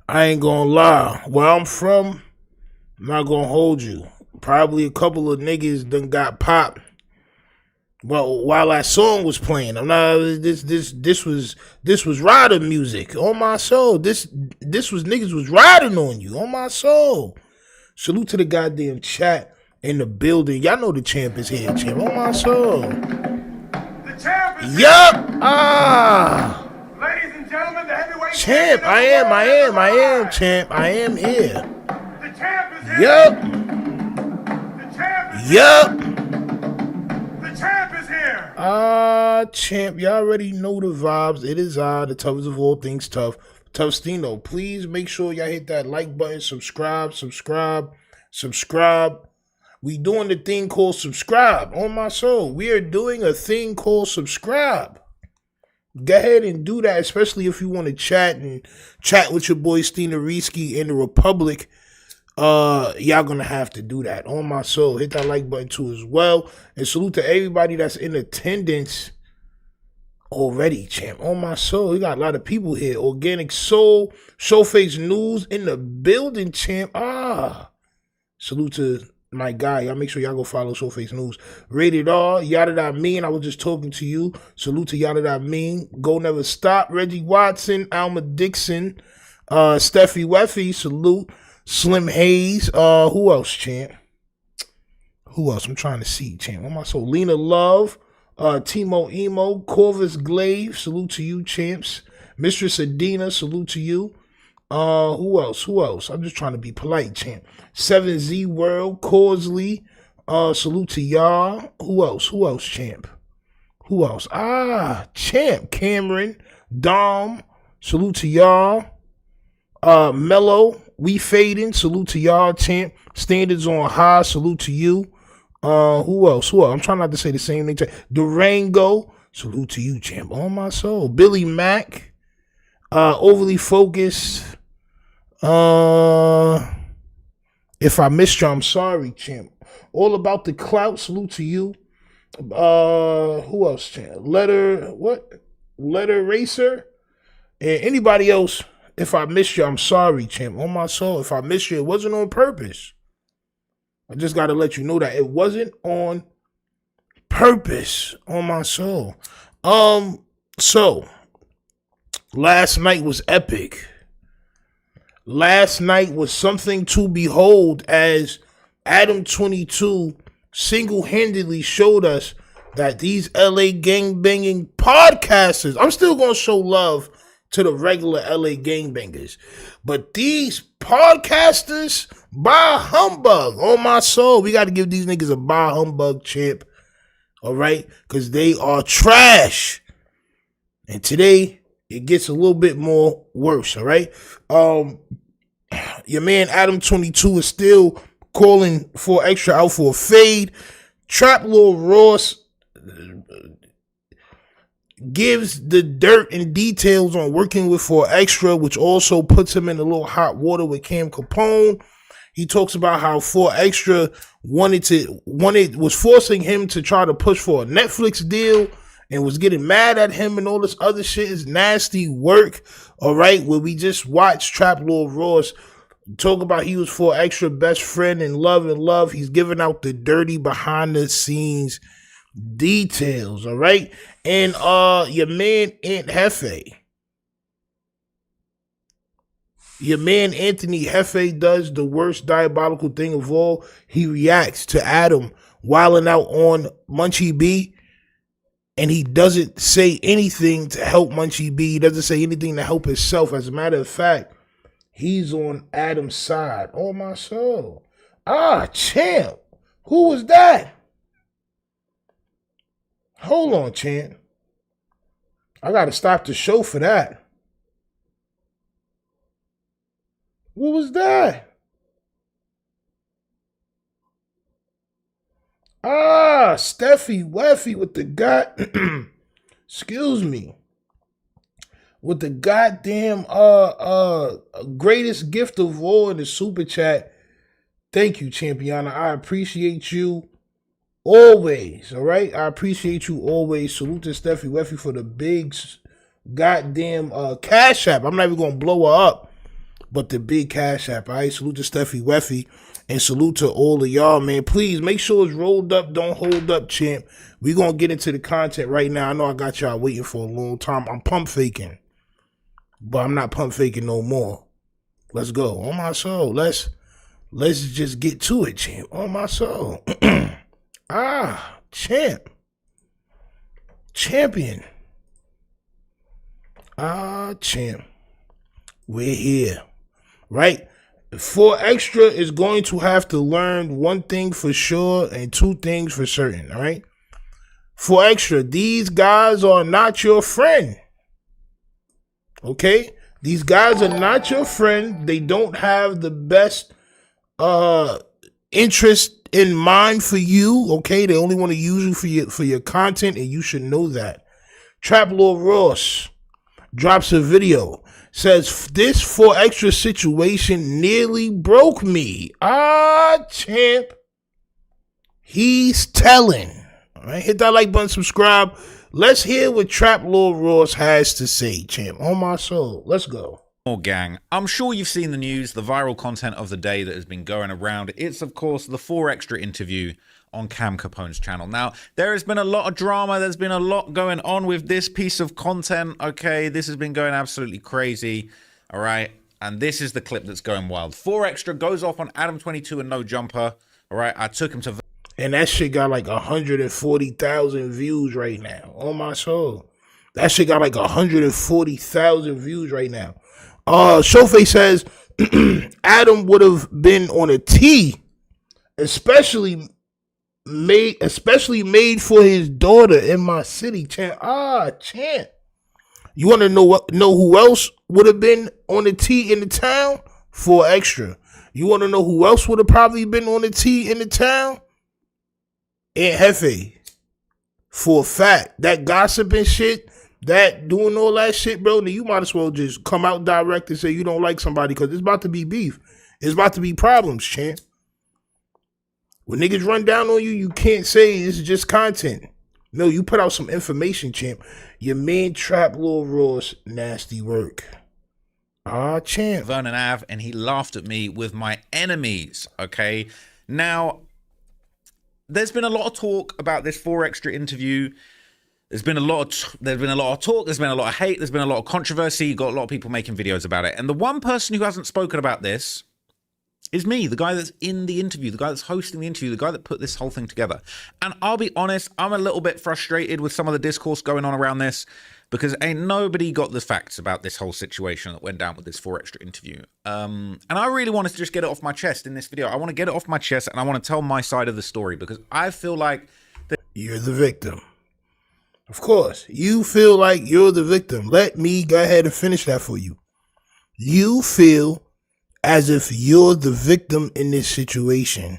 I ain't gonna lie. Where I'm from, I'm not gonna hold you. Probably a couple of niggas done got popped. But while that song was playing, I'm not this was rider music on my soul. This was niggas was riding on you on my soul. Salute to the goddamn chat in the building. Y'all know the champ is here, champ. On my soul. The champ is Yup. here. Ladies and gentlemen, the heavyweight Champ, I am, champ. I am here. The champ is here. Yup. The champ is Yup. here. The champ is here. Champ, y'all already know the vibes. It is the toughest of all things tough. Toughstino, please make sure y'all hit that like button, subscribe. We doing the thing called subscribe on my soul. We are doing a thing called subscribe. Go ahead and do that, especially if you want to chat with your boy Stina Reski in the Republic. Y'all gonna have to do that on my soul. Hit that like button too as well. And salute to everybody that's in attendance already, champ. On my soul. We got a lot of people here. Organic Soul, Showface News in the building, champ. Salute to my guy. Y'all make sure y'all go follow Showface News. Rated R, Yada Mean. I was just talking to you. Salute to Yada Mean. Go Never Stop. Reggie Watson, Alma Dixon, Steffi Weffy. Salute. Slim Hayes. Who else, champ? Who else? I'm trying to see, champ. On my soul. Lena Love. Timo Emo. Corvus Glaive. Salute to you, champs. Mistress Adina. Salute to you. Who else? I'm just trying to be polite, champ. 7Z World. Causley. Salute to y'all. Who else, champ? Who else? Champ. Cameron. Dom. Salute to y'all. Mello. We fading. Salute to y'all, champ. Standards on high. Salute to you. Who else? I'm trying not to say the same thing. Durango. Salute to you, champ. On my soul. Billy Mack. Overly focused. If I missed you, I'm sorry, champ. All about the clout. Salute to you. Who else, champ? Letter Racer. And anybody else. If I missed you, I'm sorry, champ. On my soul. If I missed you, it wasn't on purpose. I just got to let you know that it wasn't on purpose. On my soul. So, last night was epic. Last night was something to behold as Adam 22 single-handedly showed us that these LA gangbanging podcasters, I'm still going to show love to the regular LA gangbangers, but these podcasters, bah humbug, on my soul. We got to give these niggas a bah humbug, champ. All right? Because they are trash. And today, it gets a little bit more worse, all right? Your man Adam 22 is still calling for extra out for a fade. Trap Lord Ross gives the dirt and details on working with for extra, which also puts him in a little hot water with Cam Capone. He talks about how 4Extra was forcing him to try to push for a Netflix deal and was getting mad at him and all this other shit. Is nasty work, all right? Where we just watched Trap Lord Ross talk about he was 4Extra best friend and love. He's giving out the dirty behind the scenes details, all right? And your man Jefe. Your man Anthony Jefe does the worst diabolical thing of all. He reacts to Adam wilding out on Munchie B, and he doesn't say anything to help Munchie B. He doesn't say anything to help himself. As a matter of fact, he's on Adam's side. Oh, my soul. Champ. Who was that? Hold on, champ. I got to stop the show for that. What was that? Steffi Weffy with the excuse me. With the goddamn greatest gift of all in the super chat. Thank you, Champiana. I appreciate you always. All right, I appreciate you always. Salute to Steffi Weffy for the big goddamn cash app. I'm not even gonna blow her up, but the big Cash App. All right, salute to Steffi Weffy, and salute to all of y'all, man. Please make sure it's rolled up, don't hold up, champ. We gonna get into the content right now. I know I got y'all waiting for a long time. I'm pump faking, but I'm not pump faking no more. Let's go. On my soul. Let's just get to it, champ. On my soul. Champ. Champion. Champ. We're here. Right? 4 Extra is going to have to learn one thing for sure and 2 things for certain. All right? 4 Extra, these guys are not your friend. Okay? These guys are not your friend. They don't have the best interest in mind for you. Okay? They only want to use you for your content, and you should know that. Trap Lord Ross drops a video. Says, this 4 Extra situation nearly broke me. Champ. He's telling. All right? Hit that like button, subscribe. Let's hear what Trap Lord Ross has to say, champ. On my soul. Let's go. More gang. I'm sure you've seen the news, the viral content of the day that has been going around. It's, of course, the 4 Extra interview on Cam Capone's channel. Now, there has been a lot of drama. There's been a lot going on with this piece of content, okay? This has been going absolutely crazy, all right? And this is the clip that's going wild. 4 Extra goes off on Adam 22 and No Jumper, all right? I took him to... And that shit got like 140,000 views right now. On my soul. That shit got like 140,000 views right now. Jefe says Adam would have been on a T, especially made for his daughter in my city. Champ. Champ. You want to know who else would have been on the T in the town? 4 Extra. You want to know who else would have probably been on the T in the town? And Jefe, for a fact, that gossiping shit, that doing all that shit, bro, then you might as well just come out direct and say you don't like somebody, because it's about to be beef. It's about to be problems, champ. When niggas run down on you, you can't say it's just content. No, you put out some information, champ. Your man Trap Lord Ross, nasty work. Champ. Vernon Ave, and he laughed at me with my enemies, okay? Now... there's been a lot of talk about this 4 Extra interview. There's been a lot of talk, there's been a lot of hate, there's been a lot of controversy. You got a lot of people making videos about it. And the one person who hasn't spoken about this is me, the guy that's in the interview, the guy that's hosting the interview, the guy that put this whole thing together. And I'll be honest, I'm a little bit frustrated with some of the discourse going on around this, because ain't nobody got the facts about this whole situation that went down with this 4 Extra interview. And I really wanted to just get it off my chest in this video. I want to get it off my chest, and I want to tell my side of the story, because I feel like... you're the victim. Of course, you feel like you're the victim. Let me go ahead and finish that for you. You feel as if you're the victim in this situation.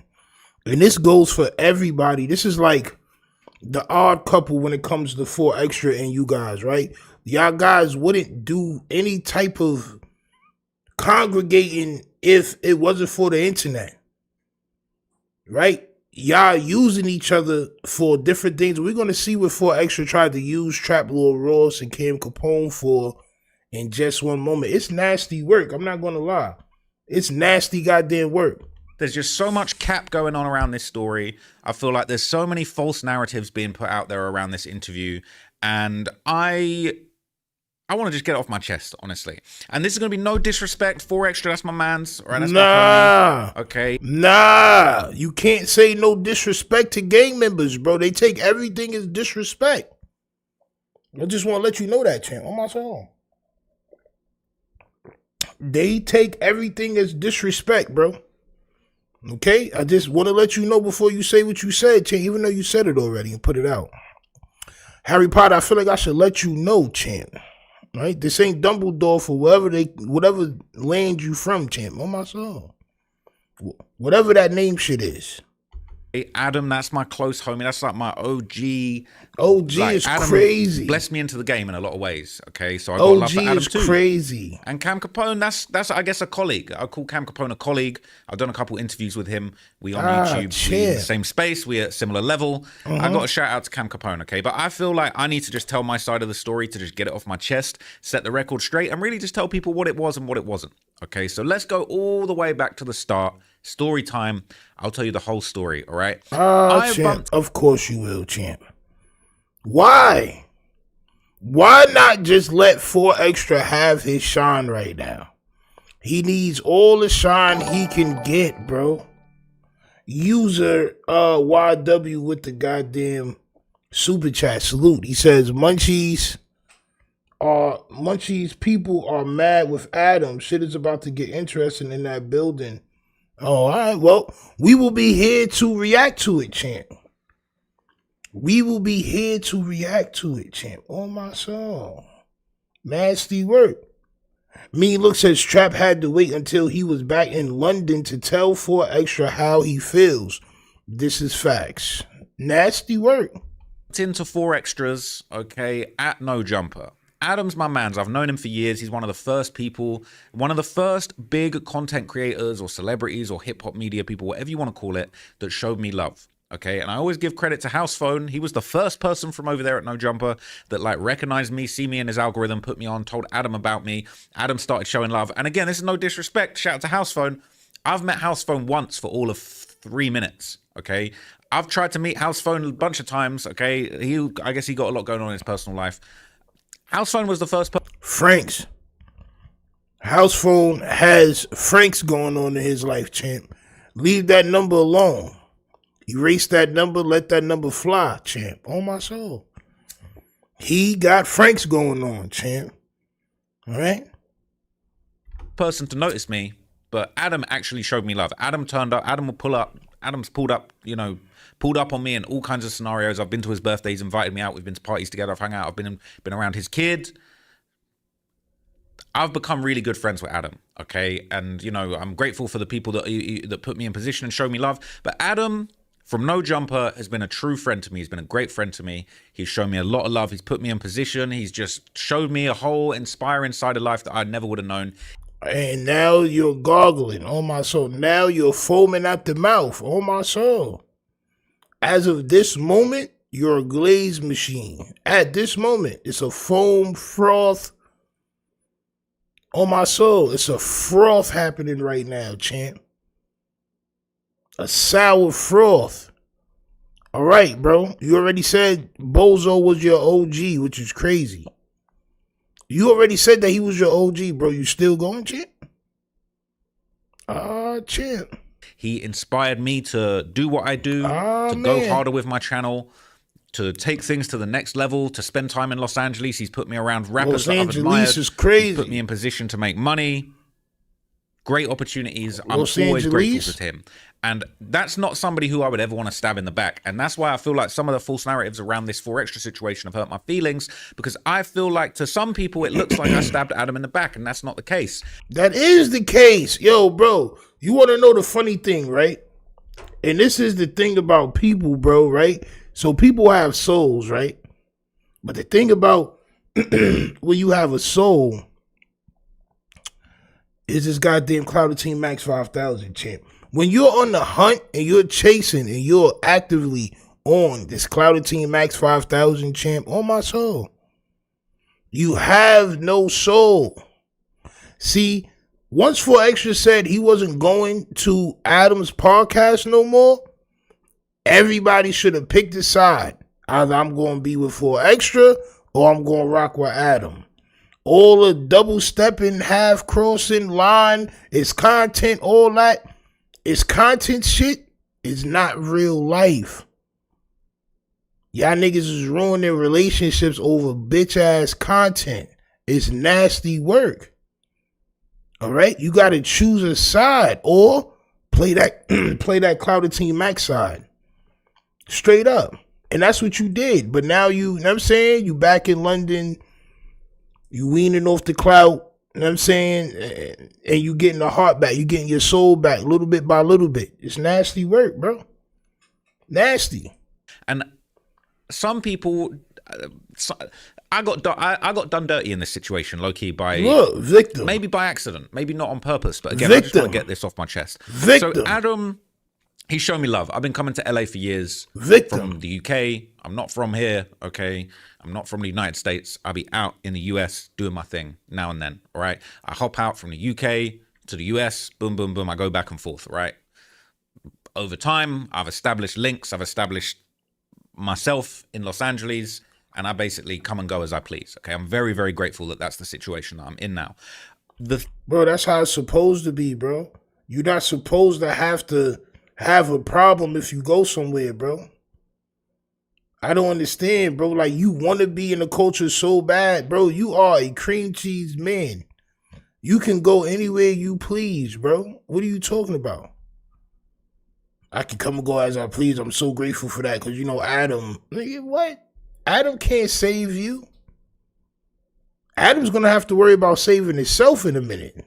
And this goes for everybody. This is like the odd couple when it comes to 4 Extra and you guys, right? Y'all guys wouldn't do any type of congregating if it wasn't for the internet, right? Y'all using each other for different things. We're going to see what 4 Extra tried to use Trap Lord Ross and Cam Capone for in just one moment. It's nasty work. I'm not going to lie. It's nasty goddamn work. There's just so much cap going on around this story. I feel like there's so many false narratives being put out there around this interview. And I want to just get it off my chest, honestly. And this is going to be no disrespect. 4 Extra, that's my man's. Right? That's my homie. Okay. Nah. You can't say no disrespect to gang members, bro. They take everything as disrespect. I just want to let you know that, champ. On my soul. They take everything as disrespect, bro. Okay? I just want to let you know before you say what you said, champ, even though you said it already and put it out. Harry Potter, I feel like I should let you know, champ. Right? This ain't Dumbledore for whatever land you from, champ. On my soul. Whatever that name shit is. Adam, that's my close homie. That's like my OG. OG like, is Adam crazy. blessed me into the game in a lot of ways. Okay, so I got love for OG Adam is too. crazy. And Cam Capone, that's I guess a colleague. I call Cam Capone a colleague. I've done a couple interviews with him. We on YouTube. We in the same space. We at similar level. I got a shout out to Cam Capone. Okay, but I feel like I need to just tell my side of the story to just get it off my chest, set the record straight, and really just tell people what it was and what it wasn't. Okay, so let's go all the way back to the start. Story time. I'll tell you the whole story, all right? Champ. Of course you will, champ. Why? Why not just let 4 Extra have his shine right now? He needs all the shine he can get, bro. User YW with the goddamn super chat salute. He says Munchie's people are mad with Adam. Shit is about to get interesting in that building. Oh, all right. Well, we will be here to react to it, champ. We will be here to react to it, champ. On my soul. Nasty work. Me Look says Trap had to wait until he was back in London to tell 4 Extra how he feels. This is facts. Nasty work. Into 4 Extras, okay, at No Jumper. Adam's my mans. I've known him for years. He's one of the first people, one of the first big content creators or celebrities or hip-hop media people, whatever you want to call it, that showed me love. Okay, and I always give credit to House Phone. He was the first person from over there at No Jumper that like recognized me, see me in his algorithm, put me on, told Adam about me. Adam started showing love. And again, this is no disrespect. Shout out to House Phone. I've met House Phone once for all of 3 minutes. Okay, I've tried to meet House Phone a bunch of times. Okay, I guess he got a lot going on in his personal life. House Phone was the first Frank's. House Phone has Frank's going on in his life, champ. Leave that number alone. Erase that number, let that number fly, champ. On my soul. He got Frank's going on, champ. All right? person to notice me, but Adam actually showed me love. Adam turned up. Adam will pull up. Adam's pulled up, pulled up on me in all kinds of scenarios. I've been to his birthday. He's invited me out. We've been to parties together. I've hung out. I've been around his kid. I've become really good friends with Adam, okay? And, I'm grateful for the people that put me in position and show me love. But Adam, from No Jumper, has been a true friend to me. He's been a great friend to me. He's shown me a lot of love. He's put me in position. He's just showed me a whole inspiring side of life that I never would have known. And now you're gargling, oh my soul. Now you're foaming at the mouth, oh my soul. As of this moment, you're a glaze machine. At this moment, it's a foam froth. Oh my soul, it's a froth happening right now, champ. A sour froth. All right, bro. You already said Bozo was your OG, which is crazy. You already said that he was your OG, bro. You still going, champ? Champ. He inspired me to do what I do, go harder with my channel, to take things to the next level, to spend time in Los Angeles. He's put me around rappers that I've admired. Is crazy. He's put me in position to make money. Great opportunities. I'm always grateful to him. And that's not somebody who I would ever want to stab in the back. And that's why I feel like some of the false narratives around this 4 Extra situation have hurt my feelings, because I feel like to some people it looks like I stabbed Adam in the back, and that's not the case. That is the case. Yo, bro, you want to know the funny thing, right? And this is the thing about people, bro, right? So people have souls, right? But the thing about when you have a soul is this goddamn Cloud Team Max 5000 champ. When you're on the hunt and you're chasing and you're actively on this Cloud Team Max 5000 champ, on my soul, you have no soul. See, once 4 Extra said he wasn't going to Adam's podcast no more, everybody should have picked a side. Either I'm going to be with 4 Extra or I'm going to rock with Adam. All the double stepping, half crossing, line, it's content, all that. It's content shit. It's not real life. Y'all niggas is ruining relationships over bitch ass content. It's nasty work. All right, you got to choose a side or play that Cloud Team Max side. Straight up. And that's what you did. But now you know what I'm saying? You back in London. You weaning off the clout. You know what I'm saying? And you getting the heart back. You getting your soul back little bit by little bit. It's nasty work, bro. Nasty. And some people, I got done dirty in this situation, low key, by victim. Maybe by accident, maybe not on purpose, but again, I just want to get this off my chest. Victim. So Adam, he's shown me love. I've been coming to LA for years. Victim. From the UK. I'm not from here, okay? I'm not from the United States. I'll be out in the US doing my thing now and then, all right? I hop out from the UK to the US, boom, boom, boom. I go back and forth, right? Over time, I've established links. I've established myself in Los Angeles, and I basically come and go as I please, okay? I'm very, very grateful that that's the situation that I'm in now. Bro, that's how it's supposed to be, bro. You're not supposed to have a problem if you go somewhere, bro. I don't understand, bro. Like, you want to be in the culture so bad, bro. You are a cream cheese man. You can go anywhere you please, bro. What are you talking about? I can come and go as I please. I'm so grateful for that because, you know, Adam, nigga, what? Adam can't save you. Adam's going to have to worry about saving himself in a minute.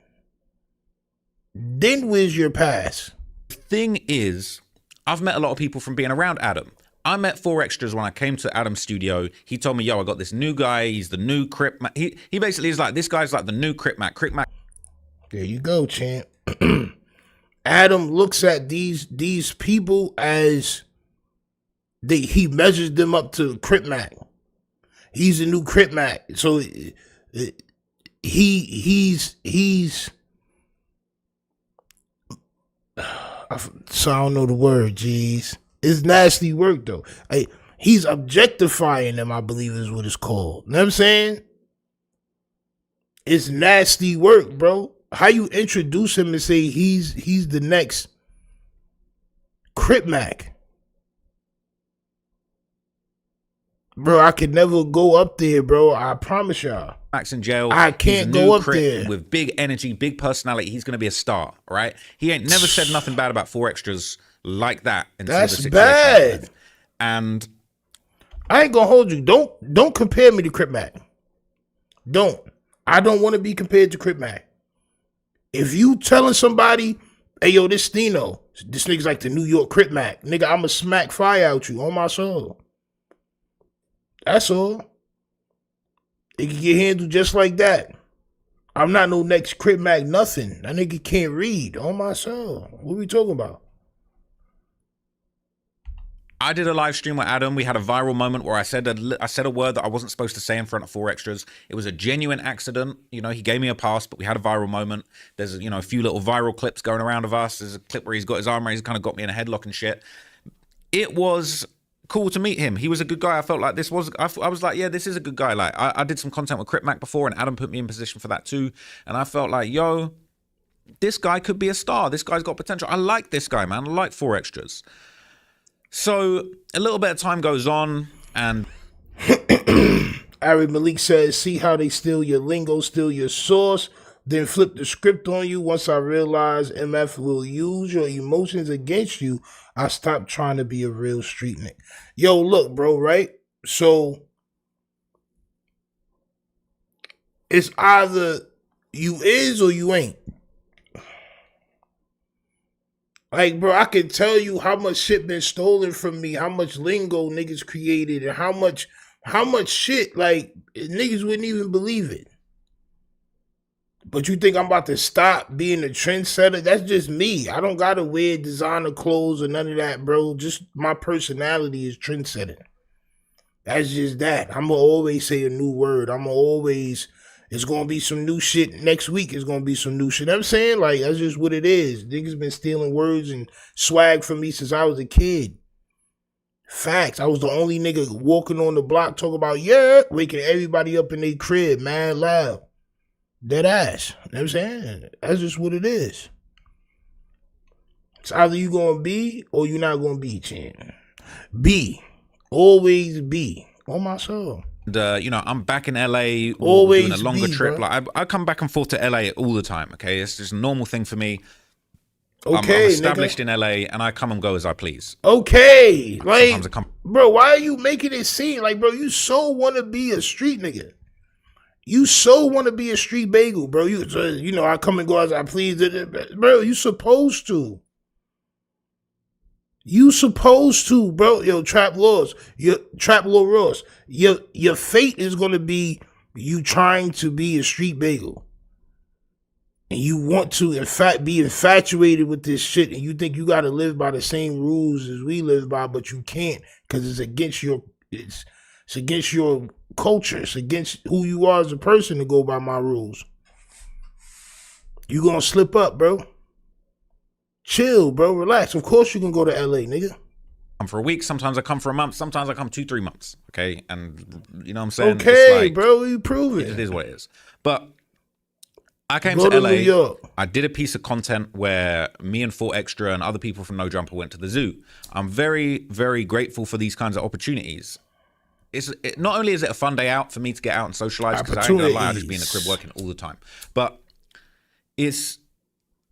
Then where's your pass? Thing is, I've met a lot of people from being around Adam. I met 4 Extras when I came to Adam's studio. He told me, yo, I got this new guy. He's the new Crip Mac. He basically is like, this guy's like the new Crip Mac. Crip Mac. There you go, champ. Adam looks at these people as he measures them up to Crip Mac. He's a new Crip Mac. So he's so I don't know the word, jeez. It's nasty work though. He's objectifying them, I believe is what it's called. You know what I'm saying? It's nasty work, bro. How you introduce him and say he's the next Crip Mac? Bro, I could never go up there, bro. I promise y'all. Mac's in jail. I can't go up there. With big energy, big personality. He's going to be a star, right? He ain't never said nothing bad about 4 Extras like that. That's bad. And I ain't gonna hold you. Don't compare me to Crip Mac. Don't. I don't want to be compared to Crip Mac. If you telling somebody, hey, yo, this Stino, this nigga's like the New York Crip Mac, nigga, I'ma smack fire out you on my soul. That's all. It can get handled just like that. I'm not no next Crip Mac nothing. That nigga can't read on my soul. What we talking about? I did a live stream with Adam. We had a viral moment where I said a word that I wasn't supposed to say in front of 4 Extras. It was a genuine accident. You know, he gave me a pass, but we had a viral moment. There's, you know, a few little viral clips going around of us. There's a clip where he's got his arm raised, kind of got me in a headlock and shit. It was cool to meet him. He was a good guy. I felt like I was like, yeah, this is a good guy. Like, I did some content with Crip Mac before, and Adam put me in position for that too. And I felt like, yo, this guy could be a star. This guy's got potential. I like this guy, man. I like 4 Extras. So a little bit of time goes on, and Ari Malik says, see how they steal your lingo, steal your source, then flip the script on you. Once I realize MF will use your emotions against you, I stopped trying to be a real street nigga. Yo, look, bro, right? So it's either you is or you ain't. Like, bro, I can tell you how much shit been stolen from me, how much lingo niggas created, and how much shit, like, niggas wouldn't even believe it. But you think I'm about to stop being a trendsetter? That's just me. I don't gotta wear designer clothes or none of that, bro. Just my personality is trendsetting. That's just that. I'm gonna always say a new word. It's gonna be some new shit. Next week is gonna be some new shit. You know what I'm saying? Like, that's just what it is. Niggas been stealing words and swag from me since I was a kid. Facts. I was the only nigga walking on the block talking about, yeah, waking everybody up in their crib, man, loud. Dead ass. You know what I'm saying? That's just what it is. It's either you gonna be or you not gonna be, champ. Be. Always be. On my soul. You know, I'm back in LA, always doing a longer trip. Bro. Like I come back and forth to LA all the time. Okay, it's just a normal thing for me. Okay, I'm established nigga. in LA, and I come and go as I please. Okay, like, sometimes I come. Bro, why are you making it seem like, bro, you so want to be a street nigga? You so want to be a street bagel, bro. You know, I come and go as I please. Bro, you supposed to. You supposed to, bro. Yo, Trap Laws. Your Trap Law Ross. Your fate is gonna be you trying to be a street bagel. And you want to be infatuated with this shit, and you think you gotta live by the same rules as we live by, but you can't, because it's against your culture. It's against who you are as a person to go by my rules. You gonna slip up, bro. Chill, bro. Relax. Of course you can go to LA, nigga. Come for a week. Sometimes I come for a month. Sometimes I come 2-3 months. Okay, and you know what I'm saying. Okay, like, bro. You prove it. It is what it is. But I came Go to LA. New York. I did a piece of content where me and 4Extra and other people from No Jumper went to the zoo. I'm very, very grateful for these kinds of opportunities. Not only is it a fun day out for me to get out and socialize, because I ain't gonna lie, I just be in the crib working all the time, but it's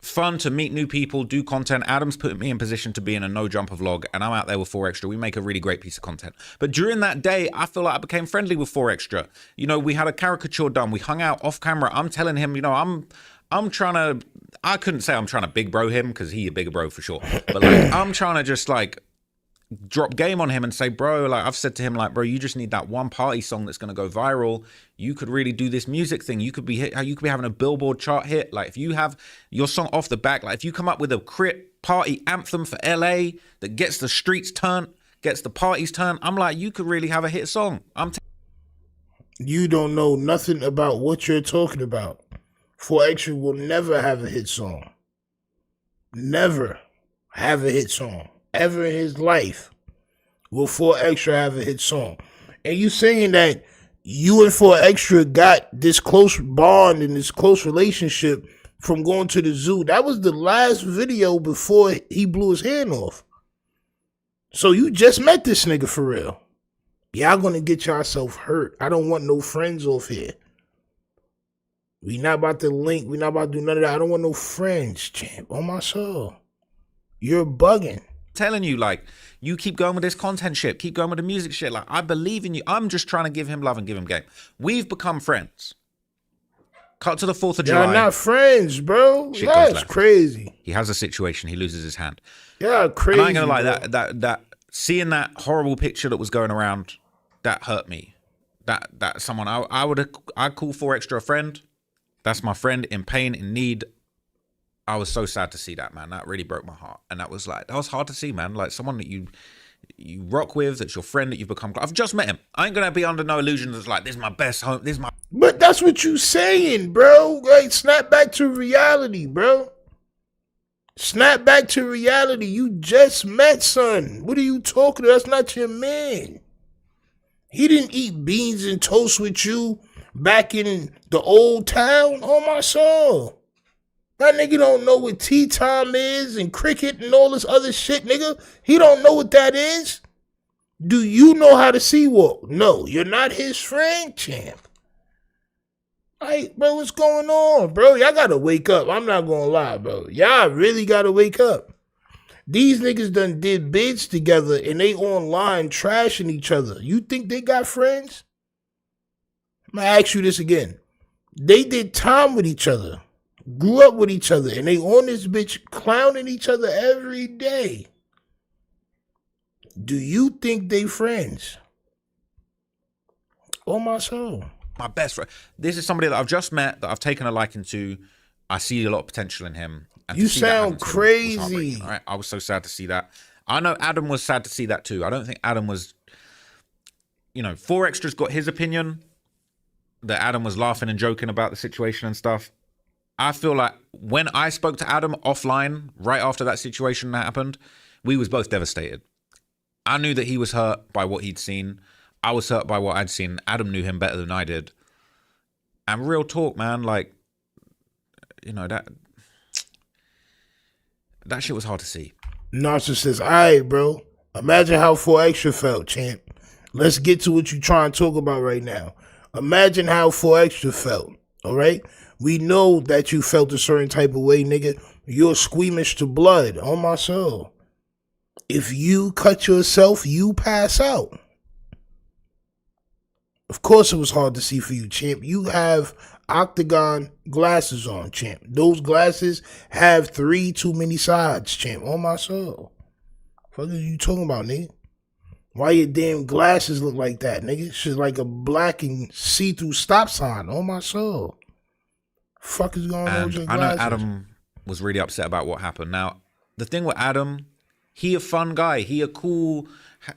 fun to meet new people, do content. Adam's put me in position to be in a No Jumper vlog, and I'm out there with 4Extra. We make a really great piece of content. But during that day, I feel like I became friendly with 4Extra. You know, we had a caricature done. We hung out off camera. I'm telling him, you know, I'm trying to, I couldn't say I'm trying to big bro him, because he a bigger bro for sure. But like, I'm trying to just like drop game on him and say, bro, like I've said to him, like, bro, you just need that one party song that's going to go viral. You could really do this music thing. You could be having a Billboard chart hit. Like if you have your song off the back, like if you come up with a crit party anthem for LA that gets the streets turned, gets the parties turned, I'm like, you could really have a hit song. You don't know nothing about what you're talking about. 4Extra will never have a hit song. Never have a hit song. Ever in his life will 4Extra have a hit song. And you saying that you and 4Extra got this close bond and this close relationship from going to the zoo. That was the last video before he blew his hand off. So you just met this nigga for real. Y'all gonna get yourself hurt. I don't want no friends off here. We not about to link. We not about to do none of that. I don't want no friends, champ. On my soul. You're bugging. Telling you, like, you keep going with this content shit, keep going with the music shit. Like, I believe in you. I'm just trying to give him love and give him game. We've become friends. Cut to the 4th of July. Y'all not friends, bro. That's crazy. He has a situation. He loses his hand. Yeah, crazy. And I ain't gonna lie, that seeing that horrible picture that was going around, that hurt me. That someone I'd call 4Extra a friend. That's my friend in pain, in need. I was so sad to see that, man. That really broke my heart. And that was hard to see, man. Like someone that you rock with, that's your friend, that you've become. I've just met him. I ain't gonna be under no illusion that's like, this is my best home. This is my. But that's what you saying, bro. Like, snap back to reality, bro. Snap back to reality. You just met, son. What are you talking about? That's not your man. He didn't eat beans and toast with you back in the old town. On my soul. That nigga don't know what tea time is and cricket and all this other shit, nigga. He don't know what that is. Do you know how to sea walk? No, you're not his friend, champ. Like, bro, what's going on, bro? Y'all gotta wake up. I'm not gonna lie, bro. Y'all really gotta wake up. These niggas done did bids together and they online trashing each other. You think they got friends? I'm gonna ask you this again. They did time with each other. Grew up with each other, and they on this bitch clowning each other every day. Do you think they friends? Oh, my soul. My best friend. This is somebody that I've just met, that I've taken a liking to. I see a lot of potential in him. And you sound crazy. All right? I was so sad to see that. I know Adam was sad to see that too. I don't think Adam was, 4Extra's got his opinion, that Adam was laughing and joking about the situation and stuff. I feel like when I spoke to Adam offline, right after that situation that happened, we was both devastated. I knew that he was hurt by what he'd seen. I was hurt by what I'd seen. Adam knew him better than I did. And real talk, man, like, that shit was hard to see. Narcissist, all right, bro. Imagine how 4Extra felt, champ. Let's get to what you're trying to talk about right now. Imagine how 4Extra felt, all right? We know that you felt a certain type of way, nigga. You're squeamish to blood, on my soul. If you cut yourself, you pass out. Of course it was hard to see for you, champ. You have octagon glasses on, champ. Those glasses have 3 too many sides, champ, on my soul. What are you talking about, nigga? Why your damn glasses look like that, nigga? Shit's like a black and see-through stop sign on my soul. Fuck is going on with your I glasses? know Adam was really upset about what happened. Now, the thing with Adam, he a fun guy. He a cool,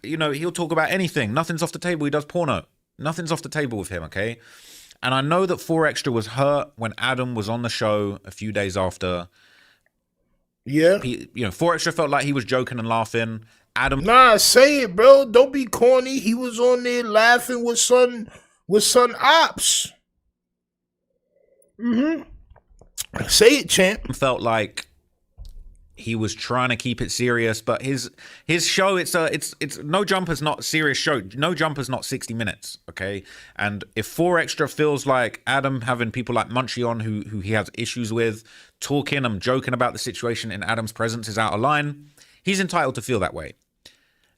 he'll talk about anything. Nothing's off the table. He does porno. Nothing's off the table with him, okay? And I know that 4 Extra was hurt when Adam was on the show a few days after. Yeah. 4 Extra felt like he was joking and laughing. Adam, Nah, say it, bro. Don't be corny. He was on there laughing with son ops. Say it, champ. felt like he was trying to keep it serious, but his show, it's No Jumper's not a serious show. No Jumper's not 60 minutes, okay? And if 4 Extra feels like Adam having people like Munchie on who he has issues with, talking and joking about the situation in Adam's presence is out of line, he's entitled to feel that way.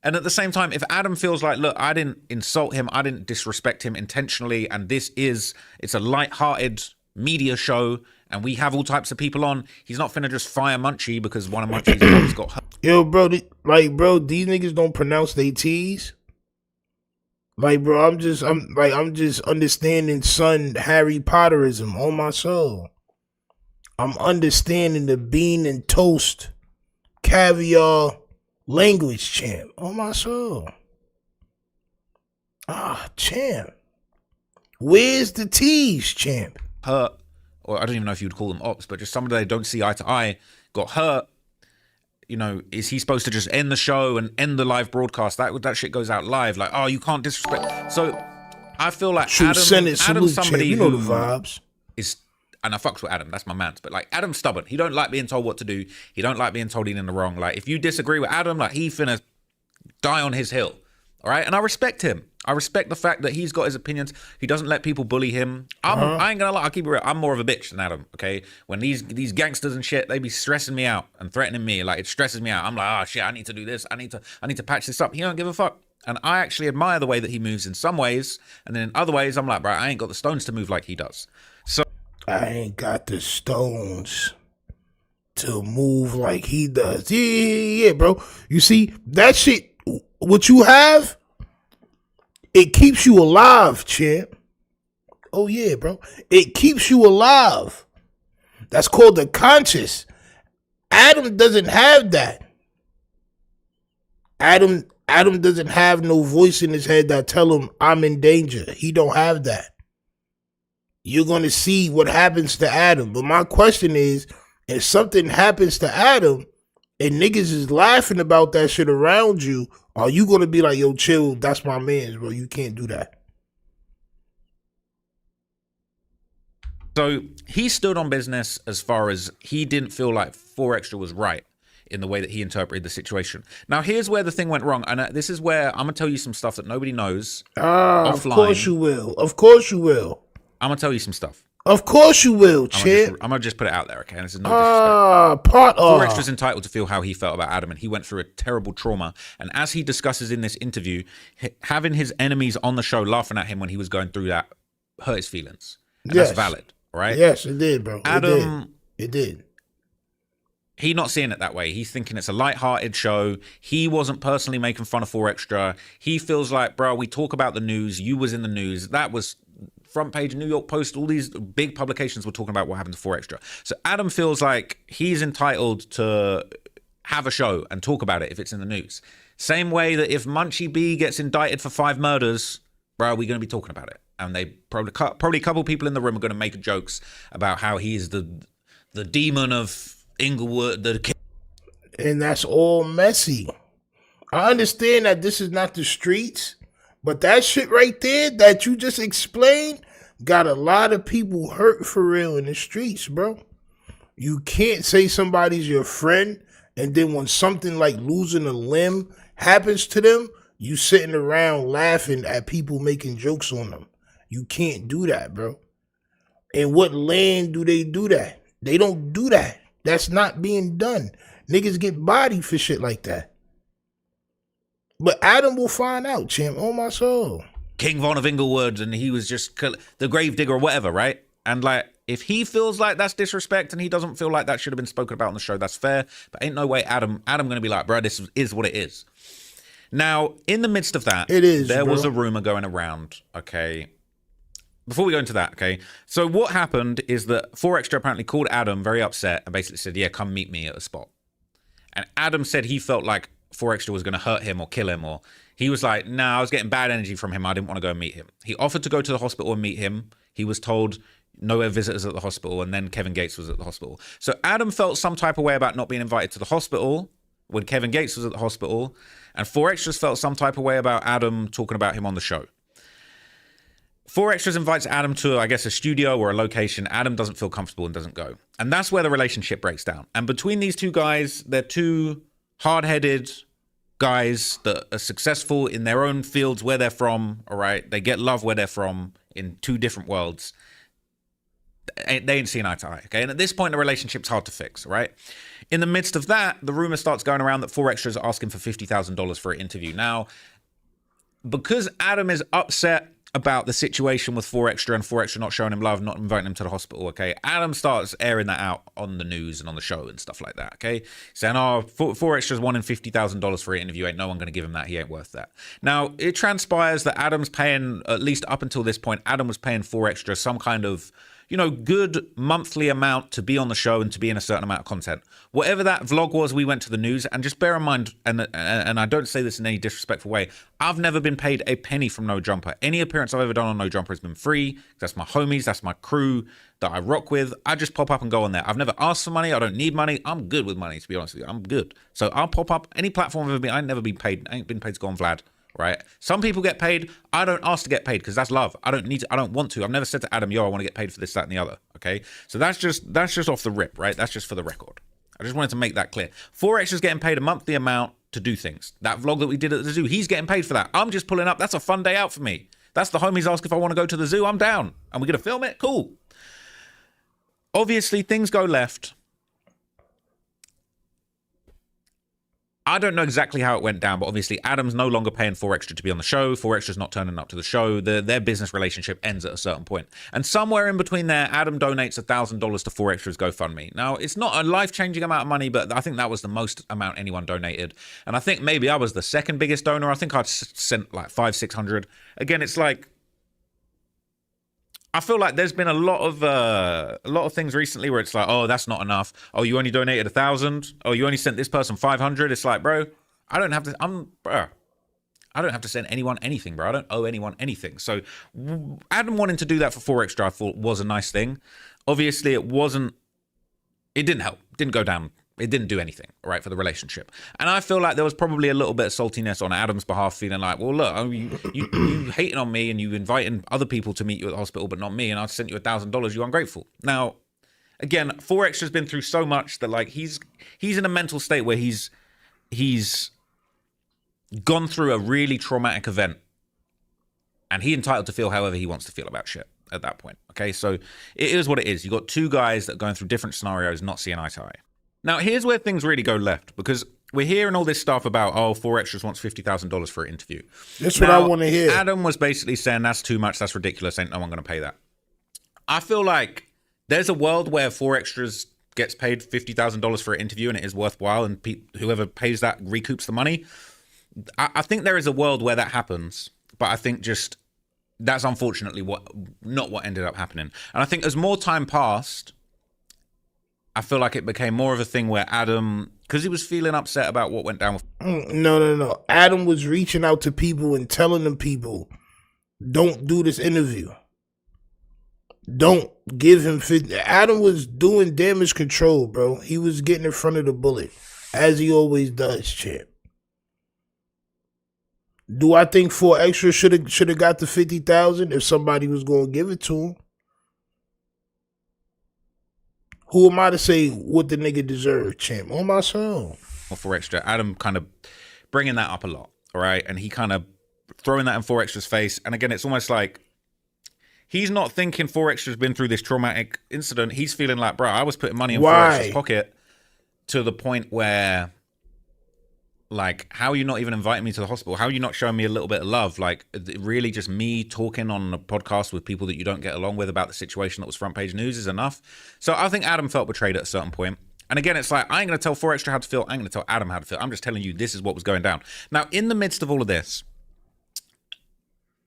And at the same time, if Adam feels like, look, I didn't insult him, I didn't disrespect him intentionally, and it's a light-hearted media show, and we have all types of people on, he's not finna just fire Munchie because one of Munchie's brothers got hurt. Yo, bro, these niggas don't pronounce they T's. Like, bro, I'm just understanding son Harry Potterism on my soul. I'm understanding the bean and toast caviar language, champ, on my soul. Champ. Where's the T's, champ? Hurt, or I don't even know if you'd call them ops, but just somebody they don't see eye to eye got hurt. Is he supposed to just end the show and end the live broadcast? That shit goes out live. Like, oh, you can't disrespect. So I feel like Adam's somebody you know who the vibes. is, and I fucks with Adam. That's my man. But like, Adam's stubborn. He don't like being told what to do. He don't like being told he's in the wrong. Like, if you disagree with Adam, like, he finna die on his hill. All right, and I respect him. I respect the fact that he's got his opinions. He doesn't let people bully him. I ain't gonna lie, I'll keep it real. I'm more of a bitch than Adam, okay? When these gangsters and shit, they be stressing me out and threatening me. Like, it stresses me out. I'm like, oh shit, I need to do this. I need to patch this up. He don't give a fuck. And I actually admire the way that he moves in some ways. And then in other ways, I'm like, bro, I ain't got the stones to move like he does. So I ain't got the stones to move like he does. Yeah, bro. You see, that shit, what you have, it keeps you alive, champ. Oh, yeah, bro. It keeps you alive. That's called the conscious. Adam doesn't have that. Adam doesn't have no voice in his head that tell him I'm in danger. He don't have that. You're going to see what happens to Adam. But my question is, if something happens to Adam and niggas is laughing about that shit around you, are you going to be like, yo, chill, that's my man, bro? You can't do that. So he stood on business as far as he didn't feel like 4 Extra was right in the way that he interpreted the situation. Now, here's where the thing went wrong. And this is where I'm going to tell you some stuff that nobody knows. Offline. Of course you will. Of course you will. I'm going to tell you some stuff. Of course you will, champ. I'm going to just put it out there, okay? And this is no disrespect. 4 Extra's entitled to feel how he felt about Adam, and he went through a terrible trauma. And as he discusses in this interview, having his enemies on the show laughing at him when he was going through that hurt his feelings. And that's valid, right? Yes, it did, bro. Adam, it did. He's not seeing it that way. He's thinking it's a light-hearted show. He wasn't personally making fun of 4 Extra. He feels like, bro, we talk about the news. You was in the news. That was front page New York Post. All these big publications were talking about what happened to 4 Extra. So Adam feels like he's entitled to have a show and talk about it if it's in the news. Same way that if Munchie B gets indicted for 5 murders, bro, we're going to be talking about it. And they probably a couple people in the room are going to make jokes about how he is the demon of Inglewood, and that's all messy. I understand that this is not the streets, but that shit right there that you just explained got a lot of people hurt for real in the streets, bro. You can't say somebody's your friend and then when something like losing a limb happens to them, you sitting around laughing at people making jokes on them. You can't do that, bro. In what land do they do that? They don't do that. That's not being done. Niggas get bodied for shit like that. But Adam will find out, champ. Oh, my soul. King Von of Inglewood, and he was just the grave digger or whatever, right? And like, If he feels like that's disrespect and he doesn't feel like that should have been spoken about on the show, that's fair. But ain't no way Adam going to be like, bro, this is what it is. Now, in the midst of that, there was a rumor going around, okay? Before we go into that, okay? So what happened is that 4Extra apparently called Adam very upset and basically said, yeah, come meet me at a spot. And Adam said he felt like 4Extra was going to hurt him or kill him, or he was like, nah, I was getting bad energy from him. I didn't want to go and meet him. He offered to go to the hospital and meet him. He was told no visitors at the hospital, and then Kevin Gates was at the hospital. So Adam felt some type of way about not being invited to the hospital when Kevin Gates was at the hospital, and 4Extras felt some type of way about Adam talking about him on the show. 4Extras invites Adam to, I guess, a studio or a location. Adam doesn't feel comfortable and doesn't go. And that's where the relationship breaks down. And between these two guys, they're two hard-headed guys that are successful in their own fields where they're from, all right? They get love where they're from in two different worlds. They ain't seeing eye to eye, okay? And at this point, the relationship's hard to fix, right? In the midst of that, the rumor starts going around that 4Extras are asking for $50,000 for an interview. Now, because Adam is upset about the situation with 4Extra and 4Extra not showing him love, not inviting him to the hospital, okay? Adam starts airing that out on the news and on the show and stuff like that, okay? Saying, oh, 4Extra's wanting $50,000 for an interview. Ain't no one going to give him that. He ain't worth that. Now, it transpires that Adam's paying, at least up until this point, Adam was paying 4Extra some kind of, you know, good monthly amount to be on the show and to be in a certain amount of content. Whatever that vlog was, we went to the news. And just bear in mind, and I don't say this in any disrespectful way, I've never been paid a penny from No Jumper. Any appearance I've ever done on No Jumper has been free. That's my homies, that's my crew that I rock with. I just pop up and go on there. I've never asked for money. I don't need money. I'm good with money, to be honest with you. I'm good. So I'll pop up any platform I've ever been. I ain't never been paid. I ain't been paid to go on Vlad. Right? Some people get paid. I don't ask to get paid because that's love. I don't need to. I don't want to. I've never said to Adam, yo, I want to get paid for this, that, and the other. Okay? So that's just off the rip, right? That's just for the record. I just wanted to make that clear. 4Extra's getting paid a monthly amount to do things. That vlog that we did at the zoo, he's getting paid for that. I'm just pulling up. That's a fun day out for me. That's the homies ask if I want to go to the zoo. I'm down. And we're going to film it? Cool. Obviously, things go left. I don't know exactly how it went down, but obviously Adam's no longer paying 4Extra to be on the show. 4Extra's not turning up to the show. Their business relationship ends at a certain point. And somewhere in between there, Adam donates $1,000 to 4Extra's GoFundMe. Now, it's not a life-changing amount of money, but I think that was the most amount anyone donated. And I think maybe I was the second biggest donor. I think I'd sent like $500-600. Again, it's like, I feel like there's been a lot of things recently where it's like, oh, that's not enough. Oh, you only donated 1,000. Oh, you only sent this person 500. It's like, bro, I don't have to send anyone anything, bro. I don't owe anyone anything. So Adam wanting to do that for 4Extra, I thought was a nice thing. Obviously, it didn't help. It didn't go down. It didn't do anything, right, for the relationship. And I feel like there was probably a little bit of saltiness on Adam's behalf, feeling like, well, look, you hating on me and you inviting other people to meet you at the hospital, but not me, and I sent you $1,000, you ungrateful. Now, again, 4Extra's been through so much that, like, he's in a mental state where he's gone through a really traumatic event, and he's entitled to feel however he wants to feel about shit at that point, okay? So it is what it is. You got two guys that are going through different scenarios, not seeing eye to eye. Now, here's where things really go left, because we're hearing all this stuff about, oh, 4Extras wants $50,000 for an interview. That's what I want to hear. Adam was basically saying, that's too much, that's ridiculous, ain't no one going to pay that. I feel like there's a world where 4Extras gets paid $50,000 for an interview and it is worthwhile, and whoever pays that recoups the money. I think there is a world where that happens, but I think just that's unfortunately not what ended up happening. And I think as more time passed, I feel like it became more of a thing where Adam, because he was feeling upset about what went down with... No. Adam was reaching out to people and telling them people, don't do this interview. Don't give him 50. Adam was doing damage control, bro. He was getting in front of the bullet, as he always does, champ. Do I think 4Extra should have got the 50,000 if somebody was going to give it to him? Who am I to say what the nigga deserved, champ? On my soul. 4Extra, Adam kind of bringing that up a lot, all right? And he kind of throwing that in 4Extra's face. And again, it's almost like he's not thinking 4Extra's been through this traumatic incident. He's feeling like, bro, I was putting money in 4Extra's pocket to the point where Like, how are you not even inviting me to the hospital? How are you not showing me a little bit of love? Like, really just me talking on a podcast with people that you don't get along with about the situation that was front page news is enough. So I think Adam felt betrayed at a certain point. And again, it's like, I ain't going to tell 4 Extra how to feel. I ain't going to tell Adam how to feel. I'm just telling you this is what was going down. Now, in the midst of all of this,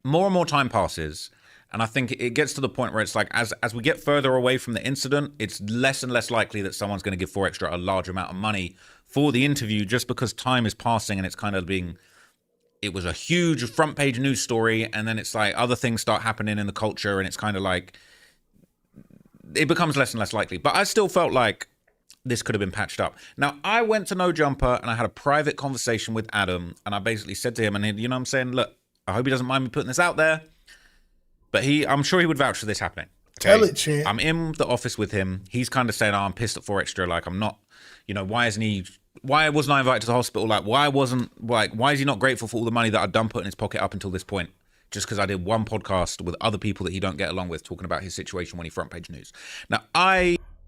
more and more time passes. And I think it gets to the point where it's like, as we get further away from the incident, it's less and less likely that someone's going to give 4 Extra a large amount of money for the interview, just because time is passing and it's kind of being, it was a huge front page news story. And then it's like other things start happening in the culture and it's kind of like, it becomes less and less likely. But I still felt like this could have been patched up. Now, I went to No Jumper and I had a private conversation with Adam. And I basically said to him, and you know what I'm saying? Look, I hope he doesn't mind me putting this out there. But I'm sure he would vouch for this happening. Okay? Tell it, champ. I'm in the office with him. He's kind of saying, I'm pissed at 4 Extra. Like, I'm not, why wasn't I invited to the hospital? Like, why is he not grateful for all the money that I'd done put in his pocket up until this point? Just because I did one podcast with other people that he don't get along with talking about his situation when he front page news. Now,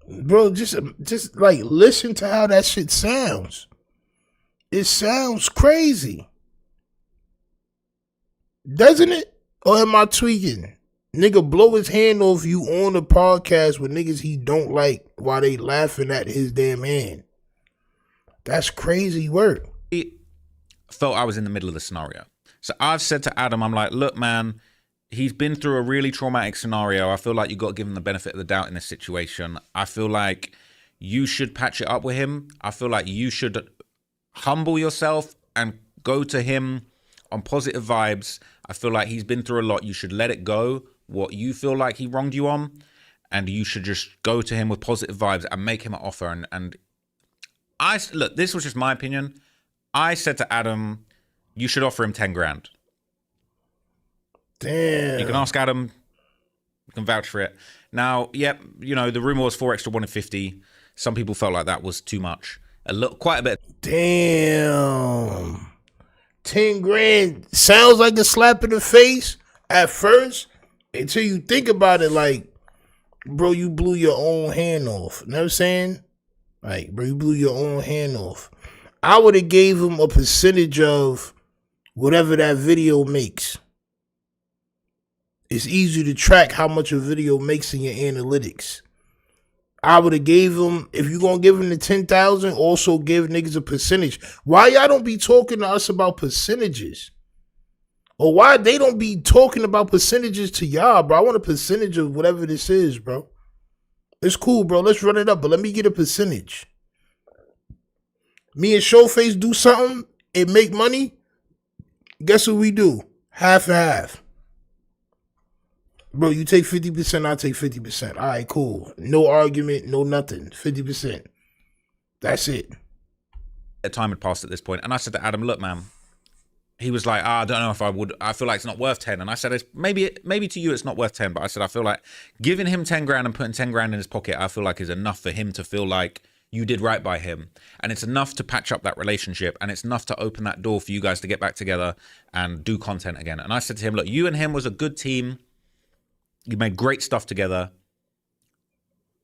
Bro, just like listen to how that shit sounds. It sounds crazy. Doesn't it? Or am I tweaking? Nigga blow his hand off you on the podcast with niggas he don't like while they laughing at his damn hand. That's crazy work. Felt I was in the middle of the scenario. So I've said to Adam, I'm like, look, man, he's been through a really traumatic scenario. I feel like you got to give him the benefit of the doubt in this situation. I feel like you should patch it up with him. I feel like you should humble yourself and go to him on positive vibes. I feel like he's been through a lot. You should let it go, what you feel like he wronged you on, and you should just go to him with positive vibes and make him an offer. And look, this was just my opinion. I said to Adam, you should offer him 10 grand. Damn. You can ask Adam. You can vouch for it. Now, yep, the rumor was 4 Extra wanted 50. Some people felt like that was too much. Quite a bit. Damn. 10 grand sounds like a slap in the face at first until you think about it like, bro, you blew your own hand off. You know what I'm saying? Like, bro, you blew your own hand off. I would have gave him a percentage of whatever that video makes. It's easy to track how much a video makes in your analytics. I would have gave him, if you're going to give him the 10,000, also give niggas a percentage. Why y'all don't be talking to us about percentages? Or why they don't be talking about percentages to y'all, bro? I want a percentage of whatever this is, bro. It's cool, bro. Let's run it up, but let me get a percentage. Me and Showface do something, it make money. Guess what we do? Half and half. Bro, you take 50%, I take 50%. All right, cool. No argument, no nothing. 50%. That's it. Time had passed at this point, and I said to Adam, look, man. He was like, I don't know if I would. I feel like it's not worth 10. And I said, maybe to you it's not worth 10. But I said, I feel like giving him 10 grand and putting 10 grand in his pocket, I feel like is enough for him to feel like you did right by him. And it's enough to patch up that relationship. And it's enough to open that door for you guys to get back together and do content again. And I said to him, look, you and him was a good team. You made great stuff together.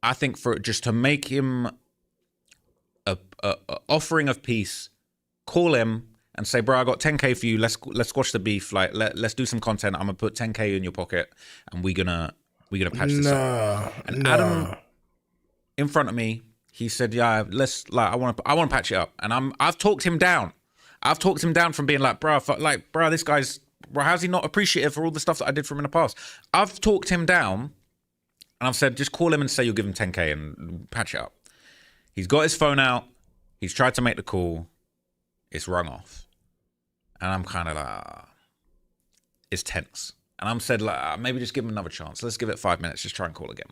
I think for just to make him a offering of peace, call him and say, bro, I got 10K for you. Let's squash the beef. Like, let's do some content. I'm gonna put 10K in your pocket, and we're gonna patch this up. And Adam, in front of me, he said, yeah, I want to patch it up. And I've talked him down. I've talked him down from being like, bro, this guy's. Bro, how's he not appreciative for all the stuff that I did for him in the past? I've talked him down, and I've said, just call him and say you'll give him 10K and patch it up. He's got his phone out. He's tried to make the call. It's rung off. And I'm kind of like, it's tense. And I'm said, like, maybe just give him another chance. Let's give it 5 minutes. Just try and call again.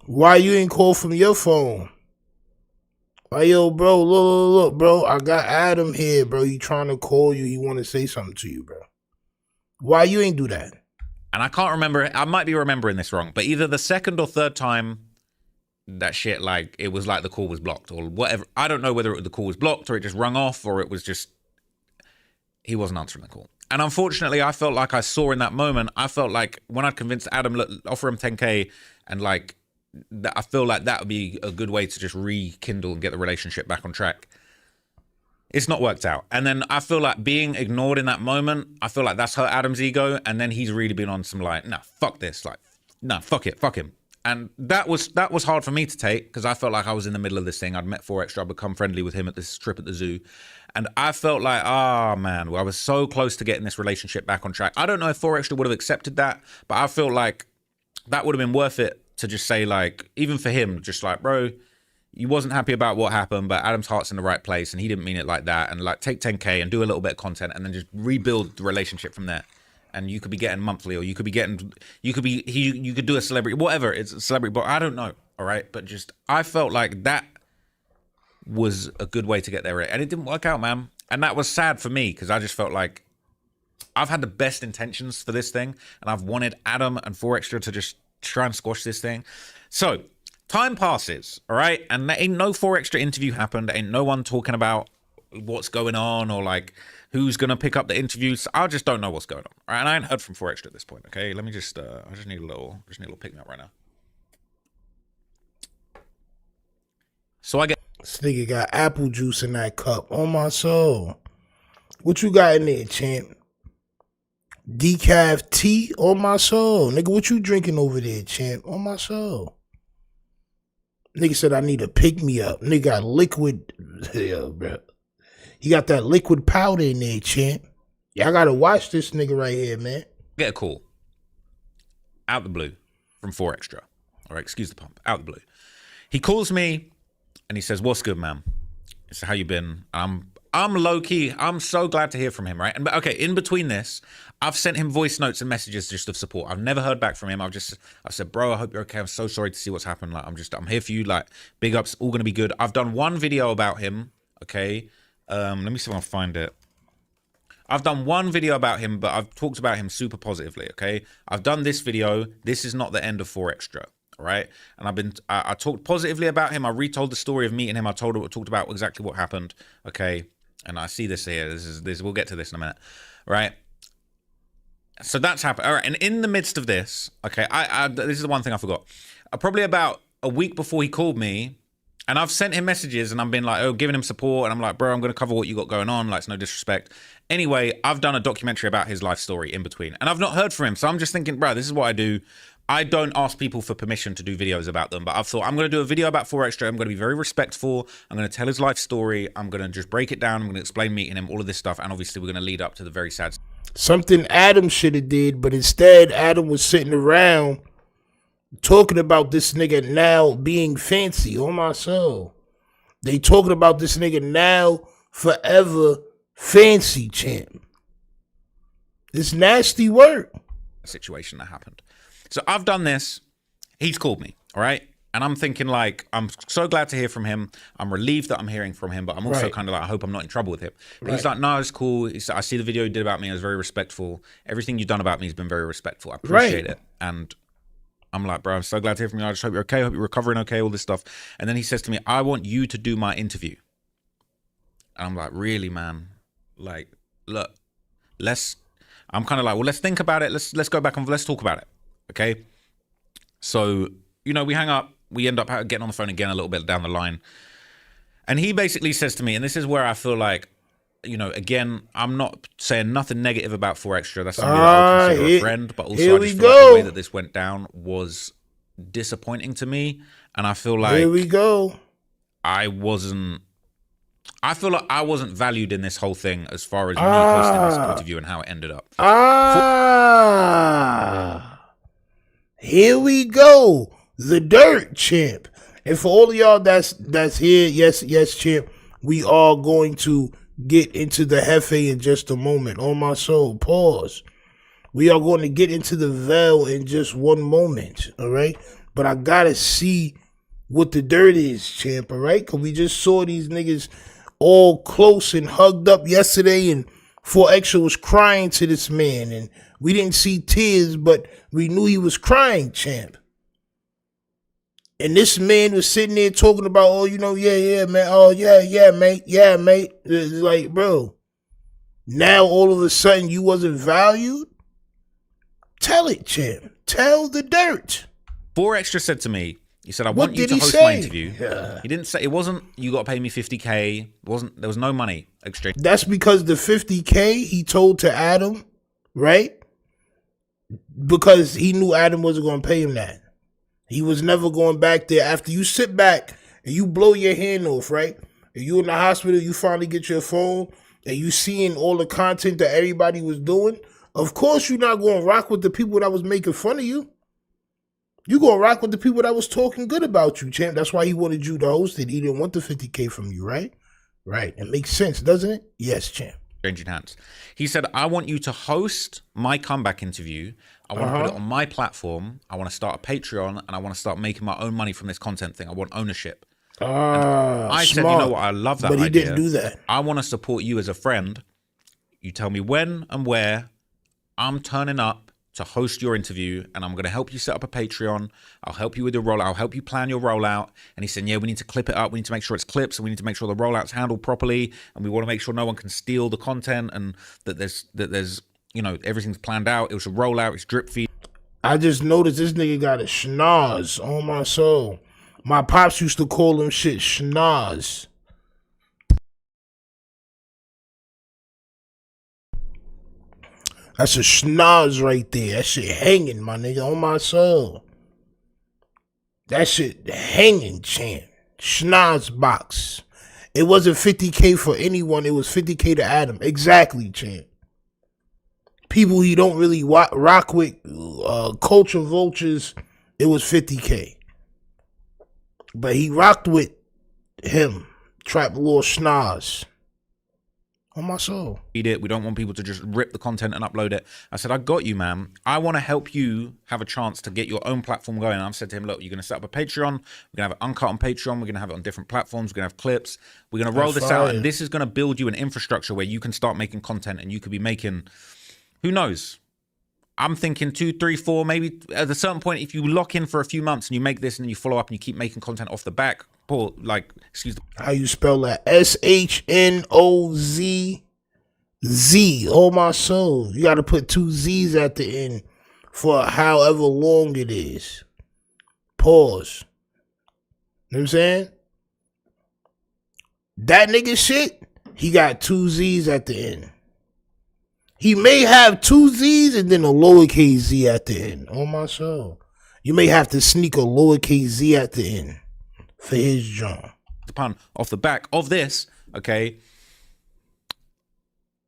Why you ain't call from your phone? Like, yo, bro, look, bro. I got Adam here, bro. He trying to call you. He want to say something to you, bro. Why you ain't do that? And I can't remember. I might be remembering this wrong. But either the second or third time that shit, like, it was like the call was blocked or whatever. I don't know whether the call was blocked or it just rung off or it was just, he wasn't answering the call. And unfortunately, I felt like I saw in that moment, I felt like when I'd convinced Adam, look, offer him 10K and like, I feel like that would be a good way to just rekindle and get the relationship back on track. It's not worked out. And then I feel like being ignored in that moment, I feel like that's hurt Adam's ego. And then he's really been on some like, nah, fuck this. Like, nah, fuck it, fuck him. And that was hard for me to take because I felt like I was in the middle of this thing. I'd met 4Extra, I'd become friendly with him at this trip at the zoo. And I felt like, oh man, well, I was so close to getting this relationship back on track. I don't know if 4Extra would have accepted that, but I feel like that would have been worth it to just say like, even for him, just like, bro, you wasn't happy about what happened, but Adam's heart's in the right place and he didn't mean it like that. And like take 10K and do a little bit of content and then just rebuild the relationship from there. And you could be getting monthly, or you could do a celebrity, whatever. It's a celebrity, but I don't know. All right. But just, I felt like that was a good way to get there. And it didn't work out, man. And that was sad for me because I just felt like I've had the best intentions for this thing. And I've wanted Adam and 4Extra to just try and squash this thing. So time passes. All right. And there ain't no 4Extra interview happened. Ain't no one talking about what's going on or like who's gonna pick up the interviews. I just don't know what's going on. All right, and I ain't heard from 4Extra at this point. Okay, let me just I just need a little pick me up right now. So I get This nigga got apple juice in that cup. On my soul. What you got in there, champ? Decaf tea? On my soul. Nigga, what you drinking over there, champ? On my soul. Nigga said I need a pick me up. Nigga got liquid. Yeah, bro. He got that liquid powder in there, champ. Y'all gotta watch this nigga right here, man. Get a call out the blue from 4Extra. All right, excuse the pump. Out the blue. He calls me and he says, "What's good, man?" I said, "How you been?" I'm low key. I'm so glad to hear from him, right? And okay, in between this, I've sent him voice notes and messages just of support. I've never heard back from him. I said, "Bro, I hope you're okay. I'm so sorry to see what's happened. Like, I'm here for you. Like, big ups, all gonna be good." I've done one video about him. Okay. Let me see if I can find it. I've done one video about him, but I've talked about him super positively, okay? I've done this video. This is not the end of 4Extra, all right? And I talked positively about him. I retold the story of meeting him. I talked about exactly what happened, okay? And I see this here. We'll get to this in a minute, right? So that's happened. All right, and in the midst of this, okay, this is the one thing I forgot. Probably about a week before he called me, and I've sent him messages and I've been like, oh, giving him support. And I'm like, bro, I'm going to cover what you got going on. Like, it's no disrespect. Anyway, I've done a documentary about his life story in between. And I've not heard from him. So I'm just thinking, bro, this is what I do. I don't ask people for permission to do videos about them. But I've thought, I'm going to do a video about 4Extra. I'm going to be very respectful. I'm going to tell his life story. I'm going to just break it down. I'm going to explain meeting him, all of this stuff. And obviously, we're going to lead up to the very sad. Something Adam should have did. But instead, Adam was sitting around talking about this nigga now being fancy. On my soul. They talking about this nigga now forever fancy, champ. It's nasty work. Situation that happened. So I've done this. He's called me, all right? And I'm thinking like, I'm so glad to hear from him. I'm relieved that I'm hearing from him, but I'm also kind of like, I hope I'm not in trouble with him. But he's like, no, it's cool. I see the video you did about me. It was very respectful. Everything you've done about me has been very respectful. I appreciate it. And I'm like, bro, I'm so glad to hear from you. I just hope you're okay. I hope you're recovering okay, all this stuff. And then he says to me, I want you to do my interview. And I'm like, really, man? Like, look, I'm kind of like, well, let's think about it. Let's go back and let's talk about it. Okay. So, you know, we hang up. We end up getting on the phone again a little bit down the line. And he basically says to me, and this is where I feel like, you know, again, I'm not saying nothing negative about 4Extra. That's somebody that I would consider a friend, but also I just feel like the way that this went down was disappointing to me. And I feel like here we go. I feel like I wasn't valued in this whole thing as far as me posting this interview and how it ended up. Here we go. The dirt, champ. And for all of y'all that's here, yes, champ, we are going to get into the Jefe in just a moment. On my soul, pause. We are going to get into the veil in just one moment, all right? But I gotta see what the dirt is, champ, all right? Because we just saw these niggas all close and hugged up yesterday, and 4Extra was crying to this man, and we didn't see tears, but we knew he was crying, champ. And this man was sitting there talking about, oh, you know, yeah, man. Oh, yeah, mate. It's like, bro, now all of a sudden you wasn't valued? Tell it, champ. Tell the dirt. 4Extra said to me, He said, I What want you did to he host say? my interview. Yeah. He didn't say, it wasn't, you got to pay me 50K. There was no money exchange. That's because the 50K he told to Adam, right? Because he knew Adam wasn't going to pay him that. He was never going back there. After you sit back and you blow your hand off, right? And you in the hospital, you finally get your phone and you seeing all the content that everybody was doing. Of course, you're not going to rock with the people that was making fun of you. You going to rock with the people that was talking good about you, champ. That's why he wanted you to host it. He didn't want the 50K from you, right? Right. It makes sense, doesn't it? Yes, champ. Changing hands. He said, I want you to host my comeback interview. I want to put it on my platform. I want to start a Patreon, and I want to start making my own money from this content thing. I want ownership. I said, you know what? I love that idea. But he didn't do that. I want to support you as a friend. You tell me when and where. I'm turning up to host your interview, and I'm going to help you set up a Patreon. I'll help you with your rollout. I'll help you plan your rollout. And he said, yeah, we need to clip it up. We need to make sure it's clips, and we need to make sure the rollout's handled properly. And we want to make sure no one can steal the content, and that there's you know, everything's planned out. It was a rollout. It's drip feed. I just noticed this nigga got a schnoz on my soul. My pops used to call him shit schnoz. That's a schnoz right there. That shit hanging, my nigga, on my soul. That shit hanging, champ. Schnoz box. It wasn't 50K for anyone. It was 50K to Adam. Exactly, champ. People he don't really rock with, culture vultures, it was 50K. But he rocked with him, Trap Lord Schnoz. On my soul. We don't want people to just rip the content and upload it. I said, I got you, man. I want to help you have a chance to get your own platform going. And I've said to him, look, you're going to set up a Patreon. We're going to have it uncut on Patreon. We're going to have it on different platforms. We're going to have clips. We're going to roll this out. And this is going to build you an infrastructure where you can start making content, and you could be making, who knows? I'm thinking 2, 3, 4, maybe at a certain point, if you lock in for a few months and you make this and then you follow up and you keep making content off the back, how you spell that? SHNOZZ. Oh my soul. You got to put 2 Z's at the end for however long it is. Pause. You know what I'm saying? That nigga shit, he got 2 Z's at the end. He may have 2 Z's and then a lowercase Z at the end. Oh my soul. You may have to sneak a lowercase Z at the end for his job. Off the back of this, okay,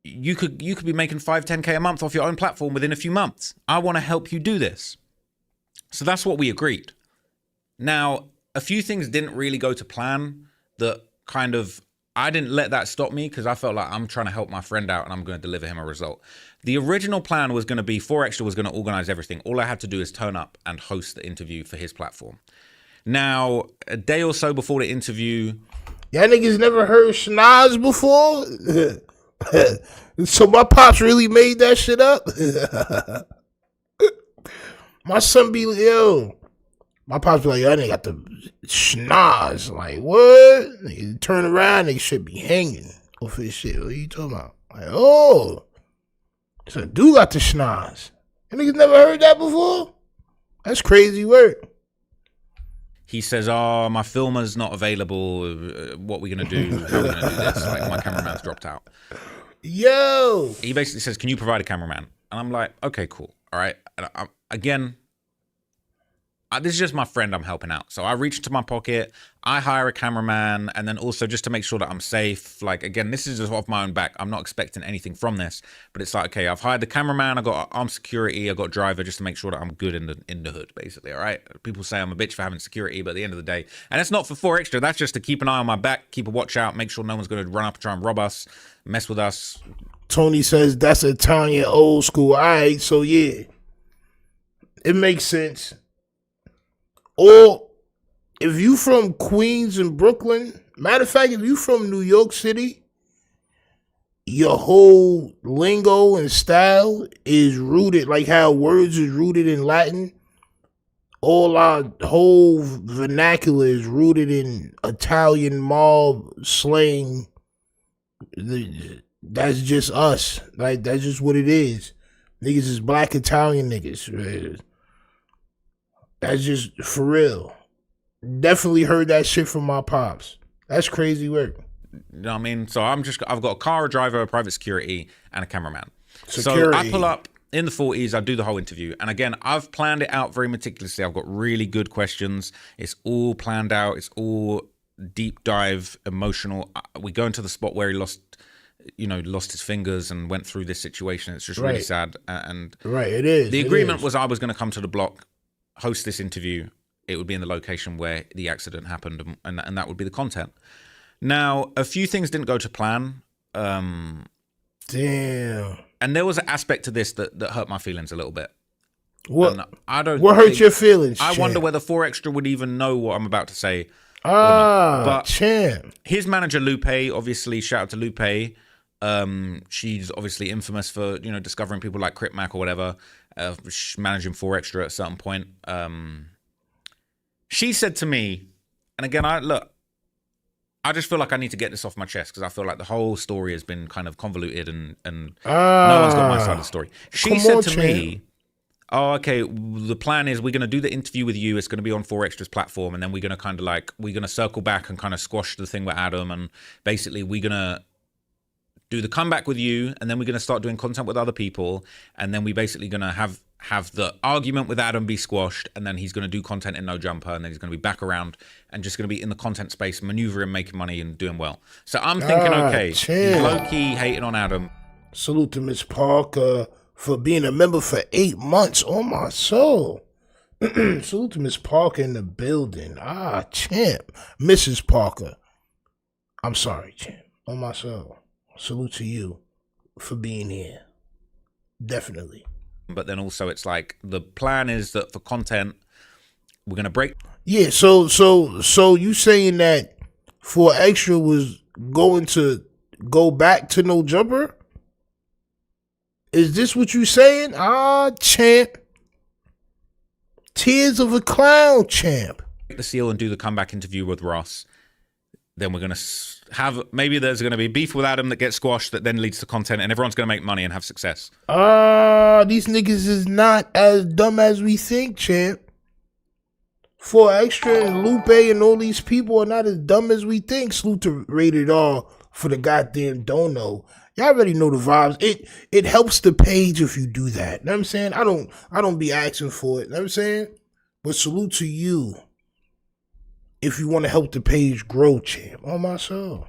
you could be making 5, 10K a month off your own platform within a few months. I want to help you do this. So that's what we agreed. Now, a few things didn't really go to plan. That kind of, I didn't let that stop me, because I felt like I'm trying to help my friend out and I'm going to deliver him a result. The original plan was going to be 4Extra was going to organize everything. All I had to do is turn up and host the interview for his platform. Now, a day or so before the interview... Y'all niggas never heard schnoz before? So my pops really made that shit up? My son be like, yo... My pops be like, yo, they got the schnoz. Like, what? They turn around, they should be hanging off his shit. What are you talking about? Like, oh... So dude got the schnoz. You niggas never heard that before? That's crazy work. He says, oh, my filmer's not available. What are we going to do? How are we going to do this? Like, my cameraman's dropped out. Yo! He basically says, can you provide a cameraman? And I'm like, okay, cool. All right. And again, this is just my friend I'm helping out. So I reach into my pocket, I hire a cameraman, and then also just to make sure that I'm safe. Like, again, this is just off my own back. I'm not expecting anything from this, but it's like, okay, I've hired the cameraman, I got armed security, I got driver, just to make sure that I'm good in the hood, basically. All right. People say I'm a bitch for having security, but at the end of the day, and it's not for 4Extra. That's just to keep an eye on my back, keep a watch out, make sure no one's going to run up and try and rob us, mess with us. Tony says that's Italian old school. All right. So yeah, it makes sense. Or if you from Queens and Brooklyn, matter of fact, if you from New York City, your whole lingo and style is rooted, like how words is rooted in Latin. All our whole vernacular is rooted in Italian mob slang. That's just us. Like, that's just what it is. Niggas is black Italian niggas. That's just for real. Definitely heard that shit from my pops. That's crazy work. You know what I mean? So I've got a car, a driver, a private security, and a cameraman. Security. So I pull up in the 40s, I do the whole interview. And again, I've planned it out very meticulously. I've got really good questions. It's all planned out. It's all deep dive, emotional. We go into the spot where he lost his fingers and went through this situation. It's just really sad. And right, it is. The agreement was I was going to come to the block, host this interview. It would be in the location where the accident happened, and that would be the content. Now, a few things didn't go to plan. Damn. And there was an aspect to this that hurt my feelings a little bit. What? And what hurt your feelings? I wonder whether 4Extra would even know what I'm about to say. But champ. His manager Lupe, obviously, shout out to Lupe. She's obviously infamous for discovering people like Crip Mac or whatever. Managing 4Extra at a certain point. She said to me, and again, I just feel like I need to get this off my chest because I feel like the whole story has been kind of convoluted and no one's got my side of the story. She said to me, oh, okay, the plan is we're going to do the interview with you. It's going to be on 4Extra's platform. And then we're going to we're going to circle back and kind of squash the thing with Adam. And basically we're going to do the comeback with you. And then we're going to start doing content with other people. And then we basically going to have the argument with Adam be squashed, and then he's going to do content in No Jumper, and then he's going to be back around and just going to be in the content space, maneuvering, making money, and doing well. So I'm thinking, okay, he's low-key hating on Adam. Salute to Miss Parker for being a member for 8 months. On my soul. Salute to Miss Parker in the building. Champ. Mrs. Parker. I'm sorry, champ. On my soul. Salute to you for being here. Definitely. But then also it's like the plan is that for content we're gonna break. Yeah, so you saying that 4Extra was going to go back to No Jumper? Is this what you saying? Champ. Tears of a clown, champ. The seal and do the comeback interview with Ross. Then we're gonna have, maybe there's going to be beef with Adam that gets squashed that then leads to content, and everyone's going to make money and have success. These niggas is not as dumb as we think, champ. 4Extra and Lupe and all these people are not as dumb as we think. Salute to Rated R for the goddamn don't know. Y'all already know the vibes. It helps the page if you do that. You know what I'm saying? I don't be asking for it. You know what I'm saying? But salute to you. If you want to help the page grow, champ. On my soul.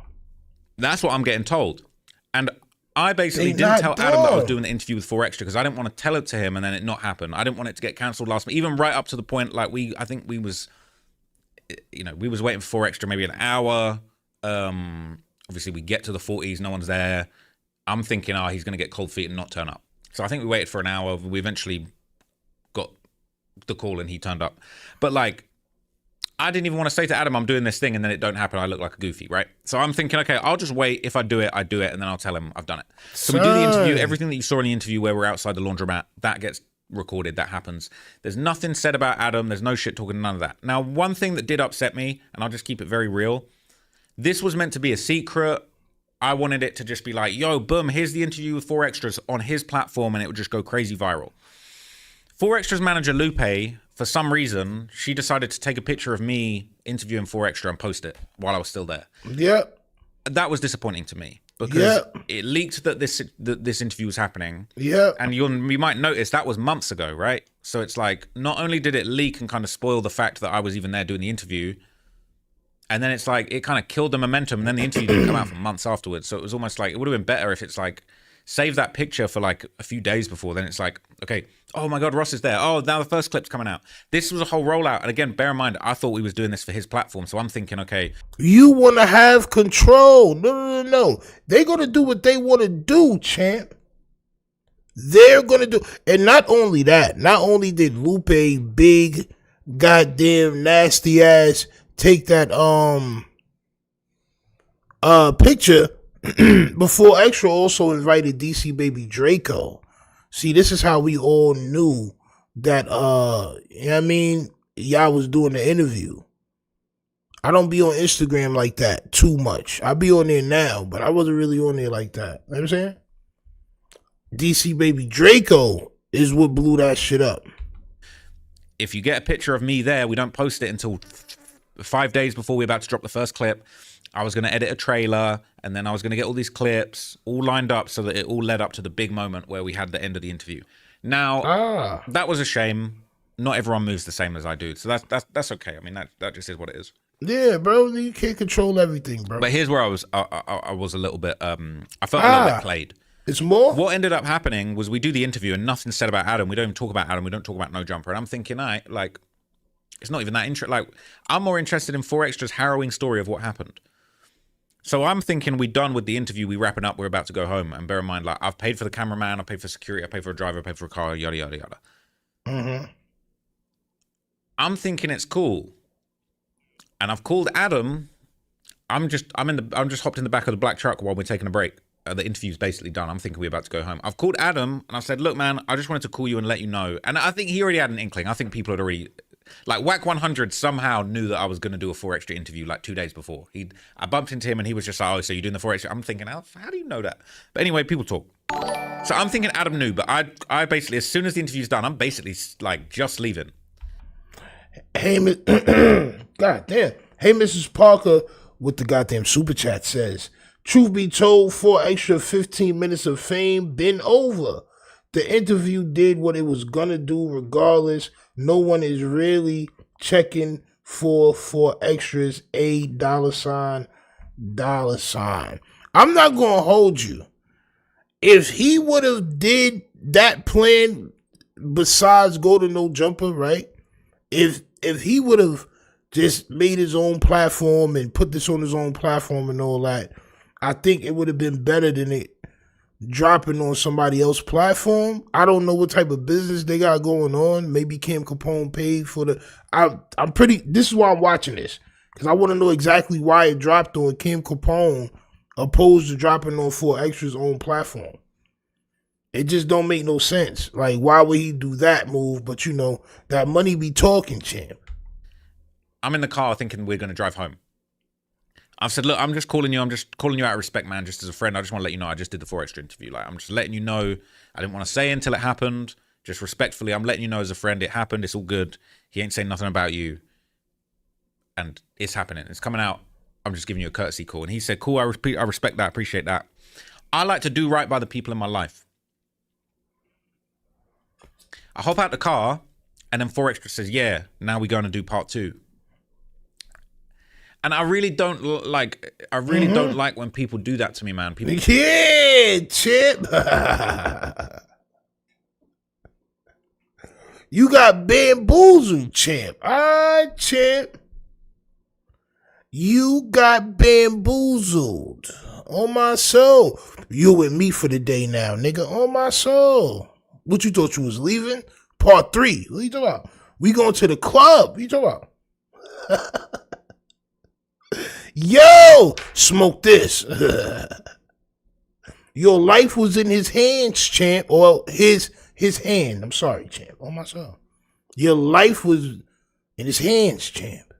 That's what I'm getting told. And I basically didn't tell Adam that I was doing the interview with 4Extra because I didn't want to tell it to him and then it not happen. I didn't want it to get cancelled last minute. Even right up to the point, like I think we was waiting for 4Extra maybe an hour. Obviously we get to the 40s, no one's there. I'm thinking, he's going to get cold feet and not turn up. So I think we waited for an hour. We eventually got the call and he turned up. But I didn't even want to say to Adam, I'm doing this thing, and then it don't happen. I look like a goofy, right? So I'm thinking, okay, I'll just wait. If I do it, and then I'll tell him I've done it. So we do the interview. Everything that you saw in the interview where we're outside the laundromat, that gets recorded. That happens. There's nothing said about Adam. There's no shit talking, none of that. Now, one thing that did upset me, and I'll just keep it very real, this was meant to be a secret. I wanted it to just be like, yo, boom, here's the interview with 4Extras on his platform, and it would just go crazy viral. 4Extra's manager, Lupe, for some reason, she decided to take a picture of me interviewing 4Extra and post it while I was still there. Yep. That was disappointing to me because it leaked that this interview was happening. Yeah. And you might notice that was months ago, right? So it's like, not only did it leak and kind of spoil the fact that I was even there doing the interview, and then it's like, it kind of killed the momentum, and then the interview didn't come out for months afterwards. So it was almost like, it would have been better if it's like, save that picture for like a few days before. Then it's like, okay, oh my God, Ross is there. Oh, now the first clip's coming out. This was a whole rollout. And again, bear in mind, I thought we was doing this for his platform. So I'm thinking, okay. You want to have control. No. They're going to do what they want to do, champ. They're going to do. And not only that, not only did Lupe, big, goddamn, nasty ass, take that picture, before Extra also invited DC Baby Draco. See, this is how we all knew that, you know what I mean, y'all was doing the interview. I don't be on Instagram like that too much. I be on there now, but I wasn't really on there like that. You know what I'm saying? DC Baby Draco is what blew that shit up. If you get a picture of me there, we don't post it until 5 days before we were about to drop the first clip, I was going to edit a trailer, and then I was going to get all these clips all lined up so that it all led up to the big moment where we had the end of the interview. Now, that was a shame. Not everyone moves the same as I do, so that's okay. I mean, that just is what it is. Yeah, bro, you can't control everything, bro. But here's where I was a little bit, I felt a little bit played. It's more? What ended up happening was we do the interview and nothing's said about Adam. We don't even talk about Adam. We don't talk about No Jumper. And I'm thinking, like, it's not even that interesting. Like, I'm more interested in 4Extra's harrowing story of what happened. So I'm thinking we're done with the interview. We wrapping up. We're about to go home. And bear in mind, like, I've paid for the cameraman. I've paid for security. I paid for a driver. I paid for a car. Yada, yada, yada. Mm-hmm. I'm thinking it's cool. And I've called Adam. I'm just hopped in the back of the black truck while we're taking a break. The interview's basically done. I'm thinking we're about to go home. I've called Adam and I said, look, man, I just wanted to call you and let you know. And I think he already had an inkling. I think people had already, like, Whack 100 somehow knew that I was going to do a 4Extra interview like 2 days before. I bumped into him and he was just like, oh, so you're doing the 4Extra? I'm thinking, how do you know that? But anyway, people talk. So I'm thinking Adam knew, but I basically, as soon as the interview's done, I'm basically like just leaving. Hey, God damn. Hey, Mrs. Parker with the goddamn super chat says, truth be told, 4Extra 15 minutes of fame been over. The interview did what it was gonna do regardless. No one is really checking for 4Extra's $$. I'm not gonna hold you. If he would have did that plan besides go to No Jumper, right? If he would have just made his own platform and put this on his own platform and all that, I think it would have been better than it dropping on somebody else's platform. I don't know what type of business they got going on. Maybe Kim Capone paid for the... This is why I'm watching this, because I want to know exactly why it dropped on Kim Capone opposed to dropping on 4Extra's own platform. It just don't make no sense. Like, why would he do that move? But, you know, that money be talking, champ. I'm in the car thinking we're going to drive home. I've said, look, I'm just calling you out of respect, man, just as a friend. I just want to let you know I just did the 4Extra interview. Like, I'm just letting you know. I didn't want to say it until it happened. Just respectfully, I'm letting you know as a friend it happened. It's all good. He ain't saying nothing about you. And it's happening. It's coming out. I'm just giving you a courtesy call. And he said, cool, I respect that. Appreciate that. I like to do right by the people in my life. I hop out the car, and then 4Extra says, yeah, now we're going to do part 2. And I really don't like when people do that to me, man. People, yeah, Chip. You got bamboozled, champ. All right, champ. You got bamboozled. On my soul. You with me for the day now, nigga. On my soul. What you thought you was leaving? Part 3. What you talking about? We going to the club. What you talking about? Yo, smoke this. Your life was in his hands, champ. Or his hand. I'm sorry, champ. On my soul. Your life was in his hands, champ.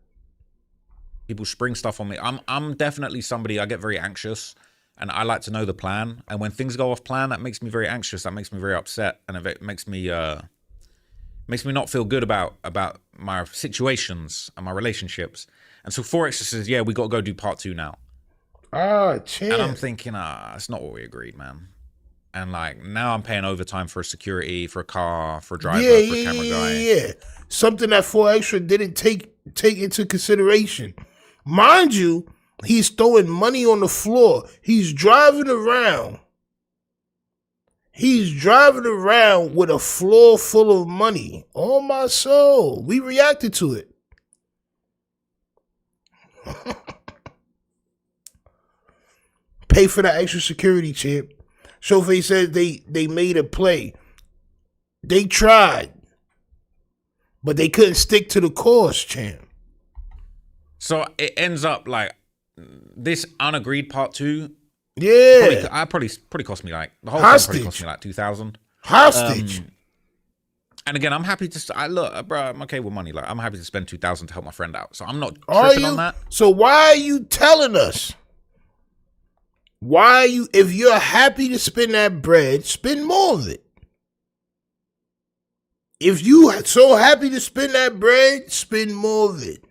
People spring stuff on me. I'm definitely somebody, I get very anxious. And I like to know the plan. And when things go off plan, that makes me very anxious. That makes me very upset. And it makes me not feel good about my situations and my relationships. And so 4Extra says, yeah, we got to go do part 2 now. Ah, champ. And I'm thinking, that's not what we agreed, man. And like, now I'm paying overtime for security, for a car, for a driver, for a camera guy. Yeah. Something that 4Extra didn't take into consideration. Mind you, he's throwing money on the floor. He's driving around. He's driving around with a floor full of money. Oh, my soul. We reacted to it. Pay for that extra security, champ. Jefe says they made a play. They tried. But they couldn't stick to the course, champ. So it ends up like this unagreed part 2. Yeah. Probably cost me like the whole Hostage. thing probably cost me like 2,000. Hostage. And again, I'm happy to look, bro. I'm okay with money. Like I'm happy to spend 2,000 to help my friend out. So I'm not tripping on that. So why are you telling us? Why are you? If you're happy to spend that bread, spend more of it. If you are so happy to spend that bread, spend more of it.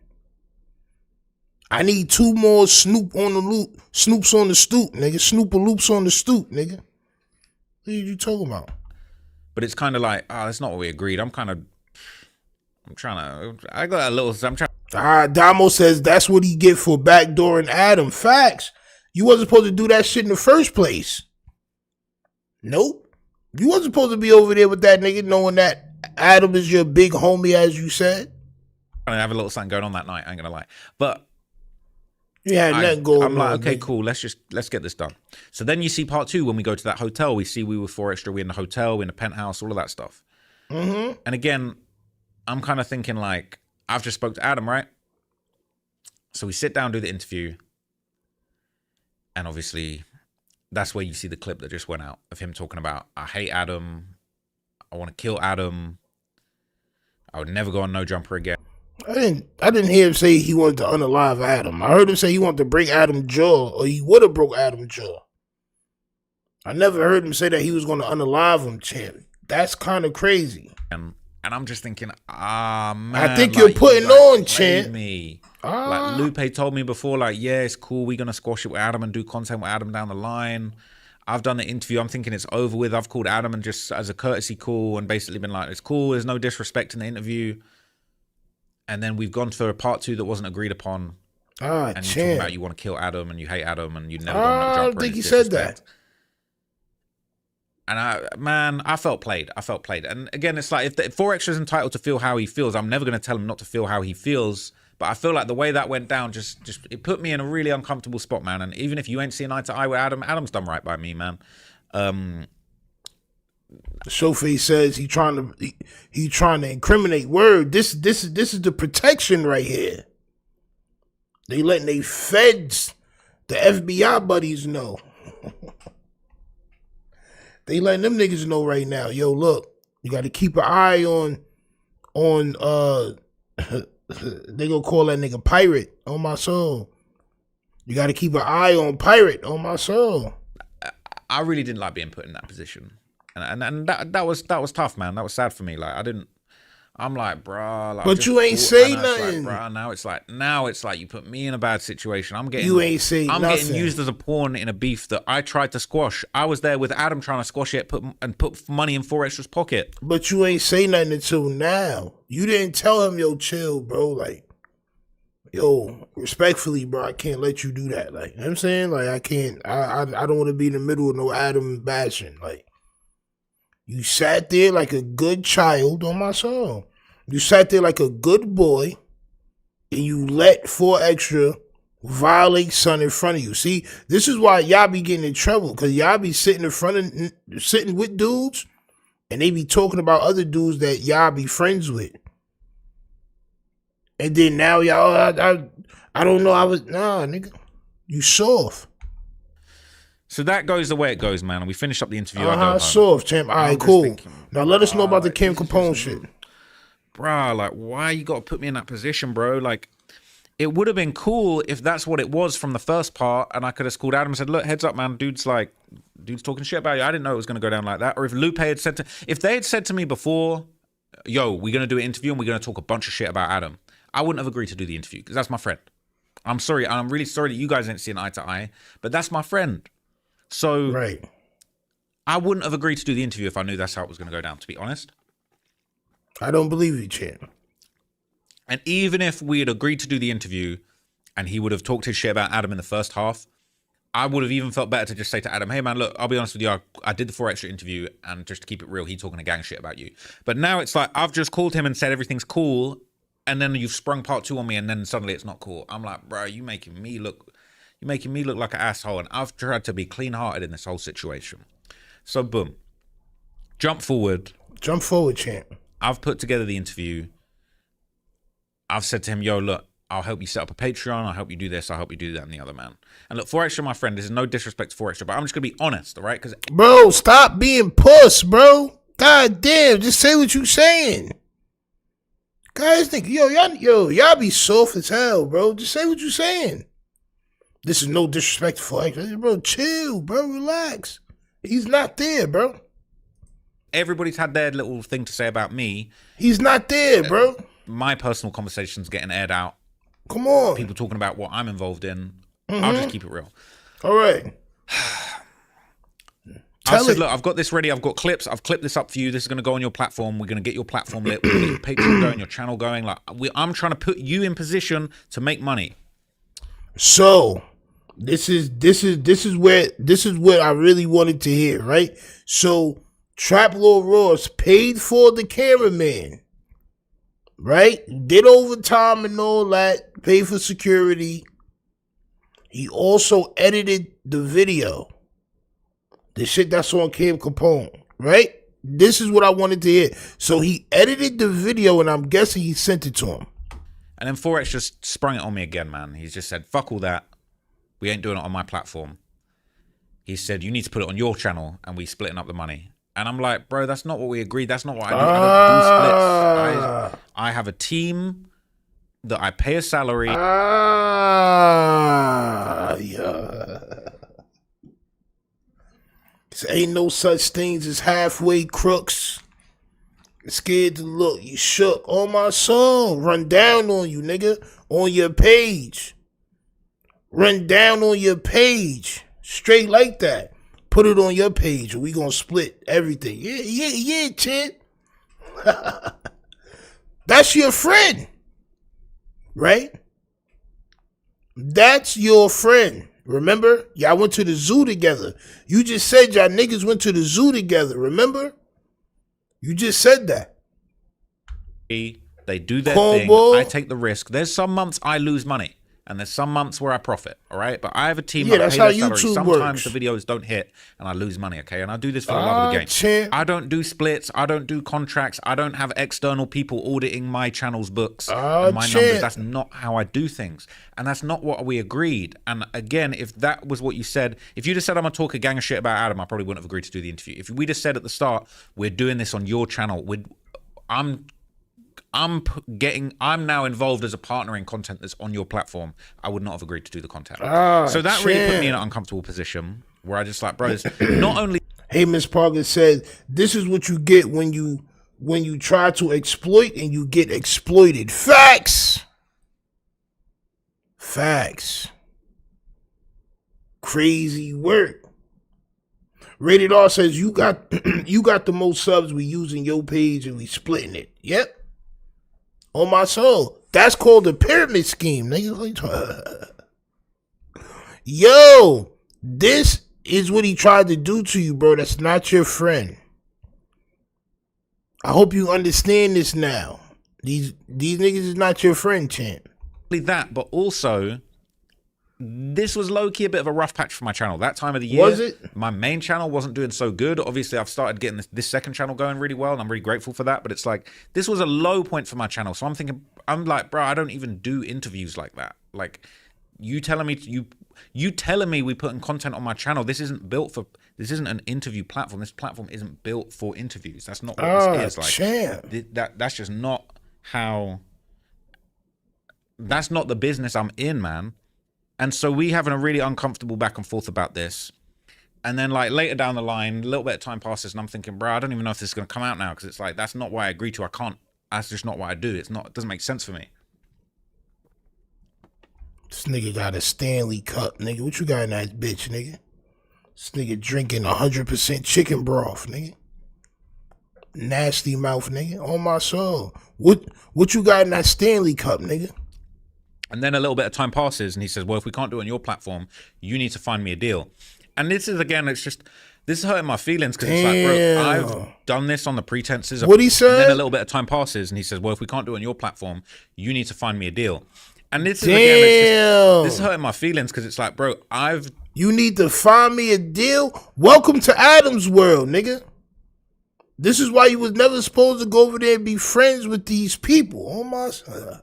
I need 2 more Snoop on the loop. Snoops on the stoop, nigga. Snooper loops on the stoop, nigga. What are you talking about? But it's kind of like, oh, that's not what we agreed. I got a little, I'm trying. Damo says that's what he get for backdooring Adam. Facts. You wasn't supposed to do that shit in the first place. Nope. You wasn't supposed to be over there with that nigga knowing that Adam is your big homie, as you said. I have a little something going on that night, I ain't gonna lie. But yeah, nothing going on. I'm like, okay, cool, let's get this done. So then you see part 2 when we go to that hotel. We see we were 4 extra, we're in the hotel, we're in the penthouse, all of that stuff. And again, I'm kind of thinking like, I've just spoke to Adam, right? So we sit down, do the interview. And obviously, that's where you see the clip that just went out of him talking about, I hate Adam. I want to kill Adam. I would never go on No Jumper again. I didn't hear him say he wanted to unalive Adam. I heard him say he wanted to break Adam's jaw, or he would have broke Adam's jaw. I never heard him say that he was going to unalive him, champ. That's kind of crazy. And I'm just thinking, man. I think you're putting on, champ. Like Lupe told me before, like, yeah, it's cool. We're going to squash it with Adam and do content with Adam down the line. I've done the interview. I'm thinking it's over with. I've called Adam and just as a courtesy call and basically been like, it's cool. There's no disrespect in the interview. And then we've gone for a part 2 that wasn't agreed upon. And you talk about you want to kill Adam and you hate Adam and you never done that jump. I don't think he said that. And I felt played. And again, it's like if 4 Extra's entitled to feel how he feels, I'm never going to tell him not to feel how he feels. But I feel like the way that went down just it put me in a really uncomfortable spot, man. And even if you ain't seeing eye to eye with Adam, Adam's done right by me, man. Jefe says he trying to incriminate. Word, this is the protection right here. They letting they feds, the FBI buddies know. They letting them niggas know right now. Yo, look, you got to keep an eye on they gonna call that nigga Pirate on my soul. You got to keep an eye on Pirate on my soul. I really didn't like being put in that position. And that was tough, man. That was sad for me. Like I'm like, bruh. Like, but you ain't say nothing. Like, bruh, now it's like you put me in a bad situation. I'm getting getting used as a pawn in a beef that I tried to squash. I was there with Adam trying to squash it, put money in 4 Extra's pocket. But you ain't say nothing until now. You didn't tell him, yo, chill, bro. Like, yo, respectfully, bro, I can't let you do that. Like, you know what I'm saying? Like, I can't. I don't want to be in the middle of no Adam bashing. Like. You sat there like a good child on my soul. You sat there like a good boy, and you let 4 Extra violate son in front of you. See, this is why y'all be getting in trouble, because y'all be sitting sitting with dudes, and they be talking about other dudes that y'all be friends with. And then now y'all, I don't know, nah, nigga, you soft. So that goes the way it goes, man. And we finish up the interview. I go home. Soft, champ. All right, cool. Thinking, now let us know about the Kim Capone shit. Bro, like, why you got to put me in that position, bro? Like, it would have been cool if that's what it was from the first part, and I could have called Adam and said, look, heads up, man, dude's talking shit about you. I didn't know it was going to go down like that. Or if Lupe had said if they had said to me before, yo, we're going to do an interview and we're going to talk a bunch of shit about Adam, I wouldn't have agreed to do the interview because that's my friend. I'm sorry. I'm really sorry that you guys didn't see an eye to eye, but that's my friend. So right. I wouldn't have agreed to do the interview if I knew that's how it was going to go down, to be honest. I don't believe you, champ. And even if we had agreed to do the interview and he would have talked his shit about Adam in the first half, I would have even felt better to just say to Adam, hey, man, look, I'll be honest with you. I did the 4 Extra interview, and just to keep it real, he's talking a gang shit about you. But now it's like I've just called him and said everything's cool, and then you've sprung part 2 on me, and then suddenly it's not cool. I'm like, bro, you're making me look like an asshole, and I've tried to be clean-hearted in this whole situation. So, boom. Jump forward, champ. I've put together the interview. I've said to him, yo, look, I'll help you set up a Patreon. I'll help you do this. I'll help you do that and the other, man. And look, 4 Extra, my friend, this is no disrespect to 4 Extra, but I'm just going to be honest, all right? Because bro, stop being puss, bro. God damn, just say what you saying. Guys think, y'all be soft as hell, bro. Just say what you saying. This is no disrespect to 4 Extra. Bro, chill, bro. Relax. He's not there, bro. Everybody's had their little thing to say about me. He's not there, bro. My personal conversations getting aired out. Come on. people talking about what I'm involved in. I'll just keep it real. All right. I said, look, I've got this ready. I've got clips. I've clipped this up for you. This is going to go on your platform. We're going to get your platform lit. We're going to get your Patreon going, your channel going. Like, I'm trying to put you in position to make money. So this is what I really wanted to hear, right? So Trap Lord Ross paid for the cameraman, right? Did overtime and all that, paid for security. He also edited the video. The shit that's on Cam Capone, right? This is what I wanted to hear. So he edited the video, and I'm guessing he sent it to him. And then Forex just sprung it on me again, man. He's just said, fuck all that. We ain't doing it on my platform. He said, you need to put it on your channel, and we splitting up the money. And I'm like, bro, that's not what we agreed. That's not what I do. I don't do splits. I have a team that I pay a salary. Yeah. Ain't no such things as halfway crooks. Scared to look. You shook. On my soul. Run down on you, nigga. On your page. Run down on your page. Straight like that. Put it on your page and we gonna split everything. Yeah, Chin. That's your friend. Right? That's your friend. Remember? Y'all went to the zoo together. You just said y'all niggas went to the zoo together. Remember? You just said that. They do their thing. I take the risk. There's some months I lose money. And there's some months where I profit, all right? But I have a team. Yeah, that's how YouTube Sometimes works. the videos don't hit, and I lose money, okay? And I do this for the love of the game. Champ. I don't do splits. I don't do contracts. I don't have external people auditing my channel's books and my numbers. That's not how I do things. And that's not what we agreed. And again, if that was what you said, if you just said I'm going to talk a gang of shit about Adam, I probably wouldn't have agreed to do the interview. If we just said at the start, we're doing this on your channel, I'm now involved as a partner in content that's on your platform. I would not have agreed to do the content. So that really put me in an uncomfortable position where I just like, bro, it's not only. Hey, Miss Parker said, this is what you get when you try to exploit and you get exploited. Facts. Crazy work. Rated R says you got the most subs we using your page and we splitting it. Yep. On my soul. That's called a pyramid scheme, nigga. Yo, this is what he tried to do to you, bro. That's not your friend. I hope you understand this now. These niggas is not your friend, champ. That, but also, this was low-key a bit of a rough patch for my channel. That time of the year, was it? My main channel wasn't doing so good. Obviously, I've started getting this second channel going really well, and I'm really grateful for that. But it's like, this was a low point for my channel. So I'm like, bro, I don't even do interviews like that. Like, you telling me we putting content on my channel. This isn't an interview platform. This platform isn't built for interviews. That's not what this is. Like, that's just not how. That's not the business I'm in, man. And so we having a really uncomfortable back and forth about this. And then like later down the line, a little bit of time passes and I'm thinking, bro, I don't even know if this is going to come out now. Cause it's like, that's not what I agreed to. I can't, that's just not what I do. It doesn't make sense for me. This nigga got a Stanley cup, nigga. What you got in that bitch, nigga? This nigga drinking 100% chicken broth, nigga. Nasty mouth, nigga. On my soul. What you got in that Stanley cup, nigga? And then a little bit of time passes and he says, well, if we can't do it on your platform, you need to find me a deal. And this is, again, this is hurting my feelings because it's like, bro, I've done this on the pretenses of. What he said? And then a little bit of time passes and he says, well, if we can't do it on your platform, you need to find me a deal. And this is, again, this is hurting my feelings because it's like, bro, You need to find me a deal? Welcome to Adam's world, nigga. This is why you was never supposed to go over there and be friends with these people. Oh my son.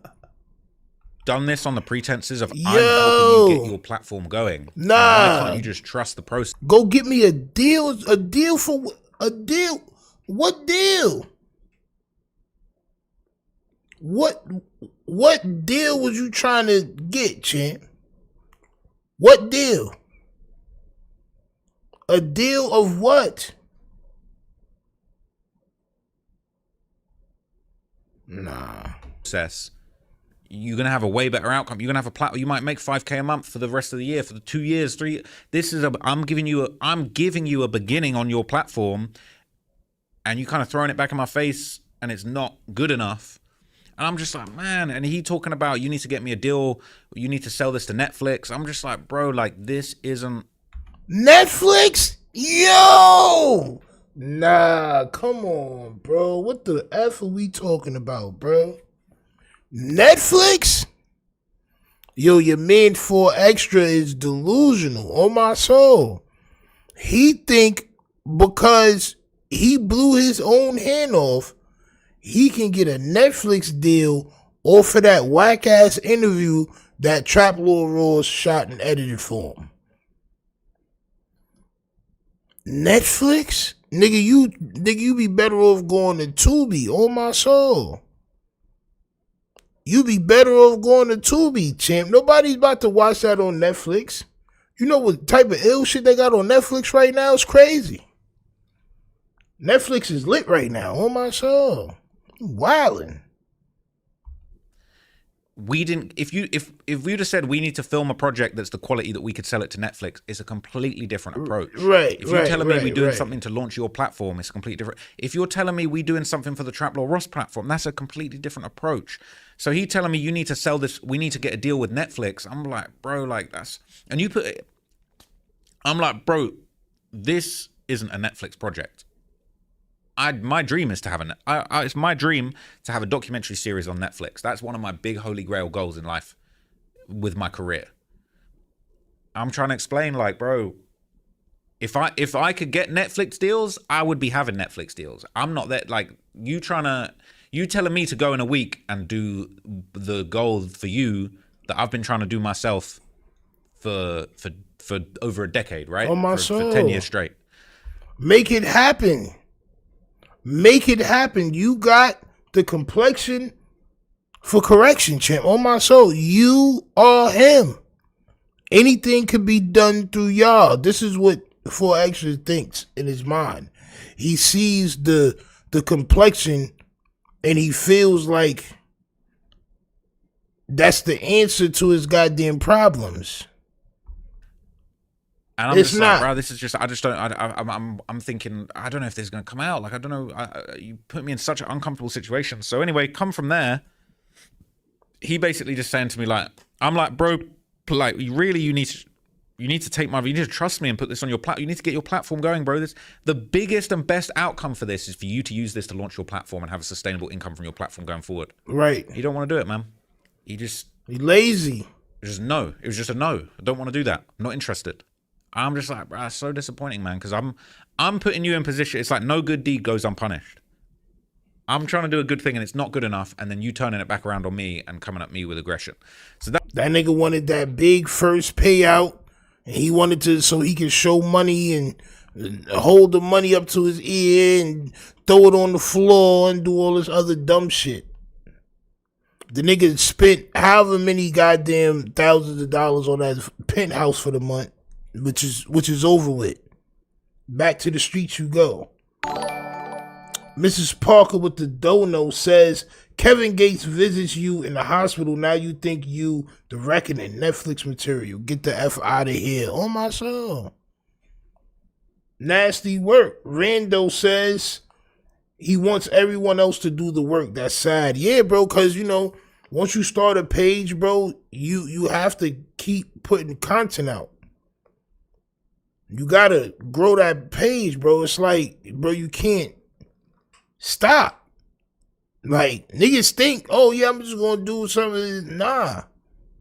Done this on the pretenses of I'm helping you get your platform going. Nah. Why can't you just trust the process? Go get me a deal. A deal for a deal. What deal? What deal was you trying to get, champ? What deal? A deal of what? Nah. you're gonna have a way better outcome. You're gonna have a platform. You might make $5K a month for the rest of the year, for the 2 years, 3. I'm giving you a beginning on your platform, and you kind of throwing it back in my face, and it's not good enough. And I'm just like, man. And he talking about, you need to get me a deal. You need to sell this to Netflix. I'm just like, bro, like this isn't Netflix. Yo, nah, come on, bro. What the F are we talking about, bro? Netflix? Yo, your man 4 Extra is delusional on my soul. He think because he blew his own hand off, he can get a Netflix deal off of that whack-ass interview that Trap Lord Ross shot and edited for him. Netflix? Nigga, you be better off going to Tubi on my soul. You be better off going to Tubi, champ. Nobody's about to watch that on Netflix. You know what type of ill shit they got on Netflix right now? It's crazy. Netflix is lit right now, on my soul. You wildin'. We didn't. If you'd have said we need to film a project that's the quality that we could sell it to Netflix, it's a completely different approach. Right. If you're telling me we're doing something to launch your platform, it's completely different. If you're telling me we're doing something for the Trap Lord Ross platform, that's a completely different approach. So he telling me you need to sell this, we need to get a deal with Netflix. I'm like, bro, like that's, and you put it. I'm like, bro, this isn't a Netflix project. My dream is to have it's my dream to have a documentary series on Netflix. That's one of my big holy grail goals in life with my career. I'm trying to explain, like, bro, if I could get Netflix deals, I would be having Netflix deals. I'm not that, like, you telling me to go in a week and do the goal for you that I've been trying to do myself for over a decade, right? On my soul. For 10 years straight. Make it happen. Make it happen. You got the complexion for correction, champ. On my soul, you are him. Anything could be done through y'all. This is what 4 Extra thinks in his mind. He sees the complexion and he feels like that's the answer to his goddamn problems. And I'm it's just not. like, bro, this is just, I just don't, I'm thinking, I don't know if this is going to come out. Like, I don't know. You put me in such an uncomfortable situation. So anyway, come from there. He basically just saying to me, like, I'm like, bro, like, you need to take you need to trust me and put this on your platform. You need to get your platform going, bro. The biggest and best outcome for this is for you to use this to launch your platform and have a sustainable income from your platform going forward. Right. You don't want to do it, man. He's lazy. It was just no. It was just a no. I don't want to do that. I'm not interested. I'm just like, bro, it's so disappointing, man, because I'm putting you in position. It's like no good deed goes unpunished. I'm trying to do a good thing and it's not good enough, and then you turning it back around on me and coming at me with aggression. So that nigga wanted that big first payout, and he wanted to so he could show money and hold the money up to his ear and throw it on the floor and do all this other dumb shit. The nigga spent however many goddamn thousands of dollars on that penthouse for the month. Which is over with. Back to the streets you go. Mrs. Parker with the dono says, Kevin Gates visits you in the hospital. Now you think you the reckoning. Netflix material. Get the F out of here. Oh my soul. Nasty work. Rando says he wants everyone else to do the work. That's sad. Yeah, bro, because, you know, once you start a page, bro, you have to keep putting content out. You gotta grow that page, bro. It's like, bro, you can't stop. Like, niggas think, oh yeah, I'm just gonna do something. Nah.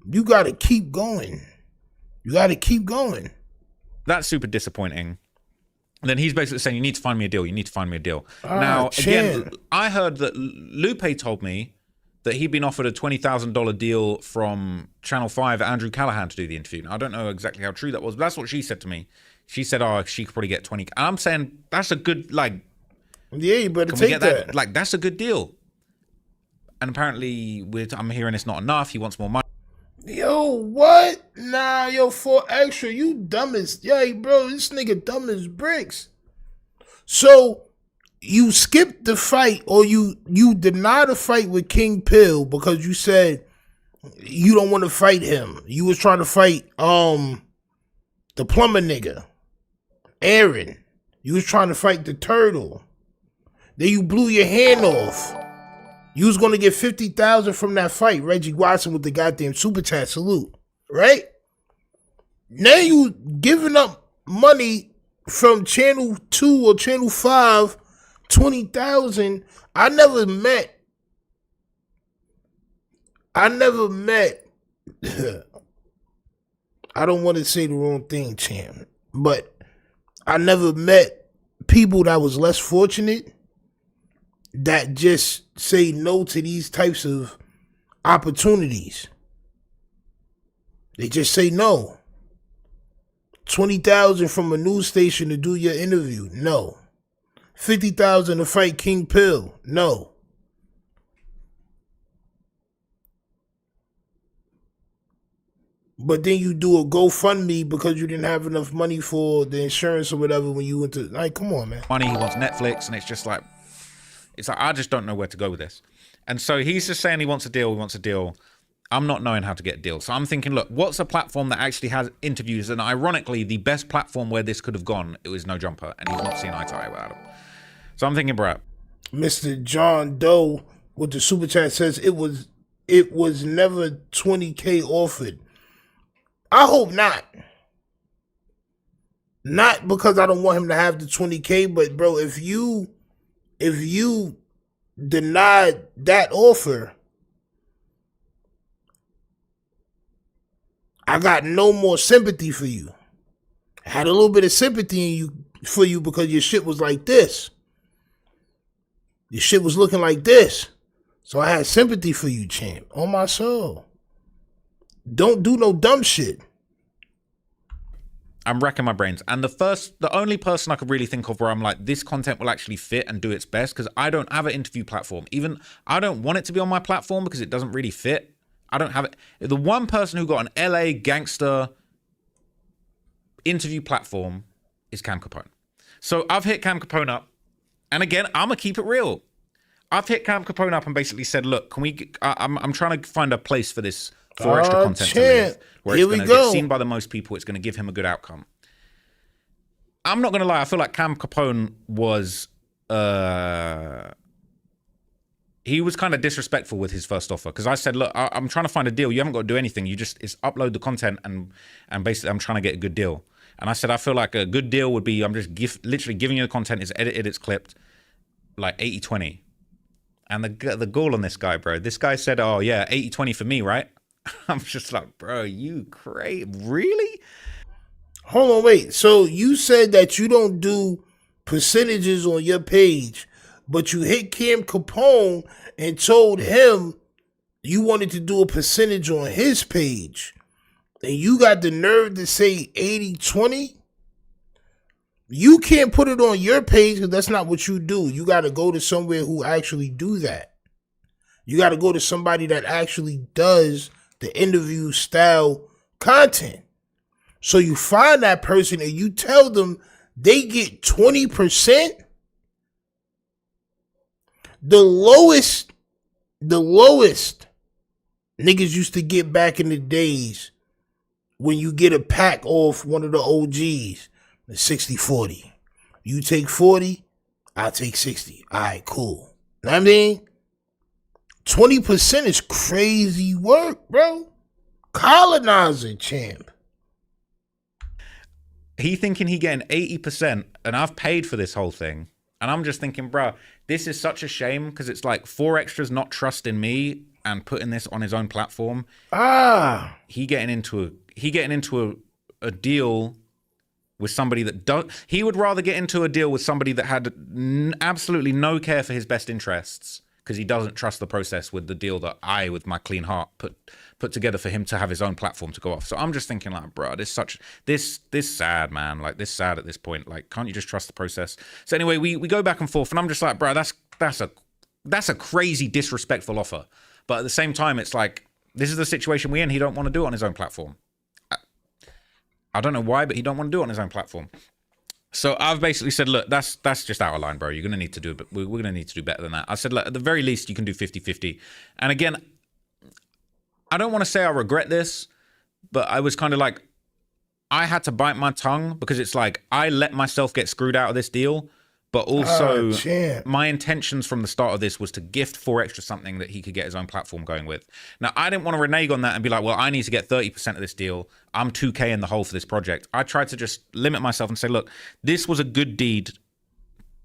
You gotta keep going. You gotta keep going. That's super disappointing. And then he's basically saying, you need to find me a deal. You need to find me a deal. Now, again, I heard that Lupe told me that he'd been offered a $20,000 deal from Channel 5, Andrew Callahan, to do the interview. Now, I don't know exactly how true that was, but that's what she said to me. She said, oh, she could probably get 20. I'm saying that's a good, like... Yeah, you better take that. Like, that's a good deal. And apparently, I'm hearing it's not enough. He wants more money. Yo, what? Nah, yo, 4 Extra, you dumb as... Yeah, bro, this nigga dumb as bricks. So, you skipped the fight, or you denied a fight with King Pill because you said You don't want to fight him. You was trying to fight the plumber nigga, Aaron. You was trying to fight the turtle. Then you blew your hand off. You was gonna get 50,000 from that fight. Reggie Watson with the goddamn super chat salute, right? Now you giving up money from channel 2 or channel 5, 20,000. I never met. I don't want to say the wrong thing, champ, but I never met people that was less fortunate that just say no to these types of opportunities. They just say no. 20,000 from a news station to do your interview, no. 50,000 to fight King Pill, no. But then you do a GoFundMe because you didn't have enough money for the insurance or whatever when you went to, like, come on, man. Money, he wants Netflix, and it's like, I just don't know where to go with this. And so he's just saying he wants a deal. I'm not knowing how to get a deal. So I'm thinking, look, what's a platform that actually has interviews? And ironically, the best platform where this could have gone, it was No Jumper, and he's not seen eye to eye with Adam. So I'm thinking, bro. Mr. John Doe with the super chat says it was never 20K offered. I hope not. Not because I don't want him to have the 20K, but bro, if you denied that offer, I got no more sympathy for you. I had a little bit of sympathy for you because your shit was like this. Your shit was looking like this. So I had sympathy for you, champ. On my soul. Don't do no dumb shit. I'm wrecking my brains. And the only person I could really think of where I'm like, this content will actually fit and do its best, because I don't have an interview platform. Even I don't want it to be on my platform because it doesn't really fit. I don't have it. The one person who got an LA gangster interview platform is Cam Capone. So I've hit Cam Capone up. And again, I'm going to keep it real. I've hit Cam Capone up and basically said, look, can we, I'm trying to find a place for this for extra content to live, where it's going to get seen by the most people. It's going to give him a good outcome. I'm not going to lie. I feel like Cam Capone was, he was kind of disrespectful with his first offer. Because I said, look, I'm trying to find a deal. You haven't got to do anything. It's upload the content and basically I'm trying to get a good deal. And I said, I feel like a good deal would be, I'm just literally giving you the content. It's edited, it's clipped, like 80-20. And the goal on this guy, bro. This guy said, oh yeah, 80-20 for me, right? I'm just like, bro, you crazy? Really? Hold on, wait. So you said that you don't do percentages on your page, but you hit Cam Capone and told him you wanted to do a percentage on his page. And you got the nerve to say 80-20? You can't put it on your page because that's not what you do. You got to go to somewhere who actually do that. You got to go to somebody that actually does the interview style content. So you find that person and you tell them they get 20%. The lowest niggas used to get back in the days when you get a pack off one of the OGs, the 60-40. You take 40, I'll take 60. All right, cool. Know what I mean? 20% is crazy work, bro. Colonizer, champ. He thinking he getting 80%, and I've paid for this whole thing. And I'm just thinking, bro, this is such a shame because it's like 4Extra's not trusting me and putting this on his own platform. He getting into a deal with somebody that don't. He would rather get into a deal with somebody that had absolutely no care for his best interests, because he doesn't trust the process with the deal that I, with my clean heart, put together for him to have his own platform to go off. So I'm just thinking, like, bro, this sad, man. Like, this sad at this point. Like, can't you just trust the process? So anyway, we go back and forth, and I'm just like, bro, that's a crazy disrespectful offer. But at the same time, it's like, this is the situation we're in. He don't want to do it on his own platform. I don't know why, but he don't want to do it on his own platform. So I've basically said, look, that's just out of line, bro. You're going to need to do, but we're going to need to do better than that. I said, look, at the very least, you can do 50-50. And again, I don't want to say I regret this, but I was kind of like, I had to bite my tongue because it's like I let myself get screwed out of this deal. But also, my intentions from the start of this was to gift 4Extra something that he could get his own platform going with. Now, I didn't want to renege on that and be like, well, I need to get 30% of this deal. I'm 2K in the hole for this project. I tried to just limit myself and say, look, this was a good deed.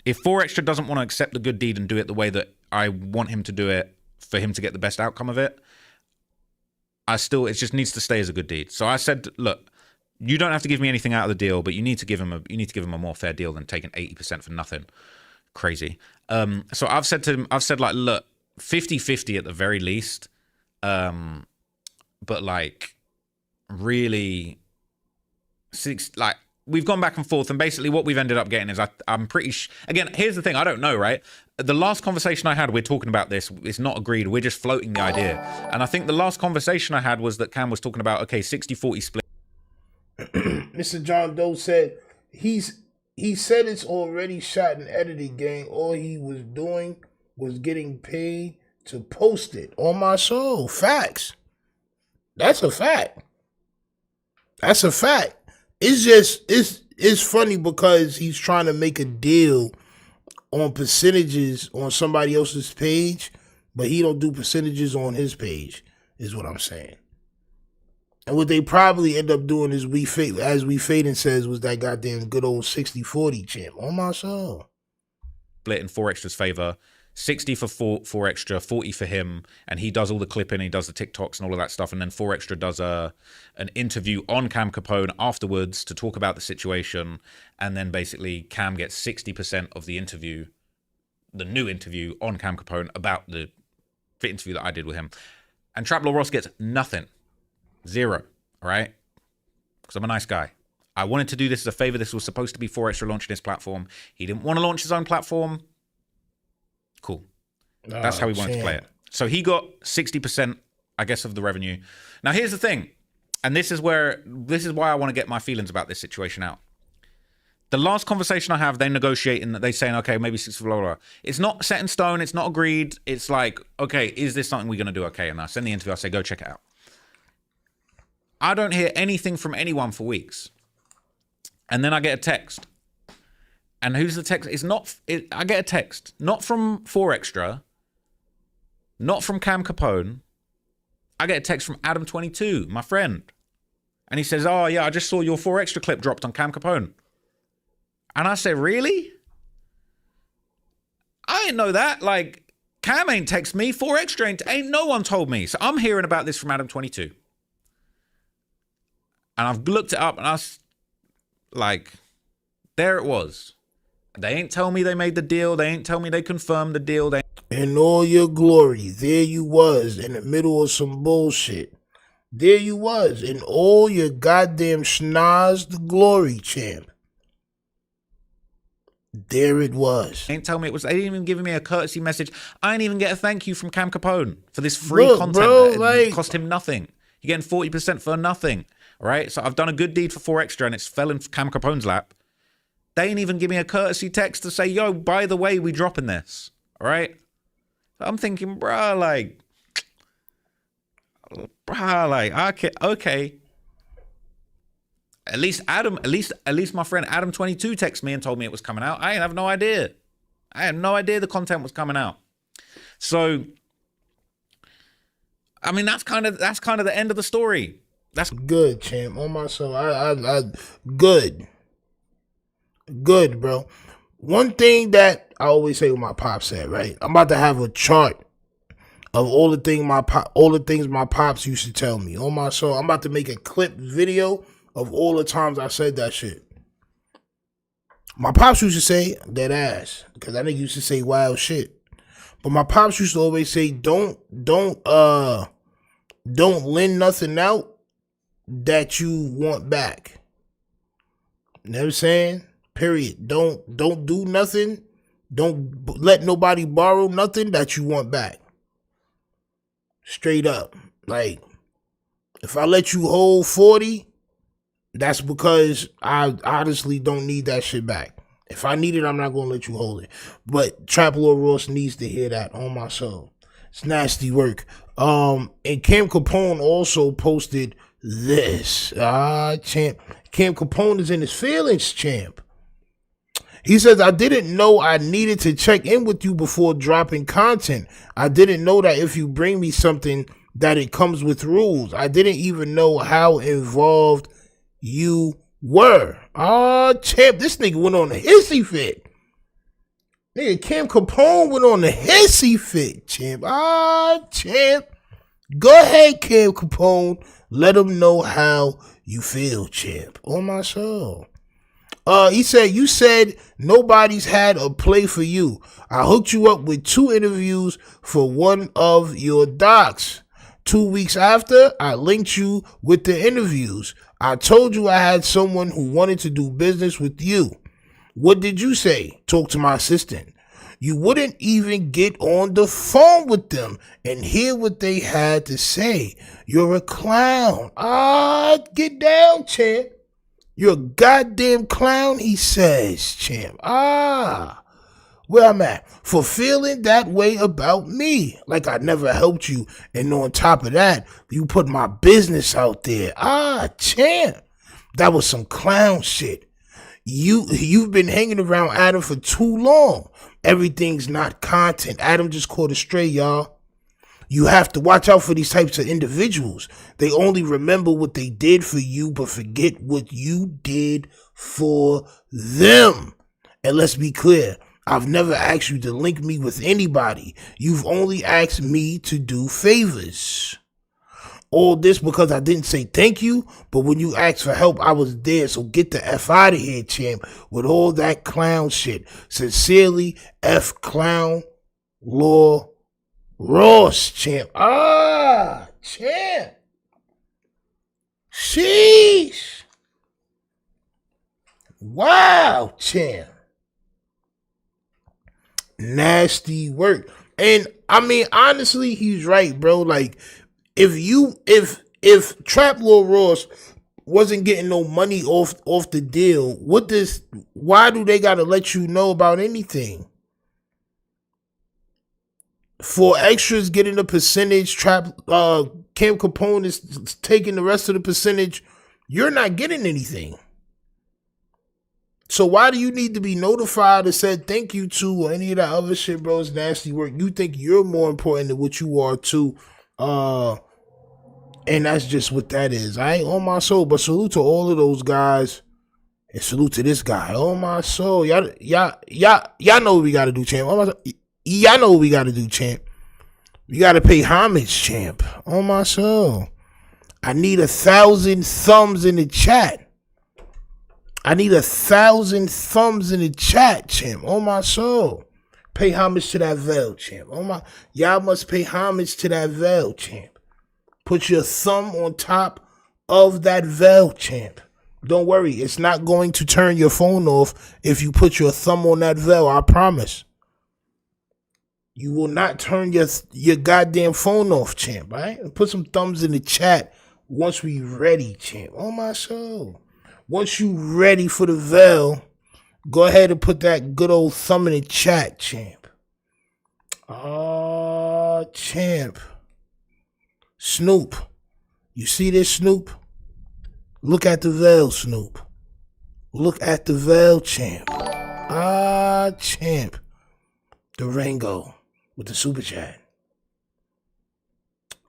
If 4Extra doesn't want to accept the good deed and do it the way that I want him to do it for him to get the best outcome of it, it just needs to stay as a good deed. So I said, look, you don't have to give me anything out of the deal, but you need to give him a more fair deal than taking 80% for nothing. Crazy. So I've said to him, like, look, 50-50 at the very least. But like, really, we've gone back and forth, and basically what we've ended up getting is I'm pretty again, here's the thing, I don't know, right? The last conversation I had, we're talking about this, it's not agreed, we're just floating the idea. And I think the last conversation I had was that Cam was talking about, okay, 60-40 split. Mr. John Doe said he said it's already shot and edited, gang. All he was doing was getting paid to post it. On my soul. Facts. That's a fact. That's a fact. It's just it's funny because he's trying to make a deal on percentages on somebody else's page, but he don't do percentages on his page, is what I'm saying. And what they probably end up doing is as we Faden says, was that goddamn good old 60-40 champ. On my soul. Split in 4Extra's favor. 60 for 4Extra, 40 for him, and he does all the clipping, he does the TikToks and all of that stuff, and then 4Extra does an interview on Cam Capone afterwards to talk about the situation, and then basically Cam gets 60% of the interview, the new interview on Cam Capone about the interview that I did with him. And Trap Lord Ross gets nothing. 0, all right? Because I'm a nice guy. I wanted to do this as a favor. This was supposed to be 4Extra launching his platform. He didn't want to launch his own platform. Cool. That's how he wanted to play it. So he got 60%, I guess, of the revenue. Now, here's the thing. And this is why I want to get my feelings about this situation out. The last conversation I have, they negotiating, they saying, okay, maybe 60, blah, blah, blah. It's not set in stone. It's not agreed. It's like, okay, is this something we're going to do? Okay. And I send the interview. I say, go check it out. I don't hear anything from anyone for weeks. And then I get a text. And who's the text? I get a text. Not from 4Extra. Not from Cam Capone. I get a text from Adam22, my friend. And he says, oh, yeah, I just saw your 4Extra clip dropped on Cam Capone. And I say, really? I didn't know that. Like, Cam ain't text me. 4Extra ain't no one told me. So I'm hearing about this from Adam22. And I've looked it up and there it was. They ain't tell me they made the deal. They ain't tell me they confirmed the deal. In all your glory, there you was in the middle of some bullshit. There you was in all your goddamn schnoz the glory, champ. There it was. They ain't tell me it was. They didn't even give me a courtesy message. I didn't even get a thank you from Cam Capone for this free content. Bro, it cost him nothing. You're getting 40% for nothing. All right, so I've done a good deed for 4Extra and it's fell in Cam Capone's lap. They ain't even give me a courtesy text to say, yo, by the way, we dropping this. All right? So I'm thinking, bruh, okay. At least my friend Adam22 texted me and told me it was coming out. I have no idea. I had no idea the content was coming out. So, I mean, that's kind of the end of the story. That's good, champ. On my soul, I good, bro. One thing that I always say what my pop said, right? I'm about to have a chart of all the things my pops used to tell me. On my soul, I'm about to make a clip video of all the times I said that shit. My pops used to say that ass, because I think used to say wild shit. But my pops used to always say, don't lend nothing out that you want back. You know what I'm saying? Period. Don't do nothing. Don't let nobody borrow nothing that you want back. Straight up. Like, if I let you hold 40, that's because I honestly don't need that shit back. If I need it, I'm not going to let you hold it. But Trap Lord Ross needs to hear that on my soul. It's nasty work. And Cam Capone also posted this. Champ. Cam Capone is in his feelings, champ. He says, I didn't know I needed to check in with you before dropping content. I didn't know that if you bring me something that it comes with rules. I didn't even know how involved you were. Champ, this nigga went on a hissy fit. Nigga, Cam Capone went on a hissy fit, champ. Champ. Go ahead, Cam Capone. Let him know how you feel, champ. On my soul. He said, you said nobody's had a play for you. I hooked you up with 2 interviews for one of your docs. 2 weeks after, I linked you with the interviews. I told you I had someone who wanted to do business with you. What did you say? Talk to my assistant. You wouldn't even get on the phone with them and hear what they had to say. You're a clown. Get down, champ. You're a goddamn clown, he says, champ. Where I'm at. For feeling that way about me. Like I never helped you. And on top of that, you put my business out there. Champ. That was some clown shit. You've been hanging around Adam for too long. Everything's not content. Adam just caught a stray, y'all. You have to watch out for these types of individuals. They only remember what they did for you, but forget what you did for them. And let's be clear, I've never asked you to link me with anybody. You've only asked me to do favors. All this because I didn't say thank you, but when you asked for help, I was there. So get the F out of here, champ, with all that clown shit. Sincerely, F Clown Law Ross, champ. Champ. Sheesh. Wow, champ. Nasty work. And I mean, honestly, he's right, bro. Like, if Trap Lord Ross wasn't getting no money off the deal, why do they gotta let you know about anything? For extras getting a percentage, Cam Capone is taking the rest of the percentage, you're not getting anything. So why do you need to be notified or said thank you to or any of that other shit, bro? It's nasty work. You think you're more important than what you are too. And that's just what that is. I ain't on my soul, but salute to all of those guys. And salute to this guy. On my soul. Y'all know what we gotta do, champ. Y'all know what we gotta do, champ. We gotta pay homage, champ. On my soul. I need 1,000 thumbs in the chat. I need 1,000 thumbs in the chat, champ. On my soul. Pay homage to that veil, champ. Y'all must pay homage to that veil, champ. Put your thumb on top of that veil, champ. Don't worry, it's not going to turn your phone off if you put your thumb on that veil, I promise. You will not turn your goddamn phone off, champ, right? And put some thumbs in the chat once we ready, champ. On my soul. Once you ready for the veil, go ahead and put that good old thumb in the chat, champ. Champ. Snoop. You see this, Snoop? Look at the veil, Snoop. Look at the veil, champ. Champ. Durango with the super chat.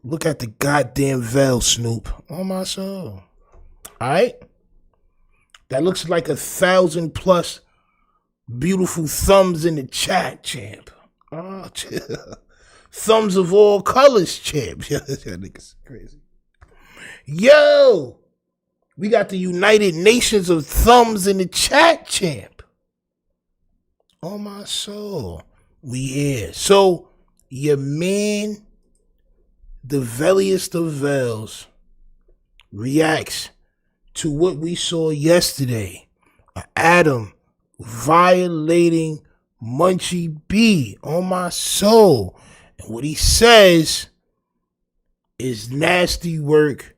Look at the goddamn veil, Snoop. On my soul. Alright? That looks like 1,000+ beautiful thumbs in the chat, champ. Thumbs of all colors, champ. That nigga's crazy. Yo! We got the United Nations of thumbs in the chat, champ. On my soul. We here. So, your man, the veiliest of veils, reacts to what we saw yesterday. Adam violating Munchie B. On my soul. And what he says is nasty work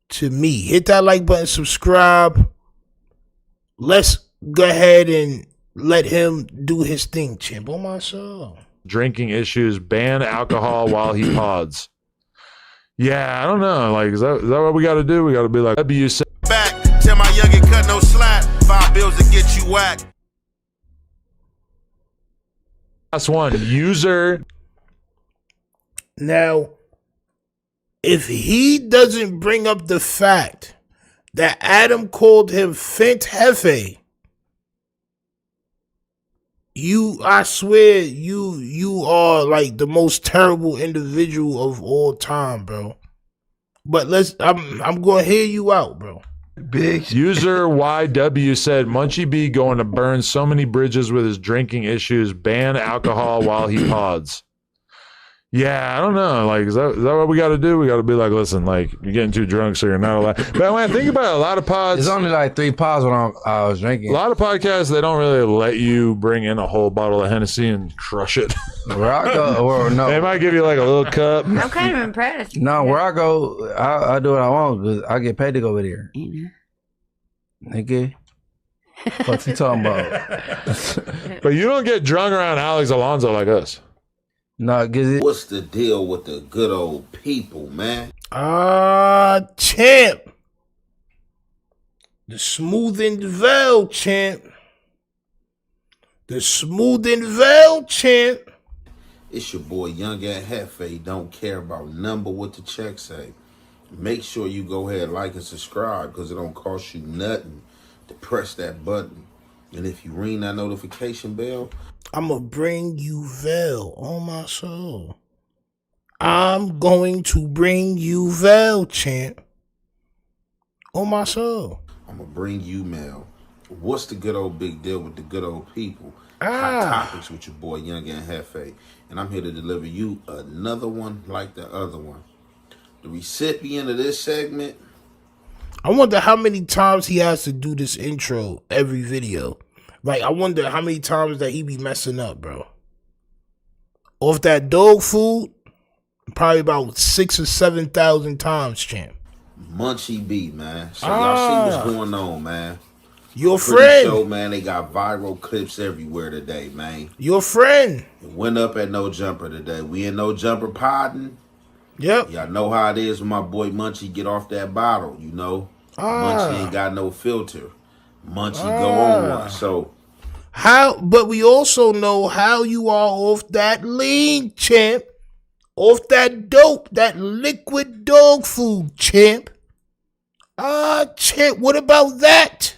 to me. Hit that like button, subscribe. Let's go ahead and let him do his thing, champ. On my soul. drinking issues, ban alcohol while he pods. Yeah, I don't know. Like, is that what we got to do? We got to be like, W said. Back, tell my youngin' cut no slack. 5 bills to get you whacked. Last one, user. Now, if he doesn't bring up the fact that Adam called him Fent Jefe, I swear, you are like the most terrible individual of all time, bro. But I'm gonna hear you out, bro. Big User YW said Munchie B going to burn so many bridges with his drinking issues, ban alcohol while he pods. Yeah, I don't know. Like, is that what we got to do? We got to be like, listen, like, you're getting too drunk, so you're not allowed. But when I think about it, a lot of pods. It's only like 3 pods when I was drinking. A lot of podcasts, they don't really let you bring in a whole bottle of Hennessy and crush it. Where I go, or no. They might give you like a little cup. I'm kind of impressed. No, where I go, I do what I want, but I get paid to go over there. Nigga. What's he talking about? But you don't get drunk around Alex Alonso like us. No, What's the deal with the good old people, man? Champ. The smooth and veil, champ. The smooth and veil, champ. It's your boy Young and Jefe. Don't care about number what the check say. Make sure you go ahead, like and subscribe, because it don't cost you nothing to press that button. And if you ring that notification bell, I'ma bring you veil on my soul. I'm going to bring you veil, champ. On my soul. I'm going to bring you mail. What's the good old big deal with the good old people? Hot topics with your boy Young and Jefe. And I'm here to deliver you another one like the other one. The recipient of this segment. I wonder how many times he has to do this intro every video. Like, I wonder how many times that he be messing up, bro. Off that dog food, probably about 6,000 or 7,000 times, champ. Munchie B, man. So y'all see what's going on, man. Your friend. Show, man, they got viral clips everywhere today, man. Your friend. It went up at No Jumper today. We in No Jumper podding. Yep. Y'all know how it is when my boy Munchie get off that bottle, you know. Munchie ain't got no filter. Munchie go on one. So but we also know how you are off that lean, champ. Off that dope, that liquid dog food, champ. Champ, what about that?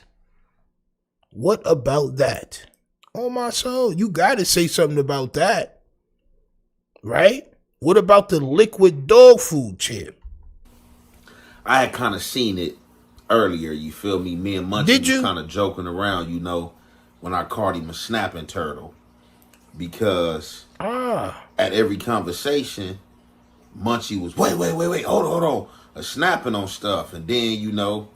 What about that? Oh, my soul, you gotta say something about that. Right? What about the liquid dog food, champ? I had kind of seen it earlier, you feel me? Me and Munchie was kind of joking around, you know, when I called him a snapping turtle. Because at every conversation, Munchie was, wait, hold on. Snapping on stuff. And then, you know,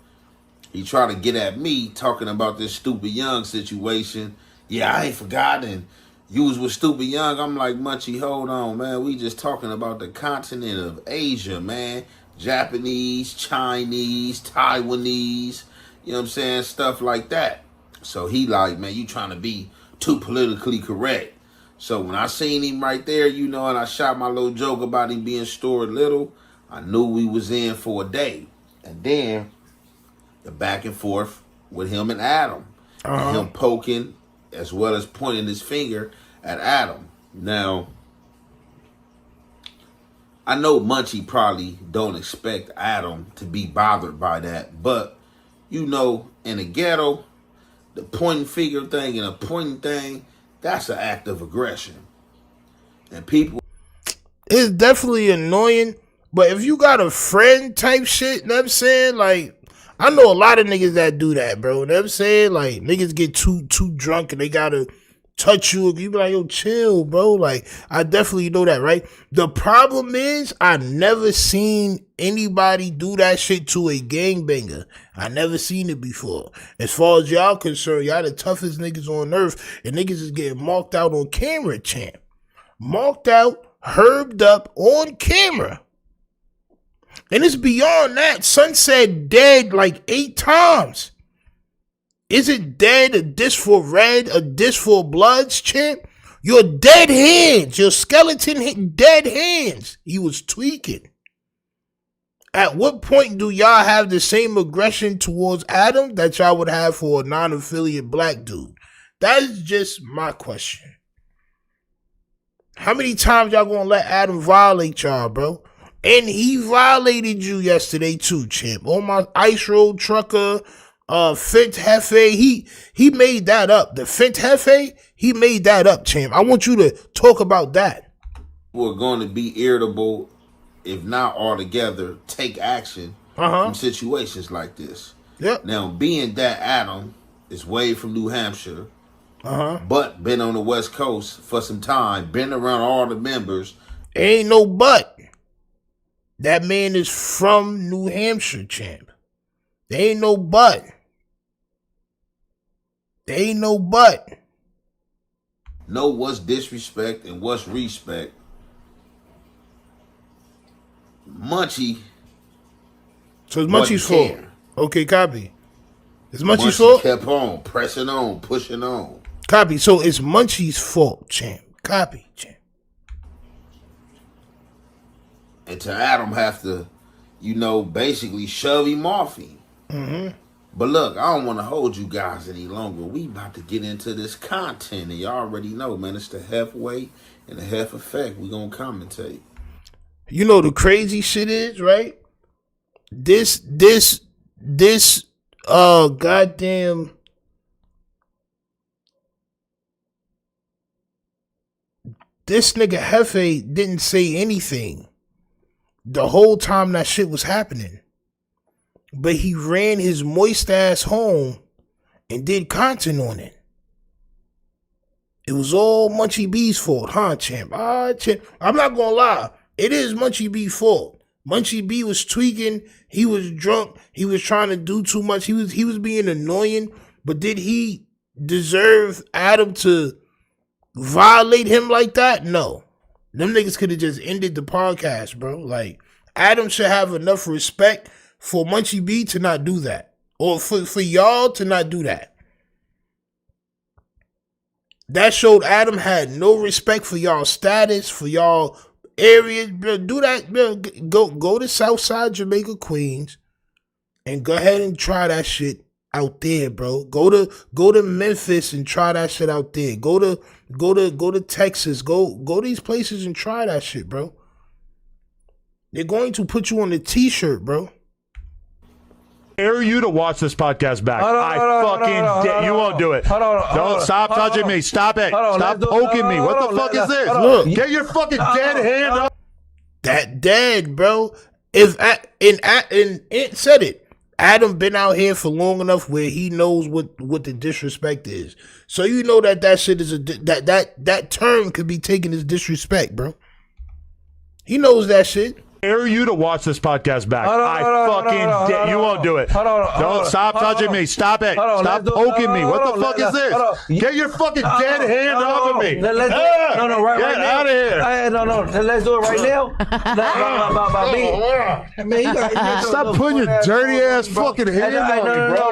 he tried to get at me talking about this Stupid Young situation. Yeah, I ain't forgotten. You was with Stupid Young. I'm like, Munchie, hold on, man. We just talking about the continent of Asia, man. Japanese, Chinese, Taiwanese, you know what I'm saying? Stuff like that. So he like, man, you trying to be too politically correct. So when I seen him right there, you know, and I shot my little joke about him being stored little, I knew we was in for a day. And then the back and forth with him and Adam. And him poking as well as pointing his finger at Adam. Now, I know Munchie probably don't expect Adam to be bothered by that. But, you know, in the ghetto, the pointing finger thing and a pointing thing, that's an act of aggression. And people... It's definitely annoying. But if you got a friend type shit, you know what I'm saying? Like, I know a lot of niggas that do that, bro. You know what I'm saying? Like, niggas get too drunk and they gotta touch you. You be like, yo, chill, bro. Like, I definitely know that, right? The problem is, I never seen anybody do that shit to a gangbanger. I never seen it before. As far as y'all concerned, y'all the toughest niggas on earth, and niggas is getting marked out on camera, champ. Marked out, herbed up on camera. And it's beyond that. Son said dead like 8 times. Is it dead, a dish for red, a dish for bloods, champ? Your dead hands, your skeleton dead hands. He was tweaking. At what point do y'all have the same aggression towards Adam that y'all would have for a non-affiliate black dude? That is just my question. How many times y'all gonna let Adam violate y'all, bro? And he violated you yesterday too, champ. On my ice road trucker, Fent Jefe, he made that up. The Fent Jefe, he made that up, champ. I want you to talk about that. We're going to be irritable, if not altogether, take action from situations like this. Yep. Now, being that Adam is way from New Hampshire, but been on the West Coast for some time, been around all the members. Ain't no but. That man is from New Hampshire, champ. There ain't no but. There ain't no but. Know what's disrespect and what's respect. Munchie. So it's Munchie's fault. Okay, copy. It's Munchie's fault? Kept on, pressing on, pushing on. Copy. So it's Munchie's fault, champ. Copy, champ. And to Adam have to, basically shove him off him. But look, I don't want to hold you guys any longer. We about to get into this content. And y'all already know, man, it's the halfway and the half effect. We gonna commentate. You know the crazy shit is, right? This goddamn this nigga Jefe didn't say anything the whole time that shit was happening. But he ran his moist ass home and did content on it. It was all Munchie B's fault, huh, champ? Champ. I'm not gonna lie. It is Munchie B's fault. Munchie B was tweaking. He was drunk. He was trying to do too much. He was being annoying. But did he deserve Adam to violate him like that? No. Them niggas could have just ended the podcast, bro. Like, Adam should have enough respect for Munchie B to not do that. Or for y'all to not do that. That showed Adam had no respect for y'all status, for y'all areas. Bro, do that, bro. Go to Southside Jamaica, Queens, and go ahead and try that shit out there, bro. Go to Memphis and try that shit out there. Go to Texas. Go these places and try that shit, bro. They're going to put you on the t-shirt, bro. Dare you to watch this podcast back. You won't do it. Don't stop touching me. Stop it. Stop poking me. What the fuck is this? Look, get your fucking dead hand up. That dead, bro. If it said it. Adam been out here for long enough where he knows what the disrespect is. So you know that shit is that term could be taken as disrespect, bro. He knows that shit. Dare you to watch this podcast back. You won't do it. Don't stop touching me. Stop it. Stop poking me. What the fuck is this? Get your fucking dead hand off of me. Get out of here. Let's do it right now. Stop putting your dirty ass fucking hand on me, bro.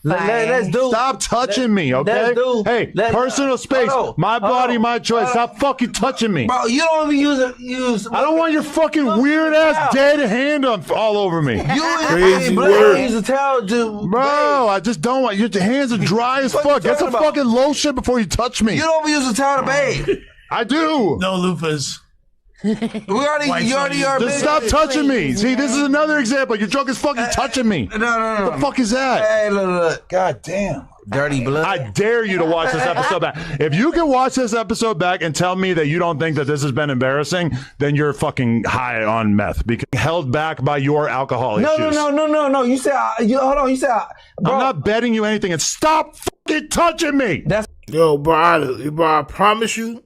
Let's do. Stop touching me, okay? Hey, personal space. My body, my choice. Stop fucking touching me. Bro, you don't even use. I don't want your fucking weird ass dead hand all over me. Crazy word. Use a towel, dude. Bro, I just don't want your hands are dry as fuck. Get some fucking lotion before you touch me. You don't use a towel to bathe. I do. No loofahs. You already are. Just stop touching me. See, this is another example. Your drunk is fucking touching me. No. What the fuck is that? Hey, look. God damn. Dirty blood. I dare you to watch this episode back. If you can watch this episode back and tell me that you don't think that this has been embarrassing, then you're fucking high on meth because held back by your alcohol issues. No. You said, hold on. You said, bro. I'm not betting you anything. And stop fucking touching me. Yo, bro, I promise you,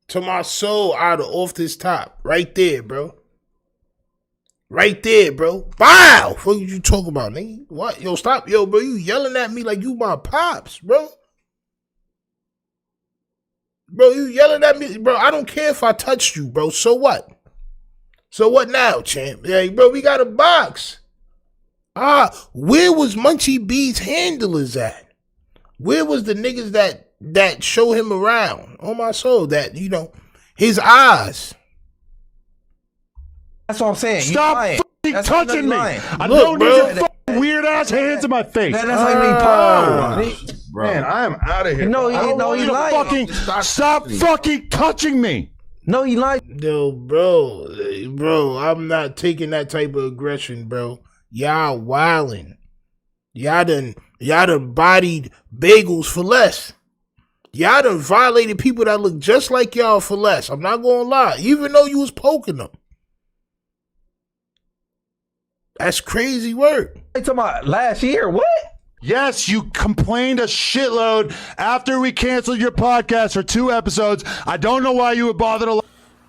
to my soul, out of off this top, right there, bro. Right there, bro. Wow! What you talking about, nigga? What? Yo, stop. Yo, bro, you yelling at me like you my pops, bro. Bro, you yelling at me. Bro, I don't care if I touched you, bro. So what? So what now, champ? Yeah, bro, we got a box. Where was Munchie B's handlers at? Where was the niggas that that show him around. On my soul, that his eyes. That's what I'm saying. Stop fucking touching me. I don't need your fucking weird ass hands in my face. That's like me power. Man, I am out of here. No, he lying. Stop fucking touching me. No, he lying. Yo, bro, I'm not taking that type of aggression, bro. Y'all wildin'. Y'all done bodied bagels for less. Y'all done violated people that look just like y'all for less. I'm not gonna lie. Even though you was poking them. That's crazy work. You talking about last year? What? Yes, you complained a shitload after we canceled your podcast for 2 episodes. I don't know why you would bother to.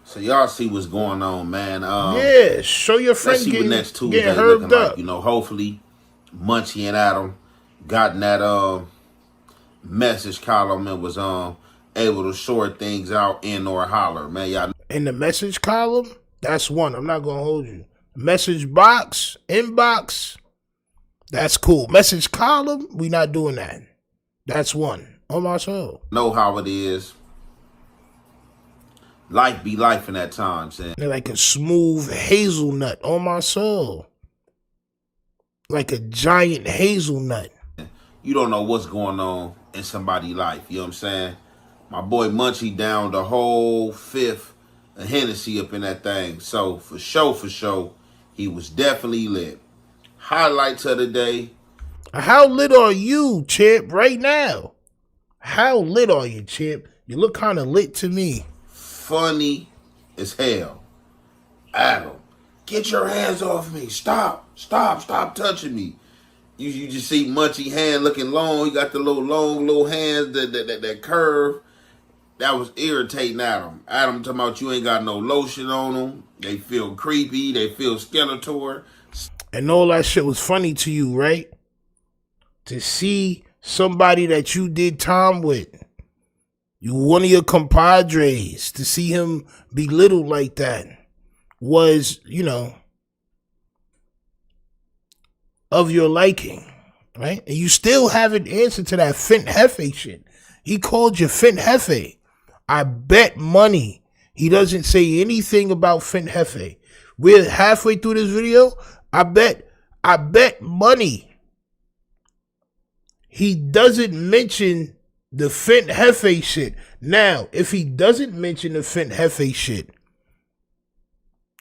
So y'all see what's going on, man. Yeah, show your friend let's see what next Tuesday getting looking herbed up. like. Hopefully Munchie and Adam got in that message column and was able to sort things out in or holler, man. Y'all in the message column, that's one. I'm not gonna hold you. Message box, inbox, that's cool. Message column, we not doing that. That's one. On my soul. know how it is. Life be life in that time, saying They're like a smooth hazelnut on my soul. Like a giant hazelnut. you don't know what's going on in somebody's life. You know what I'm saying? My boy Munchie down the whole 5th of Hennessy up in that thing. So for sure, he was definitely lit. Highlights of the day. How lit are you, Chip, right now? How lit are you, Chip? You look kind of lit to me. Funny as hell. Adam, get your hands off me. Stop touching me. You just see Munchie hand looking long. He got the long little hands that curve. That was irritating Adam. Adam talking about you ain't got no lotion on them. They feel creepy. They feel Skeletor. And all that shit was funny to you, right? To see somebody that you did time with, you one of your compadres, to see him belittled like that was, of your liking, right? And you still haven't answered to that Fint Jefe shit. He called you Fint Jefe. I bet money he doesn't say anything about Fint Jefe. We're halfway through this video. I bet money he doesn't mention the Fint Jefe shit. Now, if he doesn't mention the Fint Jefe shit,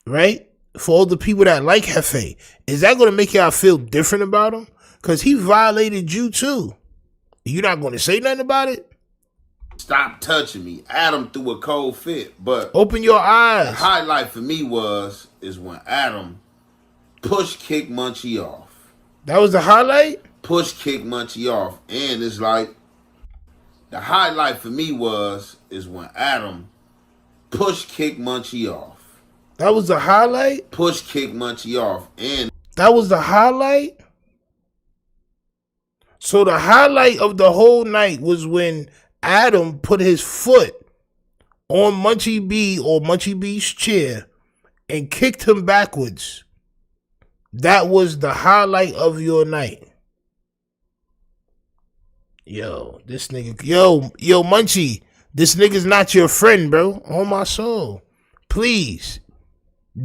right? For all the people that like Jefe, is that going to make y'all feel different about him? Because he violated you too. You're not going to say nothing about it? Stop touching me. Adam threw a cold fit, but open your eyes. The highlight for me is when Adam push kick Munchie off. That was the highlight? Push kick Munchie off. And it's like, the highlight for me is when Adam push kick Munchie off. That was the highlight? Push kick Munchie off. And that was the highlight? So the highlight of the whole night was when Adam put his foot on Munchie B or Munchie B's chair and kicked him backwards. That was the highlight of your night. Yo, this nigga, yo, Munchie, this nigga's not your friend, bro. On my soul. Please,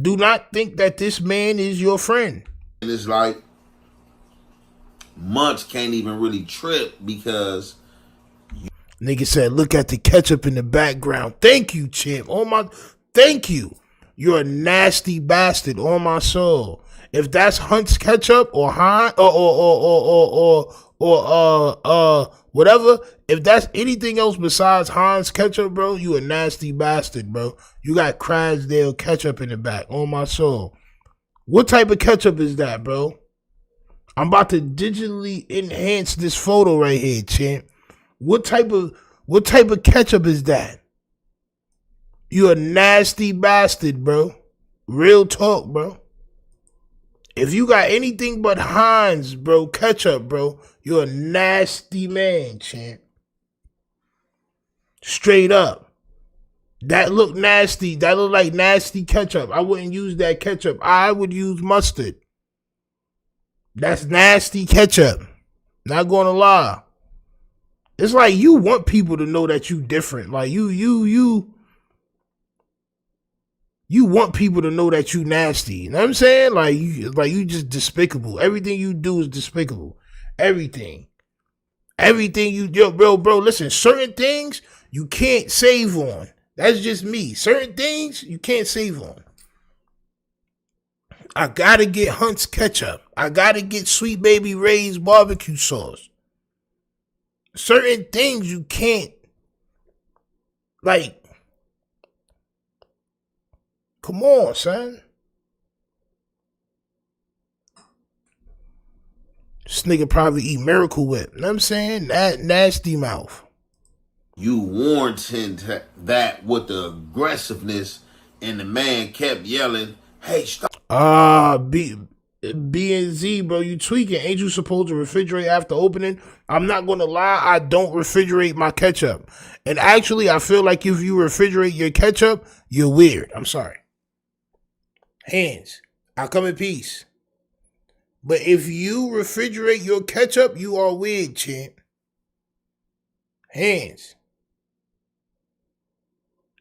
do not think that this man is your friend. And it's like, Munch can't even really trip because... Nigga said, look at the ketchup in the background. Thank you, champ. Thank you. You're a nasty bastard on my soul. If that's Hunt's ketchup or Han or whatever, if that's anything else besides Han's ketchup, bro, you a nasty bastard, bro. You got Crasdale ketchup in the back on my soul. What type of ketchup is that, bro? I'm about to digitally enhance this photo right here, champ. What type of ketchup is that? You a nasty bastard, bro. Real talk, bro. If you got anything but Heinz, bro, ketchup, bro, you're a nasty man, champ. Straight up. That look nasty. That look like nasty ketchup. I wouldn't use that ketchup. I would use mustard. That's nasty ketchup. Not gonna lie. It's like you want people to know that you different. Like you want people to know that you nasty. You know what I'm saying? Like you just despicable. Everything you do is despicable. Everything you do, bro. Listen, certain things you can't save on. That's just me. Certain things you can't save on. I gotta get Hunt's ketchup. I gotta get Sweet Baby Ray's barbecue sauce. Certain things you can't, like, come on, son. This nigga probably eat Miracle Whip. You know what I'm saying? That nasty mouth. You warranted that with the aggressiveness, and the man kept yelling, "Hey, stop!" B and Z, bro, you tweaking. Ain't you supposed to refrigerate after opening? I'm not gonna lie, I don't refrigerate my ketchup. And actually, I feel like if you refrigerate your ketchup, you're weird. I'm sorry. Hands. I come in peace. But if you refrigerate your ketchup, you are weird, champ. Hands.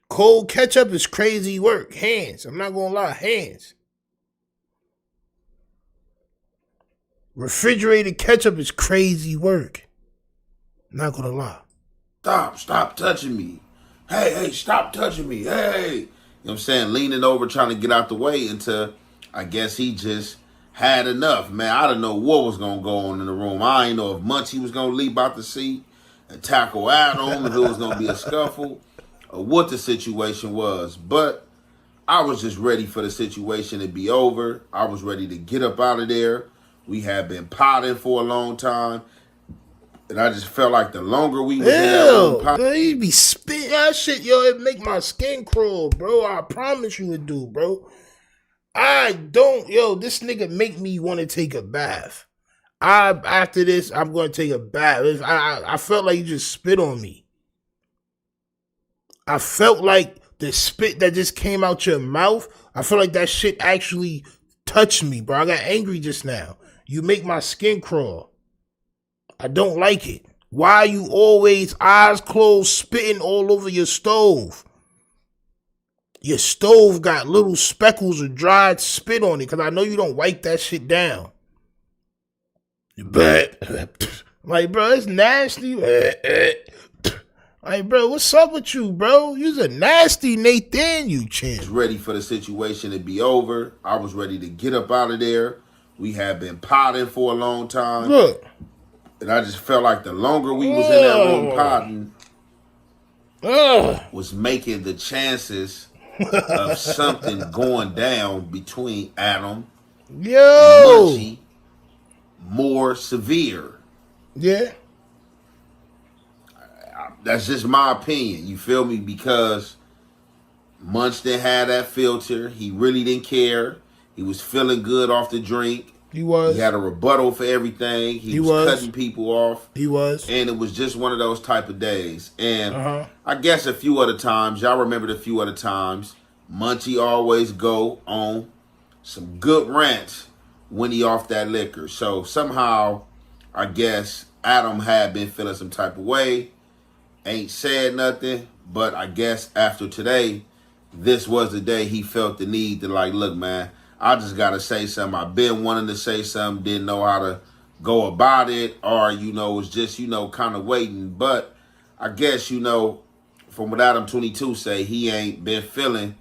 Cold ketchup is crazy work. Hands. I'm not gonna lie. Hands. Refrigerated ketchup is crazy work. I'm not gonna lie. Stop touching me. Hey, stop touching me. Hey. You know what I'm saying? Leaning over, trying to get out the way until I guess he just had enough. Man, I didn't know what was going to go on in the room. I didn't know if Munchie was going to leap out the seat and tackle Adam, if it was going to be a scuffle, or what the situation was. But I was just ready for the situation to be over. I was ready to get up out of there. We had been potting for a long time. And I just felt like the longer we was in that room potting, you be spitting that shit, yo, it make my skin crawl, bro. I promise you it do, bro. This nigga make me want to take a bath. After this, I'm going to take a bath. I felt like you just spit on me. I felt like the spit that just came out your mouth, I feel like that shit actually touched me, bro. I got angry just now. You make my skin crawl. I don't like it. Why are you always eyes closed spitting all over your stove? Your stove got little speckles of dried spit on it because I know you don't wipe that shit down. But, like, bro, it's nasty. Like, bro, what's up with you, bro? You's a nasty Nathan, you champ. I was ready for the situation to be over. I was ready to get up out of there. We had been potting for a long time. Look. And I just felt like the longer we was in that room potting was making the chances of something going down between Adam and Munchie more severe. Yeah. That's just my opinion. You feel me? Because Munch didn't have that filter. He really didn't care. He was feeling good off the drink. He was. He had a rebuttal for everything. He was cutting people off. He was. And it was just one of those type of days. And I guess a few other times, y'all remembered a few other times, Munchie always go on some good rants when he off that liquor. So somehow, I guess Adam had been feeling some type of way. Ain't said nothing. But I guess after today, this was the day he felt the need to like, look, man, I just got to say something. I've been wanting to say something, didn't know how to go about it, or, was just, kind of waiting. But I guess, from what Adam 22 say, he ain't been feeling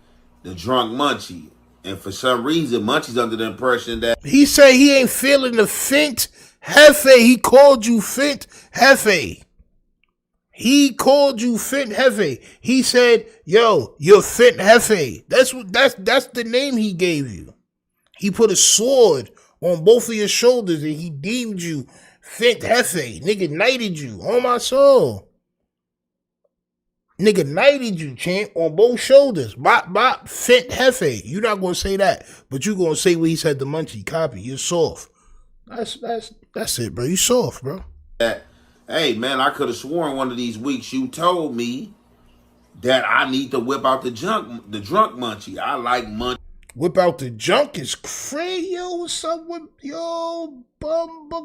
the drunk Munchie. And for some reason, Munchie's under the impression that he said he ain't feeling the Fint Jefe. He called you Fint Jefe. He called you Fint Jefe. He said, yo, you're Fint Jefe. That's the name he gave you. He put a sword on both of your shoulders and he deemed you Fint Jefe. Nigga knighted you on my soul. Nigga knighted you, champ, on both shoulders. Bop, bop, Fint Jefe. You're not going to say that, but you're going to say what he said to Munchie. Copy. You're soft. That's it, bro. You soft, bro. Hey, man, I could have sworn one of these weeks you told me that I need to whip out the drunk Munchie. I like Munchie. Whip out the junk is crazy. Yo, what's up with yo, Bumbleclot?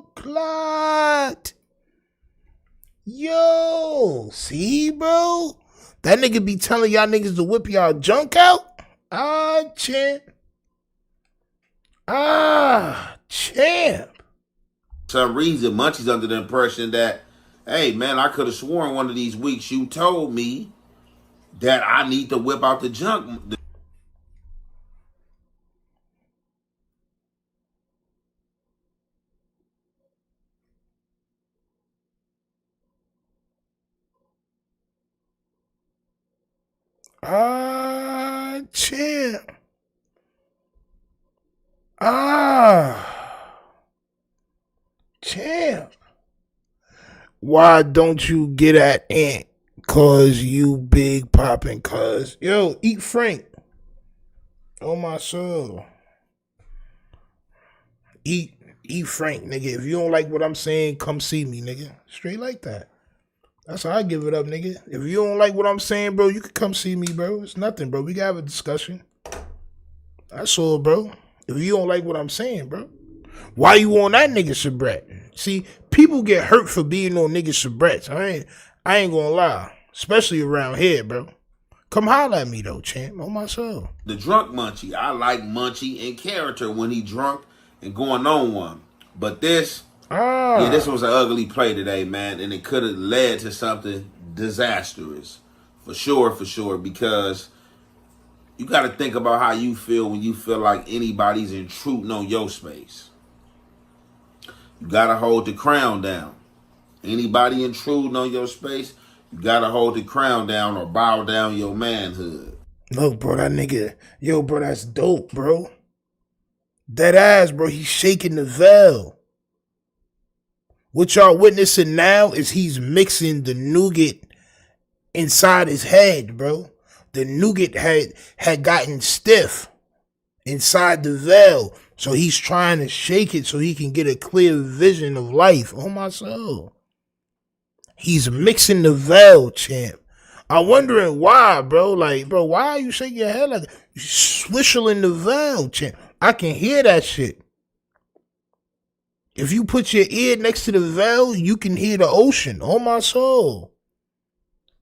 Yo, see, bro? That nigga be telling y'all niggas to whip y'all junk out? Champ. Champ. For some reason, Munchie's under the impression that, hey, man, I could have sworn one of these weeks you told me that I need to whip out the junk. Champ. Champ. Why don't you get at Ant? Cause you big poppin', cuz. Yo, eat Frank. Oh my soul. Eat Frank, nigga. If you don't like what I'm saying, come see me, nigga. Straight like that. That's how I give it up, nigga. If you don't like what I'm saying, bro, you can come see me, bro. It's nothing, bro. We can have a discussion. That's all, bro. If you don't like what I'm saying, bro. Why you on that nigga soubrette? See, people get hurt for being on nigga soubrettes. I ain't gonna lie. Especially around here, bro. Come holler at me, though, champ. On my soul. The drunk Munchie. I like Munchie in character when he drunk and going on one. But this... Yeah, this was an ugly play today, man, and it could have led to something disastrous. For sure, because you got to think about how you feel when you feel like anybody's intruding on your space. You got to hold the crown down. Anybody intruding on your space, you got to hold the crown down or bow down your manhood. Look, bro, that nigga, yo, bro, that's dope, bro. That ass, bro, he's shaking the veil. What y'all witnessing now is he's mixing the nougat inside his head, bro. The nougat had gotten stiff inside the veil. So he's trying to shake it so he can get a clear vision of life. Oh my soul. He's mixing the veil, champ. I'm wondering why, bro. Like, bro, why are you shaking your head like that? You swishing the veil, champ. I can hear that shit. If you put your ear next to the veil, you can hear the ocean. Oh, my soul.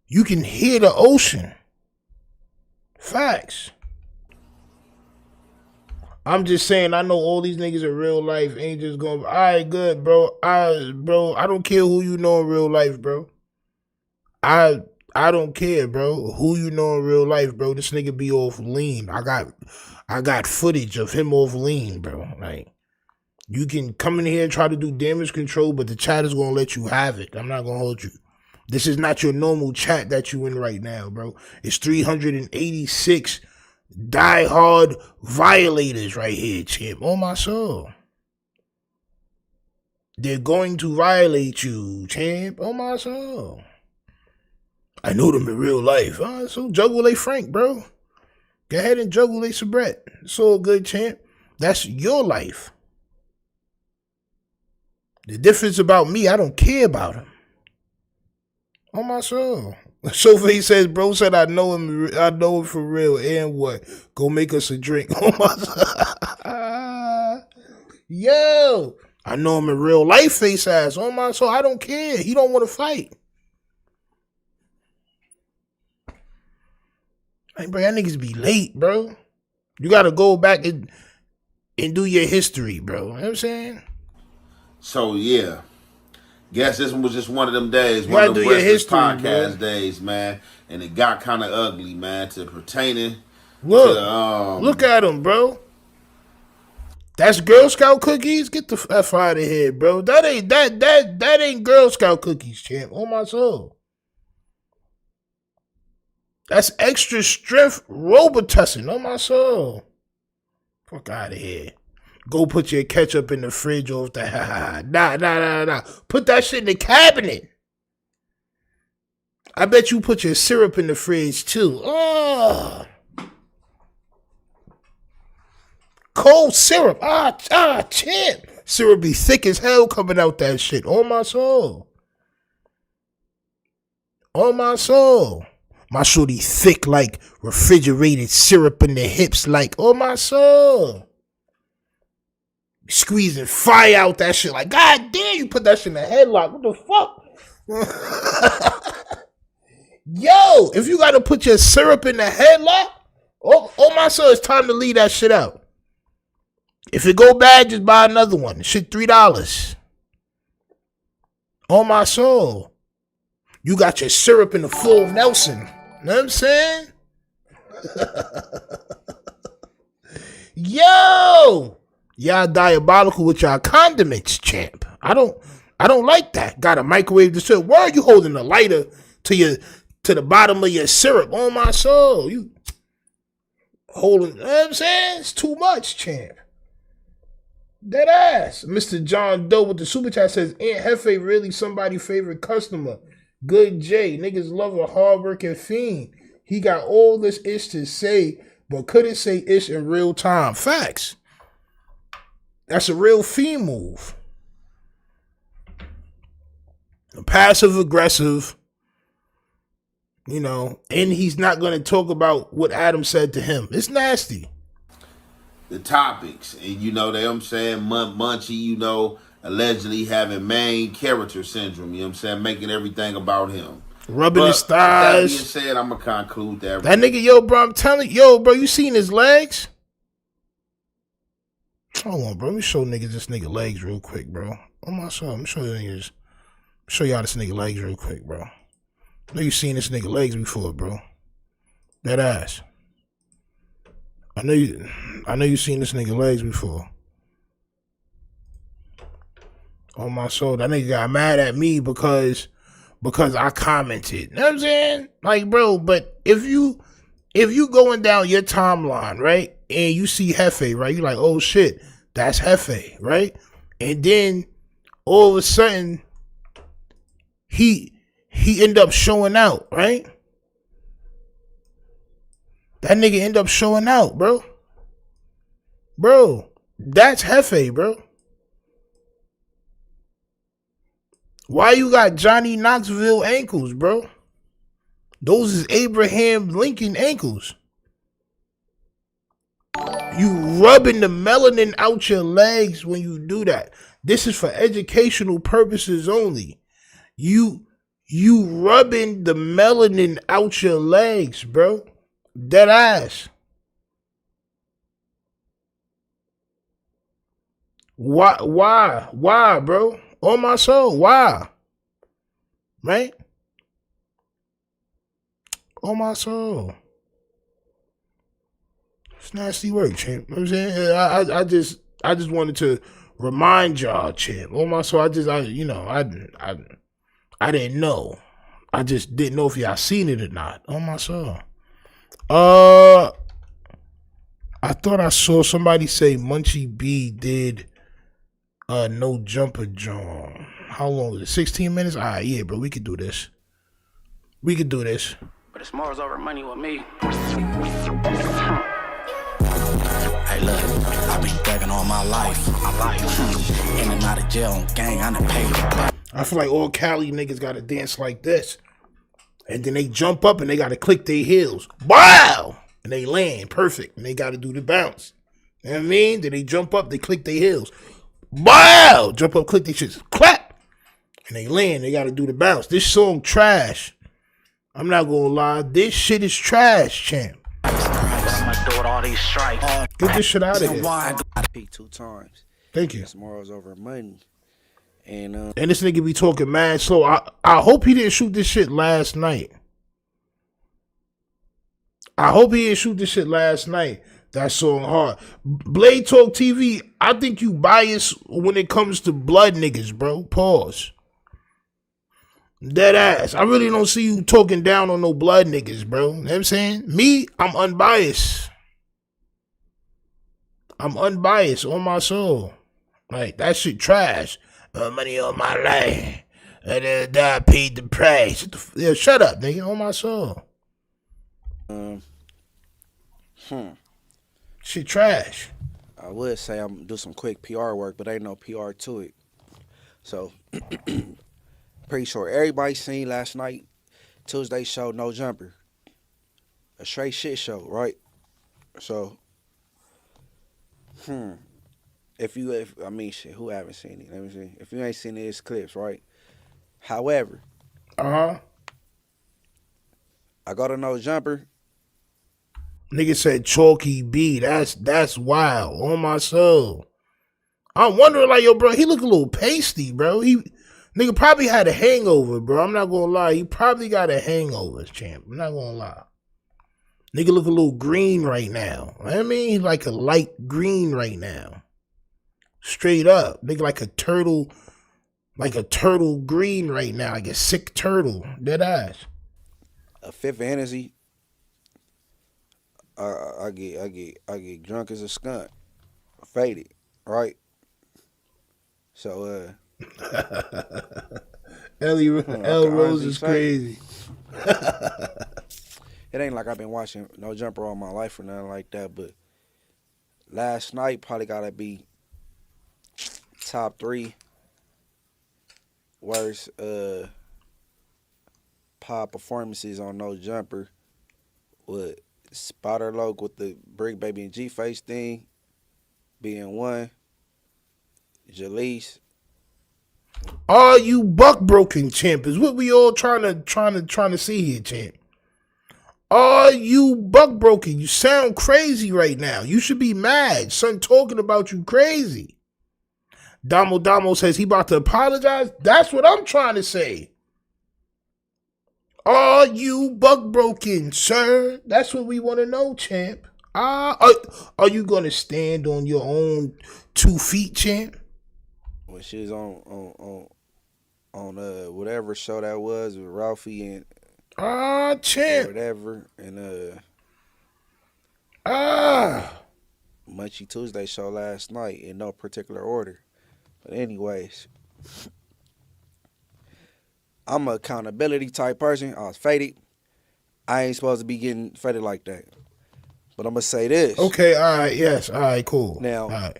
You can hear the ocean. Facts. I'm just saying, I know all these niggas in real life ain't just going, all right, good, bro. I don't care who you know in real life, bro. I don't care, bro. Who you know in real life, bro. This nigga be off lean. I got footage of him off lean, bro. Like, you can come in here and try to do damage control, but the chat is going to let you have it. I'm not going to hold you. This is not your normal chat that you in right now, bro. It's 386 diehard violators right here, champ. Oh, my soul. They're going to violate you, champ. Oh, my soul. I know them in real life. So juggle a Frank, bro. Go ahead and juggle a soubrette. It's all good, champ. That's your life. The difference about me, I don't care about him. On my soul. Sophie says, bro said I know him for real. And what? Go make us a drink. On my soul. Yo. I know him in real life, face ass. On my soul. I don't care. He don't want to fight. Like, bro, that niggas be late, bro. You gotta go back and do your history, bro. You know what I'm saying? So, yeah. Guess this one was just one of them days. One of them Restless podcast days, man. And it got kind of ugly, man, to pertaining to... Look at him, bro. That's Girl Scout cookies? Get the F out of here, bro. That ain't Girl Scout cookies, champ. Oh, my soul. That's extra strength Robitussin. Oh, my soul. Fuck out of here. Go put your ketchup in the fridge off the Nah. Put that shit in the cabinet. I bet you put your syrup in the fridge too. Oh. Cold syrup. Champ. Syrup be thick as hell coming out that shit. On my soul. On my soul. My shorty thick like refrigerated syrup in the hips like, oh my soul. Squeezing fire out that shit like, god damn, you put that shit in a headlock. What the fuck? Yo, if you got to put your syrup in the headlock, oh my soul, it's time to leave that shit out. If it go bad, just buy another one. Shit, $3. Oh my soul. You got your syrup in the full Nelson. Know what I'm saying? Yo! Y'all diabolical with y'all condiments, champ. I don't like that. Got to microwave the syrup. Why are you holding the lighter to the bottom of your syrup? Oh my soul. You holding, you know what I'm saying? It's too much, champ. Dead ass. Mr. John Doe with the super chat says, Aunt Jefe really somebody's favorite customer. Good J. Niggas love a hardworking fiend. He got all this ish to say, but couldn't say ish in real time. Facts. That's a real fiend move. Passive aggressive. You know, and he's not going to talk about what Adam said to him. It's nasty. The topics, and you know, they, I'm saying, Munchie, you know, allegedly having main character syndrome, you know what I'm saying, making everything about him. Rubbing his thighs. That being said, I'm going to conclude that. That nigga, yo, bro, I'm telling you, yo, bro, you seen his legs? Hold on, bro. Let me show niggas this nigga legs real quick, bro. Oh my soul. Let me show you niggas. Show y'all this nigga legs real quick, bro. I know you seen this nigga legs before, bro. That ass. I know you seen this nigga legs before. Oh my soul. That nigga got mad at me because I commented. You know what I'm saying? Like, bro, but if you going down your timeline, right, and you see Jefe, right, you like, oh shit, that's Jefe, right? And then all of a sudden he end up showing out, right? That nigga end up showing out, bro. Bro, that's Jefe, bro. Why you got Johnny Knoxville ankles, bro? Those is Abraham Lincoln ankles. You rubbing the melanin out your legs when you do that. This is for educational purposes only. You rubbing the melanin out your legs, bro. Dead ass. Why, bro? On my soul, why? Right? On my soul. It's nasty work, champ. You know what I'm saying? I just wanted to remind y'all, champ. On my soul, I didn't know. I just didn't know if y'all seen it or not. On my soul. I thought I saw somebody say Munchie B did no jumper John. How long is it? 16 minutes? All right, yeah, bro. We could do this. But it's more over money with me. Hey, look, I've been thugging all my life. In and out of jail, gang, I done paid the price. I feel like all Cali niggas gotta dance like this. And then they jump up and they gotta click their heels. Wow! And they land perfect. And they gotta do the bounce. You know what I mean? Then they jump up, they click their heels. Wow! Jump up, click their shit. Clap! And they land, they gotta do the bounce. This song trash. I'm not gonna lie. This shit is trash, champ. Get this shit out of here. I peaked 2 times. Thank you. Tomorrow's over money. And this nigga be talking mad slow. I hope he didn't shoot this shit last night. That song hard. Blade Talk TV, I think you biased when it comes to blood niggas, bro. Pause. Dead ass. I really don't see you talking down on no blood niggas, bro. You know what I'm saying? Me, I'm unbiased. On my soul. Like, that shit trash. Money on my life. And I paid the price. Yeah, shut up, nigga. On my soul. Shit trash. I would say I'm do some quick PR work, but ain't no PR to it. So, pretty sure everybody seen last night, Tuesday show, No Jumper. A straight shit show, right? So, who haven't seen it? Let me see. If you ain't seen it, it's clips, right? However, Uh-huh. I go to No Jumper. Nigga said Chalky B. That's wild. On my soul. I'm wondering, like, yo, bro, he look a little pasty, bro. Nigga probably had a hangover, bro. I'm not gonna lie. He probably got a hangover, champ. I'm not gonna lie. Nigga look a little green right now. I mean, he's like a light green right now. Straight up. Nigga like a turtle green right now. Like a sick turtle. Dead ass. A fifth of Hennessy. I get drunk as a skunk. Faded. Right? So L Rose is crazy. It ain't like I've been watching No Jumper all my life or nothing like that, but last night probably gotta be top 3 worst pop performances on No Jumper with Spotter Loke with the Brick Baby and G-Face thing being one. Jaleese. Are you buck broken, champ? Is what we all trying to see here, champ. Are you buck broken? You sound crazy right now. You should be mad. Son talking about you crazy. Damo says he about to apologize. That's what I'm trying to say. Are you buck broken, sir? That's what we want to know, champ. Are you gonna stand on your own 2 feet, champ? When she was on whatever show that was with Ralphie and champ. whatever and Munchie Tuesday show last night in no particular order. But anyways, I'm an accountability type person. I was faded. I ain't supposed to be getting faded like that. But I'm gonna say this. Okay, all right, yes, all right, cool. Now, all right.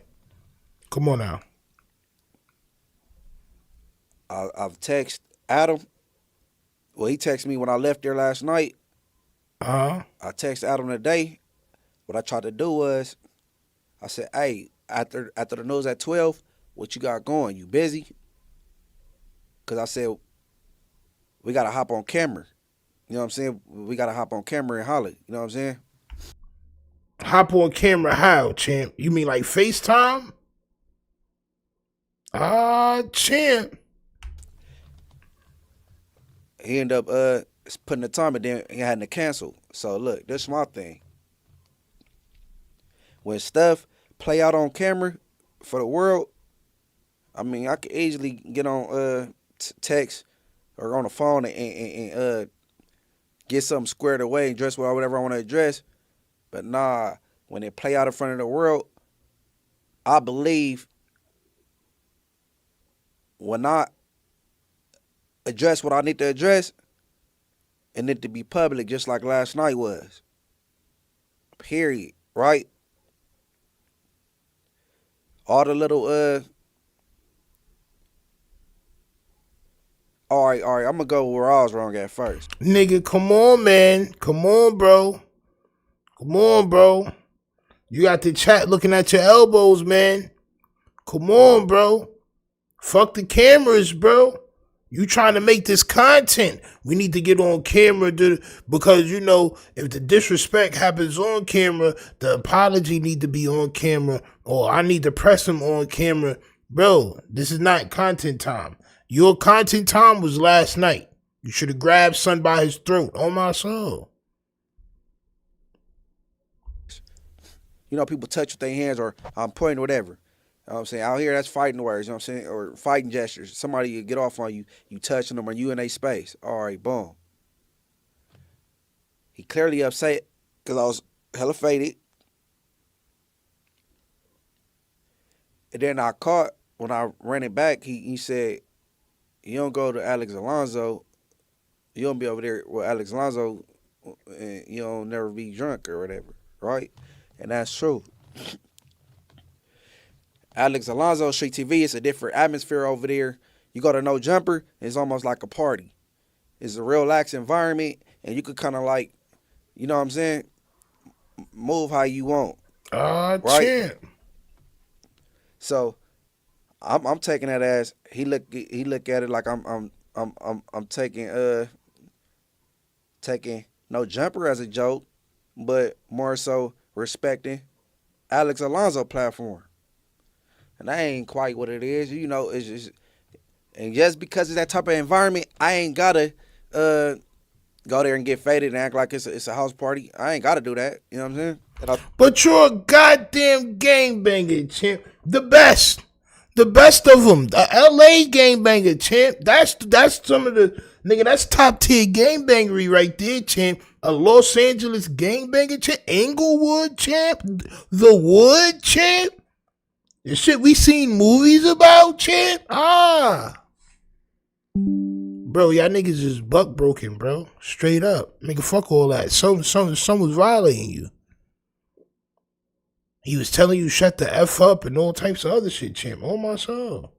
Come on now. I've texted Adam. Well, he texted me when I left there last night. I texted Adam today. What I tried to do was, I said, hey, after the news at 12, what you got going? You busy? Because I said, we got to hop on camera. You know what I'm saying? We got to hop on camera and holler. You know what I'm saying? Hop on camera how, champ? You mean like FaceTime? Champ. He ended up putting the time, and then he had to cancel. So look, this is my thing. When stuff play out on camera for the world, I mean, I could easily get on text or on the phone and get something squared away and dress whatever I want to dress. But nah, when it play out in front of the world, I believe when I address what I need to address, it need to be public just like last night was. Period. Right? All the little all right, I'm gonna go where I was wrong at first. Nigga, come on, man. Come on, bro. Come on, bro. You got the chat looking at your elbows, man. Come on, bro. Fuck the cameras, bro. You trying to make this content. We need to get on camera because, you know, if the disrespect happens on camera, the apology need to be on camera, or I need to press him on camera. Bro, this is not content time. Your content time was last night. You should have grabbed son by his throat. On my soul. You know, people touch with their hands or I'm pointing whatever. You know what I'm saying? Out here, that's fighting words, you know what I'm saying? Or fighting gestures. Somebody get off on you, you touching them, or you in their space. All right, boom. He clearly upset because I was hella faded. And then I caught, when I ran it back, he said, you don't go to Alex Alonso, you don't be over there with Alex Alonso, and you don't never be drunk or whatever, right? And that's true. Alex Alonso, Street TV, it's a different atmosphere over there. You go to No Jumper, it's almost like a party. It's a relaxed environment, and you could kind of like, you know what I'm saying, move how you want. Right? Champ. So I'm taking that as he look at it like I'm I'm taking no jumper as a joke, but more so respecting Alex Alonso platform. And that ain't quite what it is. You know, it's just, and just because it's that type of environment, I ain't gotta go there and get faded and act like it's a house party. I ain't gotta do that. You know what I'm saying? But you're a goddamn gangbanger, champ. The best. The best of them. The LA gangbanger, champ. That's some of the, nigga, that's top tier gangbangery right there, champ. A Los Angeles gangbanger, champ. Inglewood, champ. The Wood, champ. The shit we seen movies about, champ. Bro, y'all niggas is buck broken, bro. Straight up. Nigga, fuck all that. Some was violating you. He was telling you shut the F up and all types of other shit, champ. Oh my soul.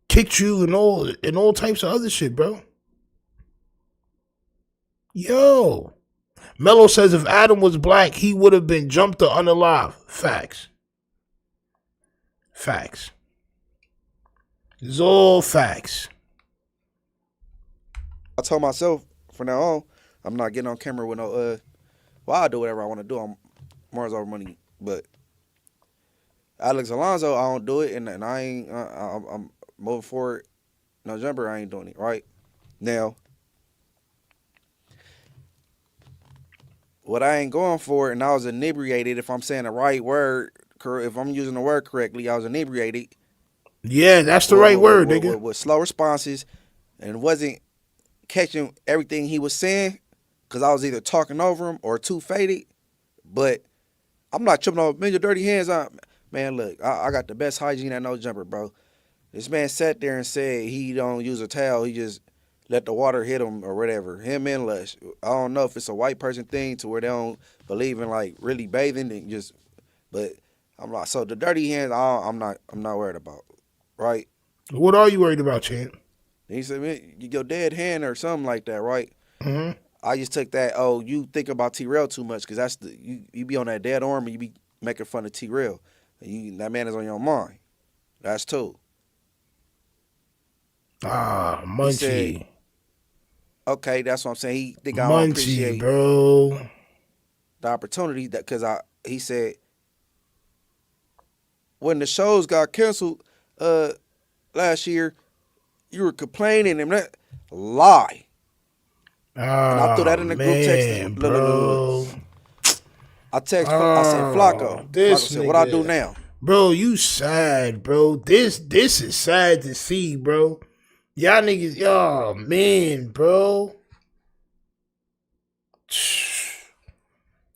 Kicked you and all types of other shit, bro. Yo. Mello says if Adam was black, he would have been jumped or unalive. Facts. Facts. It's all facts. I told myself from now on, I'm not getting on camera with no well, I'll do whatever I want to do. I'm Mars over money, but Alex Alonso, I don't do it, and I ain't. I'm moving forward. No jumper, I ain't doing it. Right now, what I ain't going for, and I was inebriated. If I'm saying the right word, if I'm using the word correctly, I was inebriated. Yeah, that's the right word, nigga. With slow responses, and wasn't catching everything he was saying. Because I was either talking over him or too faded. But I'm not tripping over your dirty hands. Man, look, I got the best hygiene at no jumper, bro. This man sat there and said he don't use a towel. He just let the water hit him or whatever. Him and Lush. I don't know if it's a white person thing to where they don't believe in like really bathing and just. But I'm not. So the dirty hands, I'm not worried about. Right? What are you worried about, champ? He said, man, your dead hand or something like that, right? Mm-hmm. I just took that, you think about T-Rail too much because that's you be on that dead arm and you be making fun of T-Rail. That man is on your mind. That's two. Munchie. Said, okay, that's what I'm saying. He think I don't appreciate bro. The opportunity that because he said when the shows got canceled last year, you were complaining and that lie. And I threw that in the group text. Bro. I text. I said, Flacco. Flacco said, what I do now? Bro, you sad, bro. This is sad to see, bro. Y'all niggas, oh man, bro.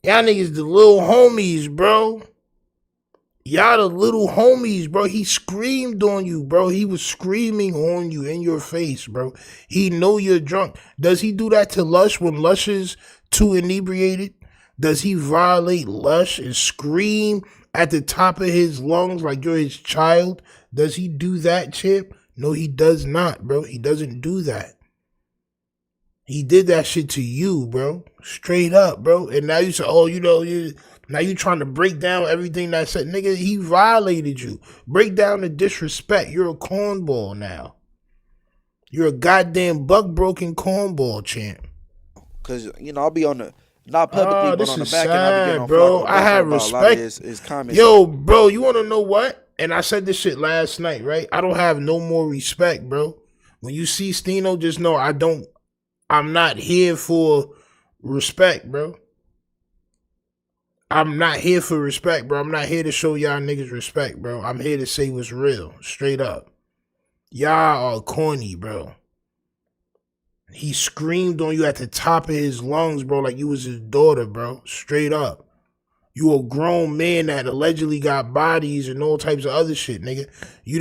Y'all niggas the little homies, bro. Y'all the little homies, bro. He screamed on you, bro. He was screaming on you in your face, bro. He know you're drunk. Does he do that to Lush when Lush is too inebriated? Does he violate Lush and scream at the top of his lungs like you're his child? Does he do that, Chip? No, he does not, bro. He doesn't do that. He did that shit to you, bro. Straight up, bro. And now you say, oh, you know, now you trying to break down everything that I said. Nigga, he violated you. Break down the disrespect. You're a cornball now. You're a goddamn buck-broken cornball, champ. Because, you know, I'll be on the, not publicly, but on the back end, I'll be getting on bro. I have respect. His comments. Yo, bro, you want to know what? And I said this shit last night, right? I don't have no more respect, bro. When you see Stino, just know I'm not here for respect, bro. I'm not here for respect, bro. I'm not here to show y'all niggas respect, bro. I'm here to say what's real, straight up. Y'all are corny, bro. He screamed on you at the top of his lungs, bro, like you was his daughter, bro. Straight up. You a grown man that allegedly got bodies and all types of other shit, nigga. You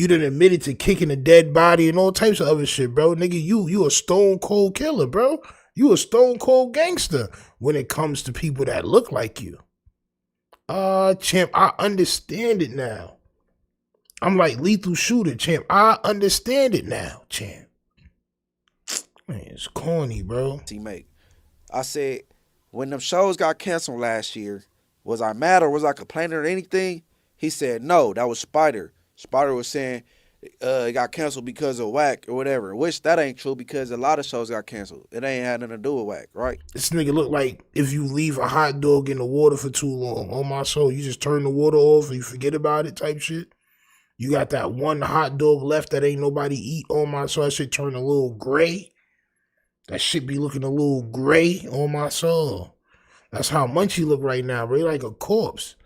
done admitted to kicking a dead body and all types of other shit, bro. Nigga, you a stone cold killer, bro. You a stone cold gangster when it comes to people that look like you. Champ, I understand it now. I'm like lethal shooter, champ. I understand it now, champ. Man, it's corny, bro. Teammate. I said, when them shows got canceled last year, was I mad or was I complaining or anything? He said, no, that was Spider. Spider was saying, it got canceled because of whack or whatever. Which that ain't true because a lot of shows got canceled. It ain't had nothing to do with whack, right? This nigga look like if you leave a hot dog in the water for too long. On my soul, you just turn the water off and you forget about it type shit. You got that one hot dog left that ain't nobody eat. On my soul, that shit turn a little gray. That shit be looking a little gray on my soul. That's how Munchie look right now, bro. He like a corpse.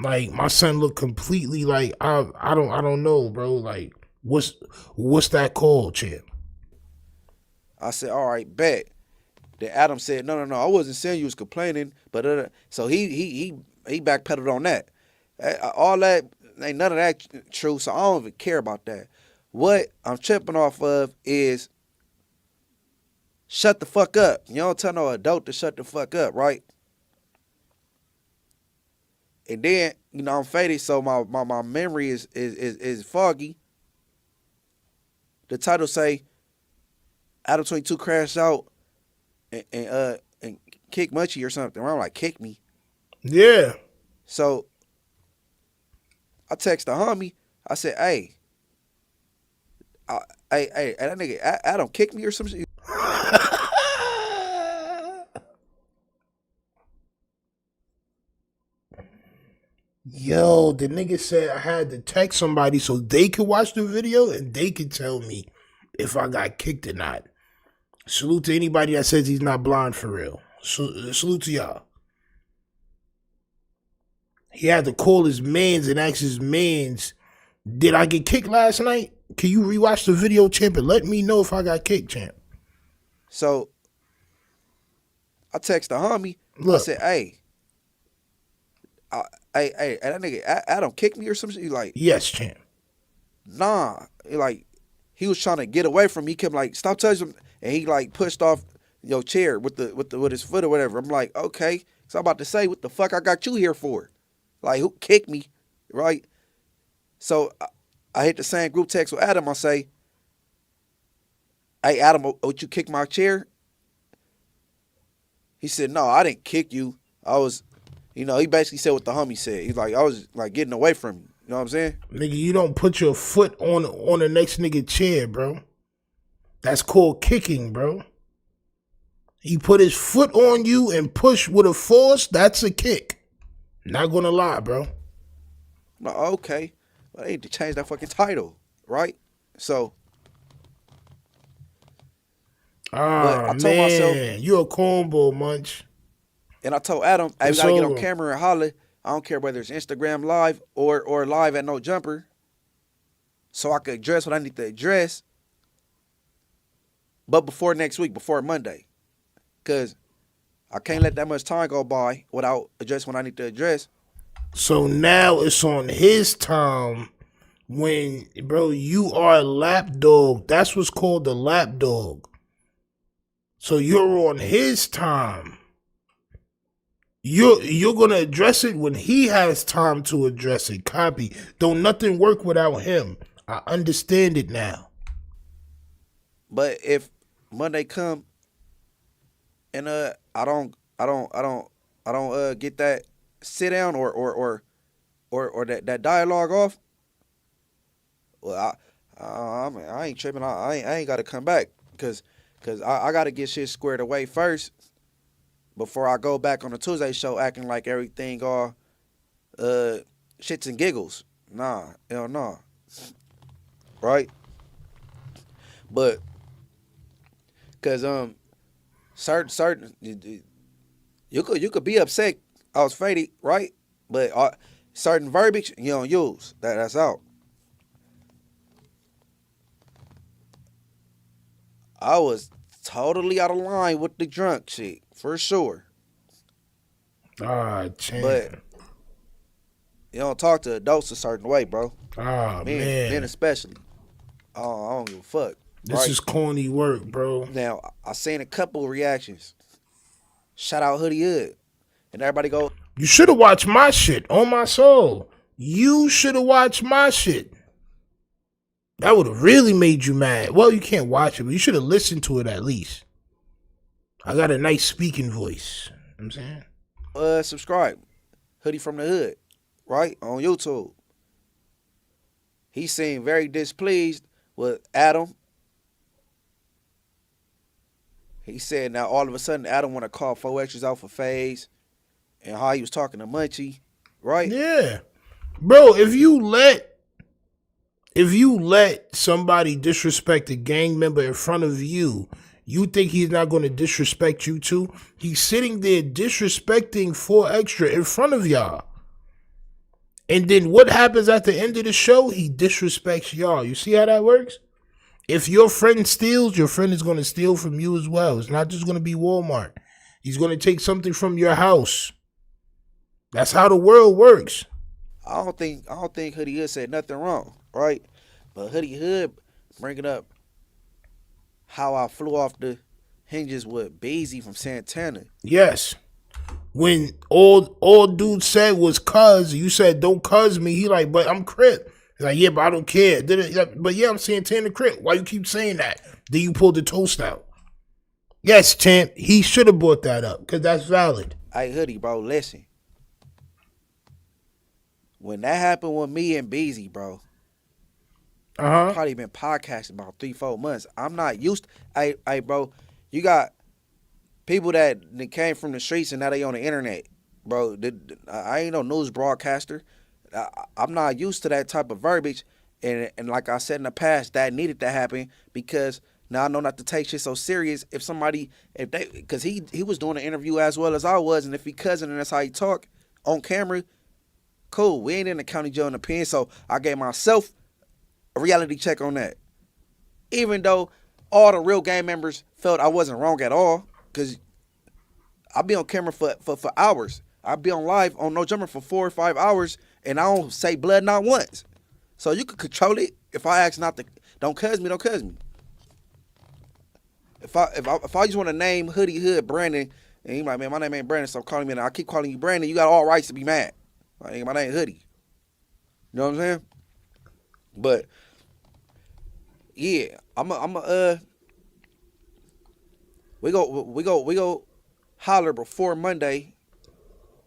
Like my son look completely like I don't know, bro. Like what's that called, champ? I said, all right, bet. Then Adam said, no, I wasn't saying you was complaining, but so he backpedaled on that. All that ain't none of that true, so I don't even care about that. What I'm tripping off of is shut the fuck up. You don't tell no adult to shut the fuck up, right? And then, you know, I'm faded, so my memory is foggy. The title say Adam 22 crashed out and kick Munchie or something. I'm like, kick me. Yeah. So I text the homie. I said, hey, that nigga Adam kicked me or some shit. Yo, the nigga said I had to text somebody so they could watch the video and they could tell me if I got kicked or not. Salute to anybody that says he's not blind for real. Salute to y'all. He had to call his mans and ask his mans, did I get kicked last night? Can you rewatch the video, champ, and let me know if I got kicked, champ? So I text the homie. Look. I said, hey, that nigga Adam kicked me or some shit. He like, yes, champ. Nah. He was trying to get away from me. He kept like, stop touching him. And he like pushed off your chair with his foot or whatever. I'm like, okay. So I'm about to say, what the fuck I got you here for? Like, who kicked me? Right? So I hit the same group text with Adam. I say, hey, Adam, would you kick my chair? He said, no, I didn't kick you. I was, you know, he basically said what the homie said. He's like, I was like getting away from you. You know what I'm saying? Nigga, you don't put your foot on the next nigga chair, bro. That's called kicking, bro. He put his foot on you and push with a force, that's a kick. Not gonna lie, bro. No, okay. Well, they need to change that fucking title, right? So. Ah, man. You a cornball, Munch. And I told Adam, hey, we gotta get on camera and holler. I don't care whether it's Instagram live or live at No Jumper. So I could address what I need to address. But before next week, before Monday. Because I can't let that much time go by without addressing what I need to address. So now it's on his time when, bro, you are a lapdog. That's what's called the lapdog. So you're on his time. You're gonna address it when he has time to address it. Copy. Don't nothing work without him. I understand it now. But if Monday come and I don't get that sit down or that dialogue off, well I ain't tripping. I ain't got to come back because I got to get shit squared away first before I go back on the Tuesday show acting like everything all shits and giggles. Nah, hell no. Right? But cause certain you could be upset I was faded, right? But certain verbiage you don't use. That's out. I was totally out of line with the drunk shit, for sure. Ah, champ. But you don't talk to adults a certain way, bro. Ah, man. Men especially. I don't give a fuck. This is corny work, bro. Now, I seen a couple reactions. Shout out Hoodie Hood. And everybody go, you should have watched my shit, on my soul. You should have watched my shit. That would have really made you mad. Well, you can't watch it, but you should have listened to it at least. I got a nice speaking voice. You know what I'm saying? Subscribe. Hoodie from the Hood. Right? On YouTube. he seemed very displeased with Adam. He said now all of a sudden Adam want to call 4 extras out for FaZe and how he was talking to Munchie, right? Yeah. Bro, if you let somebody disrespect a gang member in front of you, you think he's not going to disrespect you too? He's sitting there disrespecting 4 extra in front of y'all. And then what happens at the end of the show? He disrespects y'all. You see how that works? If your friend steals, your friend is going to steal from you as well. It's not just going to be Walmart. He's going to take something from your house. That's how the world works. I don't think Hoodie Hood said nothing wrong, right? But Hoodie Hood bringing up how I flew off the hinges with Beezy from Santana. Yes. When all dude said was cuz, you said don't cuz me. He like, but I'm Crip. He's like, yeah, but I don't care. But yeah, I'm Santana Crip. Why you keep saying that? Then you pulled the toast out. Yes, champ. He should have brought that up because that's valid. Hey, Hoodie, bro, listen. When that happened with me and Beezy, bro, probably been podcasting about 3-4 months. I'm not used to, hey, bro, you got people that came from the streets and now they on the internet, bro. I ain't no news broadcaster. I'm not used to that type of verbiage. And like I said in the past, that needed to happen because now I know not to take shit so serious. Because he was doing an interview as well as I was, and if he cousin and that's how he talk on camera, cool. We ain't in the county jail in the pen, so I gave myself a reality check on that. Even though all the real gang members felt I wasn't wrong at all, because I be on camera for hours. I be on live on No Jumper for 4 or 5 hours, and I don't say blood not once. So you can control it. If I ask not to, don't cuz me, don't cuz me. If I just want to name Hoodie Hood Brandon, and you like, man, my name ain't Brandon, so calling me, and I keep calling you Brandon, you got all rights to be mad. Like, my name Hoodie. You know what I'm saying? But yeah, we go holler before Monday.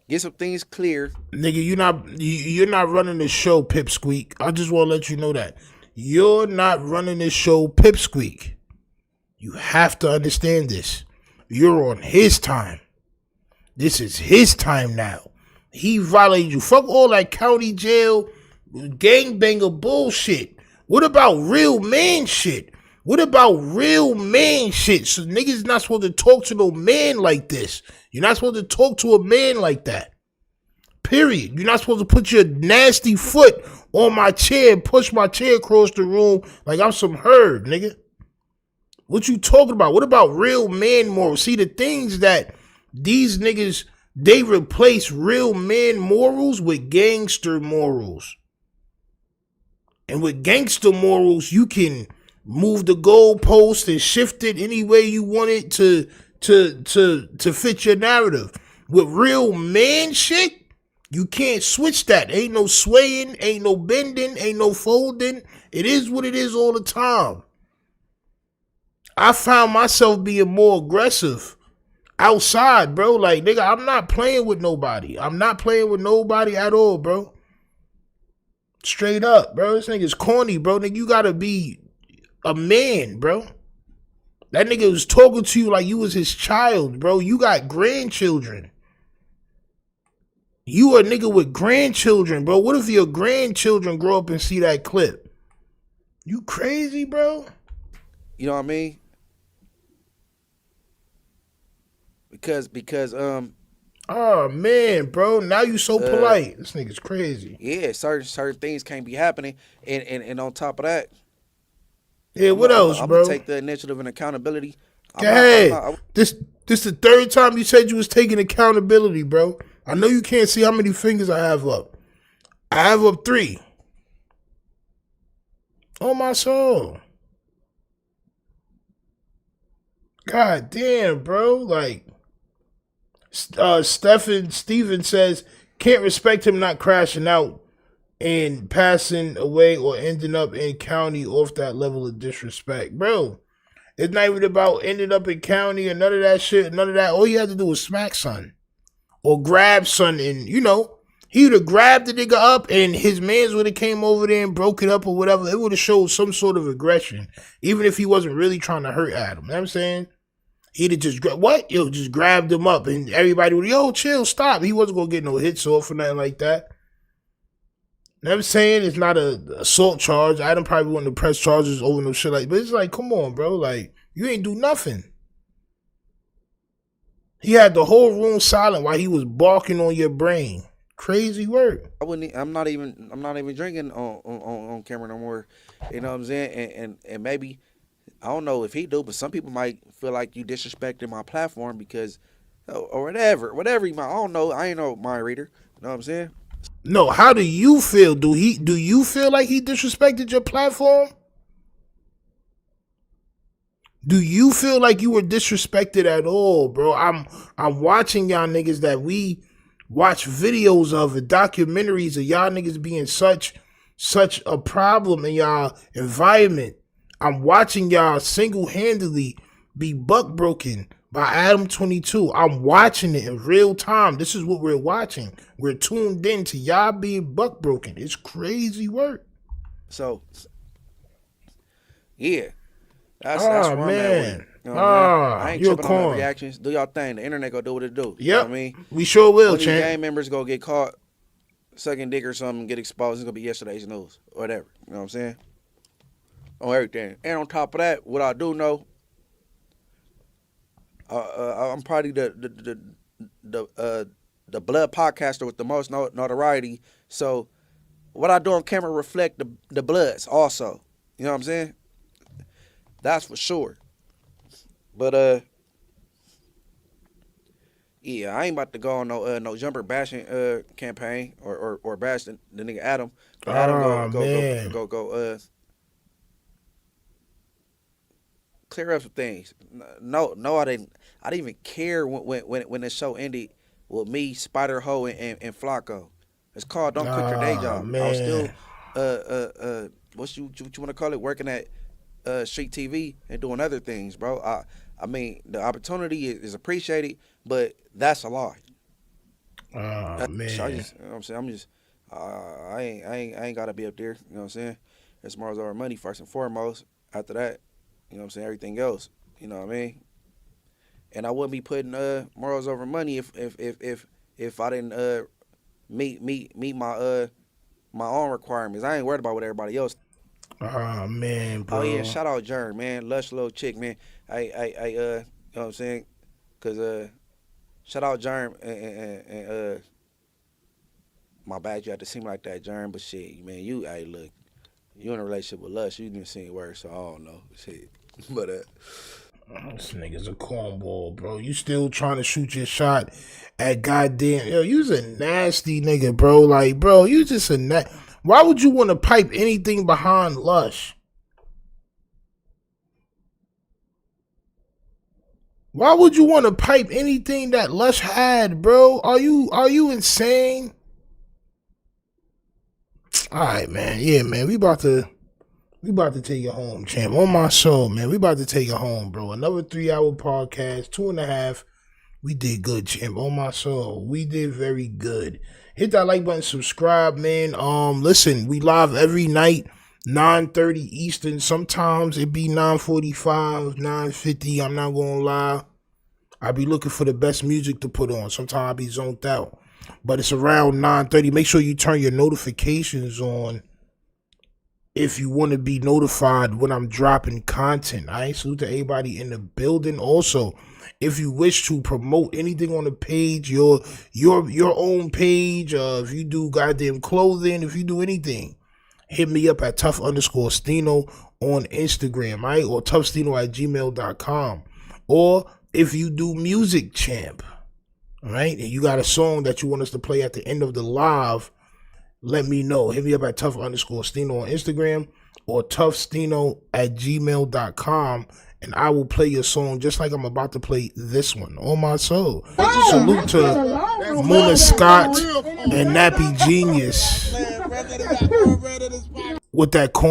Get some things clear. Nigga, you're not running this show, Pipsqueak. I just want to let you know that. You're not running this show, Pipsqueak. You have to understand this. You're on his time. This is his time now. He violated you. Fuck all that county jail, gangbanger bullshit. What about real man shit? What about real man shit? So niggas not supposed to talk to no man like this. You're not supposed to talk to a man like that. Period. You're not supposed to put your nasty foot on my chair and push my chair across the room like I'm some herd, nigga. What you talking about? What about real man morals? See, the things that these niggas, they replace real man morals with gangster morals. And with gangster morals, you can move the goalpost and shift it any way you want it to fit your narrative. With real man shit, you can't switch that. Ain't no swaying, ain't no bending, ain't no folding. It is what it is all the time. I found myself being more aggressive outside, bro. Like, nigga, I'm not playing with nobody. I'm not playing with nobody at all, bro. Straight up, bro. This nigga's corny, bro. Nigga, you gotta be a man, bro. That nigga was talking to you like you was his child, bro. You got grandchildren. You a nigga with grandchildren, bro. What if your grandchildren grow up and see that clip? You crazy, bro? You know what I mean? Because oh man, bro. Now you so polite. This nigga's crazy. Yeah, certain things can't be happening. And on top of that, yeah, what else, I'm bro? gonna take the initiative and accountability. Hey, this the third time you said you was taking accountability, bro. I know you can't see how many fingers I have up. I have up 3. On my soul. God damn, bro. Like, Steven says, can't respect him not crashing out and passing away or ending up in county off that level of disrespect. Bro, it's not even about ending up in county or none of that shit, none of that. All you had to do was smack son or grab son and, you know, He would have grabbed the nigga up and his mans would have came over there and broke it up or whatever. It would have showed some sort of aggression, even if he wasn't really trying to hurt Adam. You know what I'm saying? He'd have just just grabbed him up and everybody would, yo, chill, stop. He wasn't gonna get no hits off or nothing like that. You know what I'm saying? It's not a assault charge. Adam probably wouldn't press charges over no shit like, but it's like, come on, bro. Like, you ain't do nothing. He had the whole room silent while he was barking on your brain. Crazy work. I'm not even drinking on camera no more. You know what I'm saying? And maybe, I don't know if he do, but some people might feel like you disrespecting my platform because, or whatever you might. I don't know. I ain't no mind reader. You know what I'm saying? No. How do you feel? Do you feel like he disrespected your platform? Do you feel like you were disrespected at all, bro? I'm watching y'all niggas that we watch videos of and documentaries of y'all niggas being such a problem in y'all environment. I'm watching y'all single-handedly be buck broken by Adam 22. I'm watching it in real time. This is what we're watching. We're tuned in to y'all being buck broken. It's crazy work. So, yeah. That's where I'm at with it. You know I ain't tripping on my reactions. Do y'all thing. The internet gonna do what it do. Yep. You know what I mean? We sure will, When these champ. gang members go get caught sucking dick or something, get exposed, it's gonna be yesterday's news. Or whatever. You know what I'm saying? On everything. And on top of that, what I do know, I'm probably the blood podcaster with the most notoriety. So what I do on camera reflect the bloods also. You know what I'm saying? That's for sure. But yeah, I ain't about to go on no jumper bashing campaign or bash the nigga Adam. But Adam go clear up some things. No, I didn't even care when the show ended with me, Spider Ho, and Flacco. It's called Don't Quit Your Day Job. Man. I was still what you want to call it, working at street TV and doing other things, bro. I mean, the opportunity is appreciated, but that's a lie. Man. So you know what I'm saying? I ain't gotta be up there. You know what I'm saying? It's morals over money first and foremost. After that, you know what I'm saying, everything else. You know what I mean? And I wouldn't be putting morals over money if I didn't meet my my own requirements. I ain't worried about what everybody else. Oh man, bro. Oh yeah, shout out Jern, man, lush little chick, man. I you know what I'm saying? Cause shout out Jern and my bad, you had to seem like that, Jern, but shit, man, look, you in a relationship with Lush, you didn't see worse, so I don't know, shit. But this nigga's a cornball, bro. You still trying to shoot your shot at goddamn, yo, you's a nasty nigga, bro. Like, bro, you just a why would you want to pipe anything behind Lush? Why would you want to pipe anything that Lush had, bro? Are you insane? All right, man. Yeah, man. We about to take you home, champ. On my soul, man. We about to take you home, bro. Another 3-hour podcast, 2.5. We did good, champ. On my soul. We did very good. Hit that like button, subscribe, man. Listen, we live every night, 9:30 Eastern. Sometimes it be 9:45, 9:50. I'm not gonna lie. I be looking for the best music to put on. Sometimes I be zoned out. But it's around 9:30. Make sure you turn your notifications on if you want to be notified when I'm dropping content. All right, salute to everybody in the building. Also, if you wish to promote anything on the page, your own page, if you do goddamn clothing, if you do anything, hit me up at tough_Stino on Instagram, right? Or toughstino@gmail.com. Or if you do music, champ, all right, and you got a song that you want us to play at the end of the live, let me know. Hit me up at tough_Stino on Instagram or toughstino@gmail.com, and I will play your song just like I'm about to play this one. On my soul. Salute to Muna Scott and Nappy Genius with that corn.